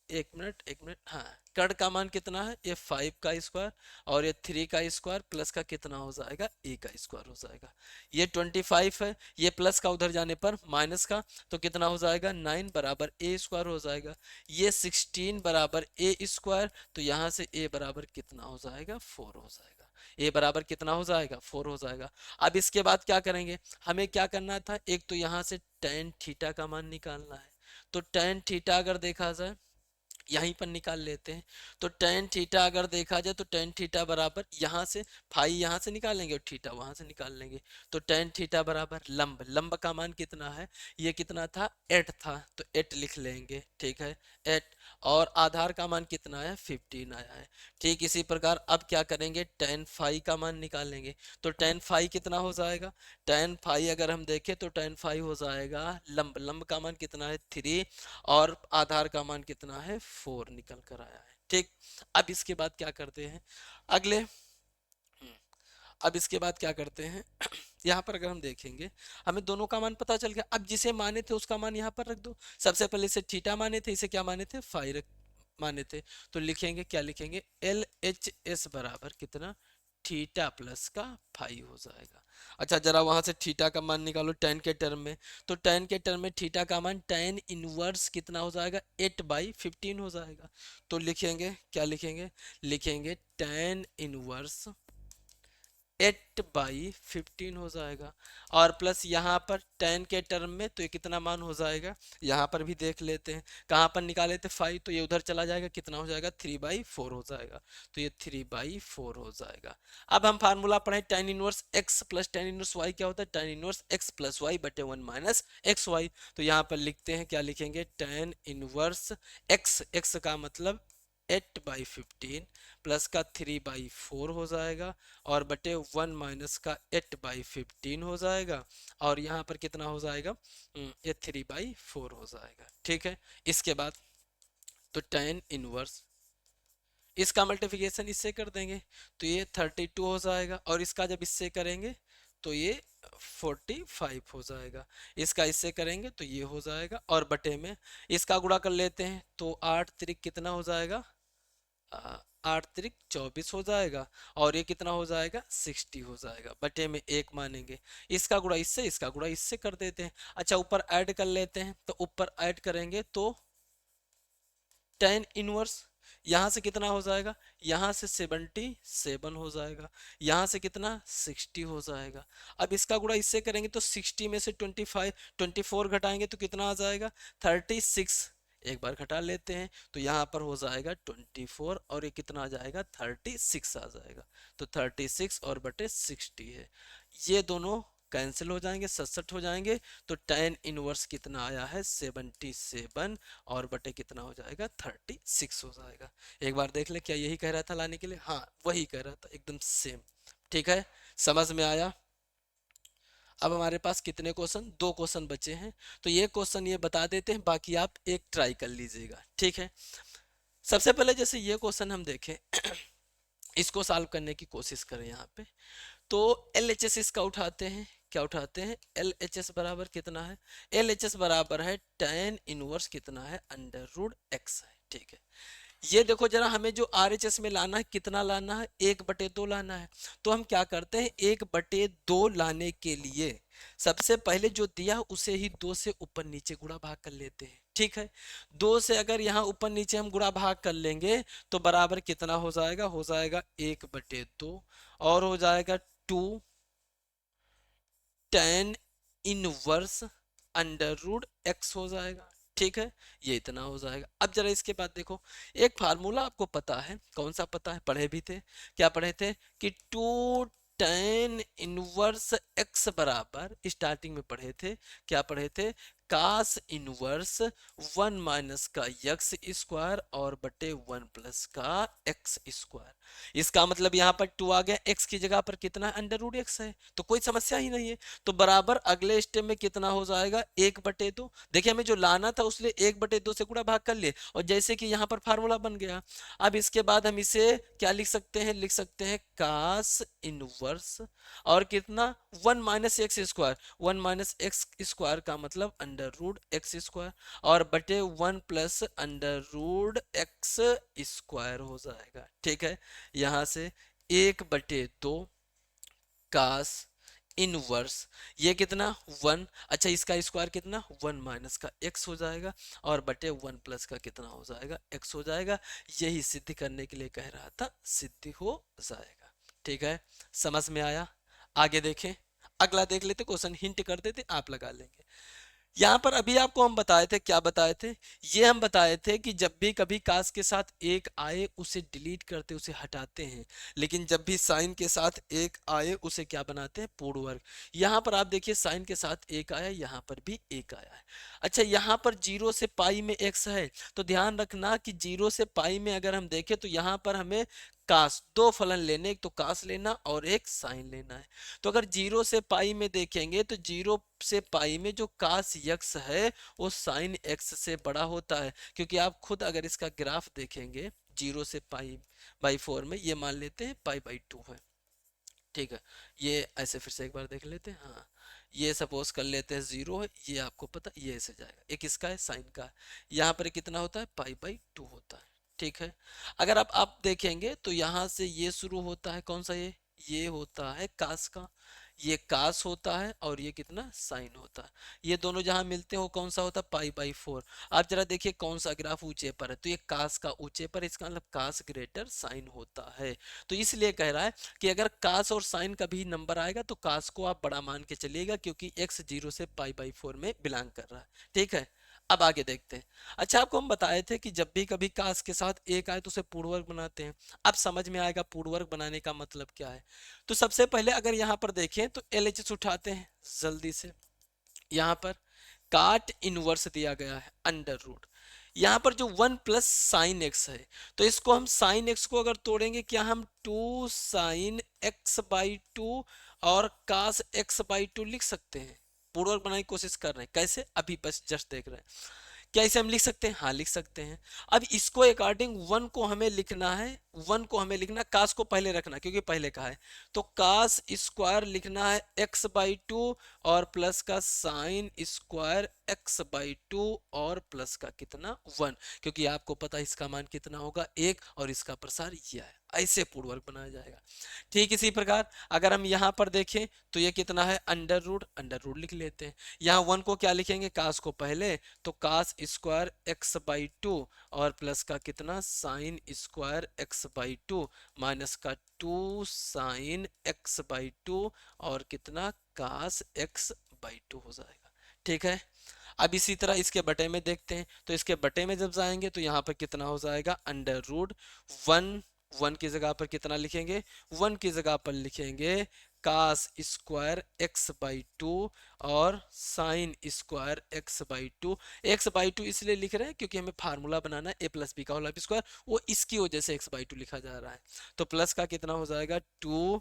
एक मिनट हाँ, कड़ का मान कितना है ये 5 का स्क्वायर और ये 3 का स्क्वायर प्लस का कितना हो जाएगा ए का स्क्वायर हो जाएगा। ये 25 है, ये प्लस का उधर जाने पर माइनस का, तो कितना हो जाएगा 9 बराबर ए स्क्वायर हो जाएगा। ये 16 बराबर ए स्क्वायर, तो यहाँ से ए बराबर कितना हो जाएगा 4 हो जाएगा। ए बराबर कितना हो जाएगा 4 हो जाएगा। अब इसके बाद क्या करेंगे, हमें क्या करना था, एक तो यहाँ से tan थीटा का मान निकालना है। तो tan थीटा अगर देखा जाए यहीं पर निकाल लेते हैं। तो tan थीटा अगर देखा जाए तो tan थीटा बराबर यहाँ से फाई यहाँ से निकालेंगे और थीटा वहां से निकाल लेंगे। तो tan थीटा बराबर लंब, लंब का मान कितना है, ये कितना था 8 था, तो 8 लिख लेंगे, ठीक है 8। और आधार का मान कितना है 15 आया है। ठीक इसी प्रकार अब क्या करेंगे tan फाई का मान निकालेंगे। तो tan फाई कितना हो जाएगा, tan फाई अगर हम देखें तो tan फाई हो जाएगा लंब, लंब का मान कितना है 3 और आधार का मान कितना है 4 निकल कर आया है। ठीक, अब इसके बाद क्या करते हैं अगले, अब इसके बाद क्या करते हैं यहाँ पर अगर हम देखेंगे हमें दोनों का मान पता चल गया। अब जिसे माने थे उसका मान यहाँ पर रख दो। सबसे पहले इसे थीटा माने थे, इसे क्या माने थे फाई माने थे। तो लिखेंगे, क्या लिखेंगे एल एच एस बराबर कितना थीटा प्लस का फाई हो जाएगा। अच्छा जरा वहां से थीटा का मान निकालो tan के टर्म में। तो tan के टर्म में थीटा का मान tan इनवर्स कितना हो जाएगा 8/15 हो जाएगा। तो लिखेंगे, क्या लिखेंगे, लिखेंगे tan इनवर्स 8/15 हो जाएगा। और प्लस यहाँ पर tan के टर्म में तो ये कितना मान हो जाएगा, यहाँ पर भी देख लेते हैं, कहाँ पर निकाले थे 5, तो ये उधर चला जाएगा, कितना हो जाएगा 3/4 हो जाएगा। तो ये 3/4 हो जाएगा। अब हम फार्मूला पढ़ें tan inverse x plus tan inverse y क्या होता है, tan inverse x plus y बटे 1 माइनस एक्स वाई। तो यहाँ पर लिखते हैं, क्या लिखेंगे tan इनवर्स x का मतलब 8/15 प्लस का 3/4 हो जाएगा और बटे 1 माइनस का 8/15 हो जाएगा और यहाँ पर कितना हो जाएगा ये 3/4 हो जाएगा। ठीक है, इसके बाद तो tan इनवर्स इसका मल्टीप्लिकेशन इससे कर देंगे तो ये 32 हो जाएगा और इसका जब इससे करेंगे तो ये 45 हो जाएगा। इसका इससे करेंगे तो ये हो जाएगा और बटे में इसका गुणा कर लेते हैं तो 8 त्रिक कितना हो जाएगा 8 त्रिक 24 हो जाएगा और ये कितना हो जाएगा 60 हो जाएगा। बटे में 1 मानेंगे, इसका गुणा इससे, इसका गुणा इससे कर देते हैं। अच्छा ऊपर ऐड कर लेते हैं, तो ऊपर ऐड करेंगे तो tan इनवर्स यहाँ से कितना हो जाएगा, यहाँ से 77 हो जाएगा, यहाँ से कितना 60 हो जाएगा। अब इसका गुणा इससे करेंगे तो 60 में से 24 घटाएंगे तो कितना आ जाएगा 36। एक बार घटा लेते हैं तो यहाँ पर हो जाएगा 24 और ये कितना आ जाएगा 36 आ जाएगा। तो 36 और बटे 60 है, ये दोनों कैंसिल हो जाएंगे, 67 हो जाएंगे। तो tan इनवर्स कितना आया है 77 और बटे कितना हो जाएगा 36 हो जाएगा। एक बार देख ले क्या यही कह रहा था लाने के लिए, हाँ वही कह रहा था एकदम सेम। ठीक है, समझ में आया। अब हमारे पास कितने क्वेश्चन, 2 क्वेश्चन बचे हैं। तो ये क्वेश्चन ये बता देते हैं, बाकी आप एक ट्राई कर लीजिएगा। ठीक है, सबसे पहले जैसे ये क्वेश्चन हम देखें इसको सॉल्व करने की कोशिश करें। यहाँ पे तो LHS इसका उठाते हैं, क्या उठाते हैं LHS बराबर कितना है, LHS बराबर है tan इनवर्स कितना है √x है। ठीक है, ये देखो जरा हमें जो RHS में लाना है कितना लाना है 1/2 लाना है। तो हम क्या करते हैं 1/2 लाने के लिए सबसे पहले जो दिया उसे ही 2 से ऊपर नीचे गुणा भाग कर लेते हैं। ठीक है, 2 से अगर यहाँ ऊपर नीचे हम गुणा भाग कर लेंगे तो बराबर कितना हो जाएगा 1/2 और हो जाएगा 2 tan इनवर्स √x हो जाएगा। ठीक है, ये इतना हो जाएगा। अब जरा इसके बाद देखो एक फार्मूला आपको पता है, कौन सा पता है, पढ़े भी थे, क्या पढ़े थे कि 2 tan इनवर्स x बराबर, स्टार्टिंग में पढ़े थे, क्या पढ़े थे कास इनवर्स 1 - का यक्स स्क्वायर और बटे 1 + का एक्स स्क्वायर। इसका मतलब यहाँ पर 2 आ गया, एक्स की जगह पर कितना √x है, तो कोई समस्या ही नहीं है। तो बराबर अगले स्टेप में कितना हो जाएगा, 1/2। देखिए हमें जो लाना था उसने 1/2 से गुणा भाग कर लिए, और जैसे कि यहाँ पर फार्मूला बन गया। अब इसके बाद हम इसे क्या लिख सकते हैं, लिख सकते हैं कास इनवर्स और कितना 1 - x²। 1 - x² का मतलब √x² और बटे 1 + √x² हो जाएगा। ठीक है, यहां से 1/2 कास इनवर्स, ये कितना 1, अच्छा इसका स्क्वायर कितना 1 - का x हो जाएगा और बटे 1 + का कितना हो जाएगा x हो जाएगा। यही सिद्ध करने के लिए कह रहा था, सिद्ध हो जाएगा। ठीक है, समझ में आया। आगे देखें, अगला देख लेते, क्वेश्चन हिंट कर देते, आप लगा लेंगे। यहाँ पर अभी आपको हम बताए थे, क्या बताए थे, ये हम बताए थे कि जब भी कभी कास के साथ एक आए उसे डिलीट करते, उसे हटाते हैं, लेकिन जब भी साइन के साथ एक आए उसे क्या बनाते हैं, पूर्ण वर्ग। यहाँ पर आप देखिए साइन के साथ एक आया, यहाँ पर भी एक आया है। अच्छा यहाँ पर 0 से पाई में x है, तो ध्यान रखना कि 0 से पाई में अगर हम देखें तो यहाँ पर हमें कास दो फलन लेने, एक तो कास लेना और एक साइन लेना है। तो अगर 0 से पाई में देखेंगे तो 0 से पाई में जो कास यक्स है वो साइन एक्स से बड़ा होता है, क्योंकि आप खुद अगर इसका ग्राफ देखेंगे 0 से पाई/4 में, ये मान लेते हैं पाई/2 है। ठीक है, ये ऐसे फिर से एक बार देख लेते हैं। हाँ, ये सपोज कर लेते हैं 0 है, ये आपको पता ये ऐसे जाएगा, एक इसका है साइन का है, यहाँ पर कितना होता है पाई/2 होता है। ठीक है, अगर आप देखेंगे तो यहाँ से ये शुरू होता है, कौन सा ये होता है कास का, ये कास होता है और ये कितना साइन होता है। ये दोनों जहां मिलते हो कौन सा होता है पाई/4। आप जरा देखिए कौन सा ग्राफ ऊंचे पर है, तो ये कास का ऊंचे पर, इसका मतलब कास ग्रेटर साइन होता है। तो इसलिए कह रहा है कि अगर कास और साइन का भी नंबर आएगा तो कास को आप बड़ा मान के चलिएगा, क्योंकि x 0 से पाई/4 में बिलोंग कर रहा है। ठीक है, अब आगे देखते हैं। अच्छा आपको हम बताए थे कि जब भी कभी कास के साथ एक आए तो उसे पूर्ण वर्ग बनाते हैं। अब समझ में आएगा पूर्ण वर्ग बनाने का मतलब क्या है। तो सबसे पहले अगर यहाँ पर देखें तो LHS उठाते हैं जल्दी से। यहाँ पर काट इनवर्स दिया गया है √, यहाँ पर जो 1 + sin x है, तो इसको हम sin x को अगर तोड़ेंगे, क्या हम 2 sin x/2 और cos x/2 लिख सकते हैं। पूर्ण वर्ग बनाने की कोशिश कर रहे हैं, कैसे, अभी बस जस्ट देख रहे हैं। क्या इसे हम लिख सकते हैं, हाँ लिख सकते हैं। अब इसको अकॉर्डिंग 1 को हमें लिखना है, 1 को हमें लिखना, कास को पहले रखना क्योंकि पहले का है, तो कास स्क्वायर लिखना है x/2 और प्लस का साइन स्क्वायर x/2 और प्लस का कितना 1, क्योंकि आपको पता है इसका मान कितना होगा 1 और इसका प्रसार यह है। ऐसे पूर्ण वर्ग बनाया जाएगा। ठीक इसी प्रकार अगर हम यहाँ पर देखें तो ये कितना है √, लिख लेते हैं। यहाँ 1 को क्या लिखेंगे, कास को पहले, तो कास स्क्वायर x/2 और प्लस का कितना साइन स्क्वायर x/2 माइनस का 2 साइन x/2 और कितना कास x/2 हो जाएगा। ठीक है, अब इसी तरह इसके बटे में देखते हैं, तो इसके बटे में जब जाएंगे तो यहाँ पर कितना हो जाएगा √1, 1 की जगह पर कितना लिखेंगे, 1 की जगह पर लिखेंगे कास स्क्वायर x/2 और साइन स्क्वायर x/2। x/2 इसलिए लिख रहे हैं क्योंकि हमें फार्मूला बनाना है a + b का होल स्क्वायर, वो इसकी वजह से x/2 लिखा जा रहा है। तो प्लस का कितना हो जाएगा 2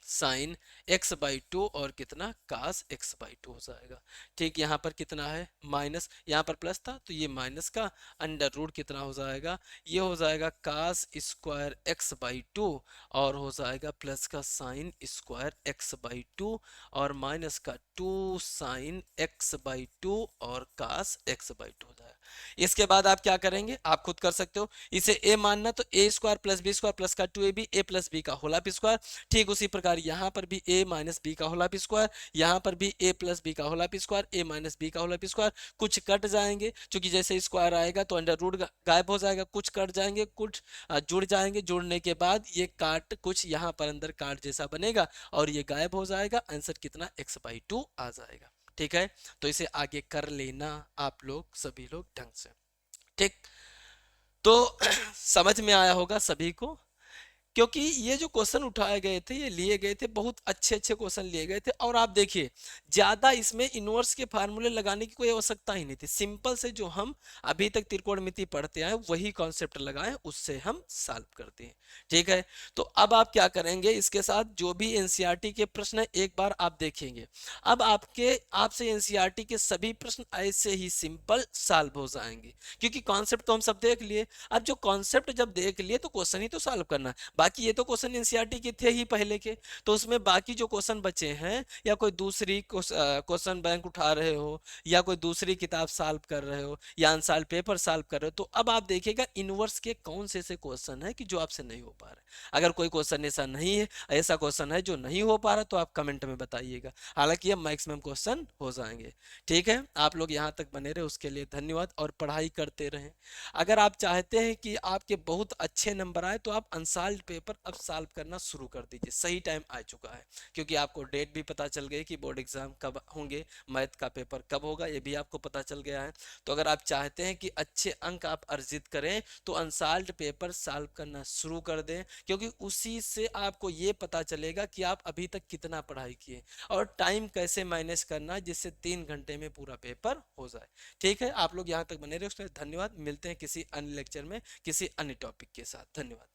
साइन x/2 और कितना कास x/2 हो जाएगा। ठीक, यहाँ पर कितना है माइनस, यहाँ पर प्लस था तो ये माइनस का √, कितना हो जाएगा, ये हो जाएगा कास स्क्वायर x/2 और हो जाएगा प्लस का साइन स्क्वायर x/2 और माइनस का 2 साइन x/2 और कास x/2 हो जाएगा। इसके बाद आप क्या करेंगे, आप खुद कर सकते हो, इसे a मानना तो a² + b² प्लस का 2ab a + b का होल स्क्वायर। ठीक उसी प्रकार यहाँ पर भी a - b का होल स्क्वायर, यहाँ पर भी a + b का होल स्क्वायर, a - b का होल स्क्वायर। कुछ कट जाएंगे क्योंकि जैसे स्क्वायर आएगा तो √, गायब हो जाएगा, कुछ कट जाएंगे, कुछ जुड़ जाएंगे, जुड़ने के बाद ये काट कुछ यहाँ पर अंदर काट जैसा बनेगा और ये गायब हो जाएगा। आंसर कितना x/2 आ जाएगा। ठीक है, तो इसे आगे कर लेना आप लोग सभी लोग ढंग से। ठीक, तो समझ में आया होगा सभी को। क्योंकि ये जो क्वेश्चन उठाए गए थे, ये लिए गए थे, बहुत अच्छे अच्छे क्वेश्चन लिए गए थे। और आप देखिए, ज्यादा इसमें इनवर्स के फार्मूले लगाने की कोई आवश्यकता ही नहीं थी। सिंपल से जो हम अभी तक त्रिकोणमिति पढ़ते आए वही कॉन्सेप्ट लगाए, उससे हम सॉल्व करते हैं। ठीक है, तो अब आप क्या करेंगे, इसके साथ जो भी एनसीईआरटी के प्रश्न है एक बार आप देखेंगे। अब आपसे एनसीईआरटी के सभी प्रश्न ऐसे ही सिंपल सॉल्व हो जाएंगे, क्योंकि कॉन्सेप्ट तो हम सब देख लिए। अब जो कॉन्सेप्ट जब देख लिए तो क्वेश्चन ही तो सॉल्व करना है। बाकी ये तो क्वेश्चन एनसीईआरटी के थे ही पहले के, तो उसमें बाकी जो क्वेश्चन बचे हैं, या कोई दूसरी क्वेश्चन बैंक उठा रहे हो, या कोई दूसरी किताब सॉल्व कर रहे हो, या अनसॉल्व पेपर सॉल्व कर रहे हो, तो अब आप देखिएगा इनवर्स के कौन से ऐसे क्वेश्चन है कि जो आपसे नहीं हो पा रहे। अगर कोई क्वेश्चन ऐसा नहीं है, ऐसा क्वेश्चन है जो नहीं हो पा रहा, तो आप कमेंट में बताइएगा। हालांकि अब मैक्सिमम क्वेश्चन हो जाएंगे। ठीक है, आप लोग यहाँ तक बने रहे उसके लिए धन्यवाद, और पढ़ाई करते रहें। अगर आप चाहते हैं कि आपके बहुत अच्छे नंबर आए, तो आप अनसॉल्व पेपर अब सॉल्व करना शुरू कर दीजिए। सही टाइम आ चुका है, क्योंकि आपको डेट भी पता चल गई कि बोर्ड एग्जाम कब होंगे, मैथ का पेपर कब होगा, ये भी आपको पता चल गया है। तो अगर आप चाहते हैं कि अच्छे अंक आप अर्जित करें, तो अनसॉल्व पेपर सॉल्व करना शुरू कर दें, क्योंकि उसी से आपको ये पता चलेगा कि आप अभी तक कितना पढ़ाई किए, और टाइम कैसे मैनेज करना जिससे 3 घंटे में पूरा पेपर हो जाए। ठीक है, आप लोग यहाँ तक बने रहे, उसके लिए धन्यवाद। मिलते हैं किसी अन्य लेक्चर में किसी अन्य टॉपिक के साथ। धन्यवाद।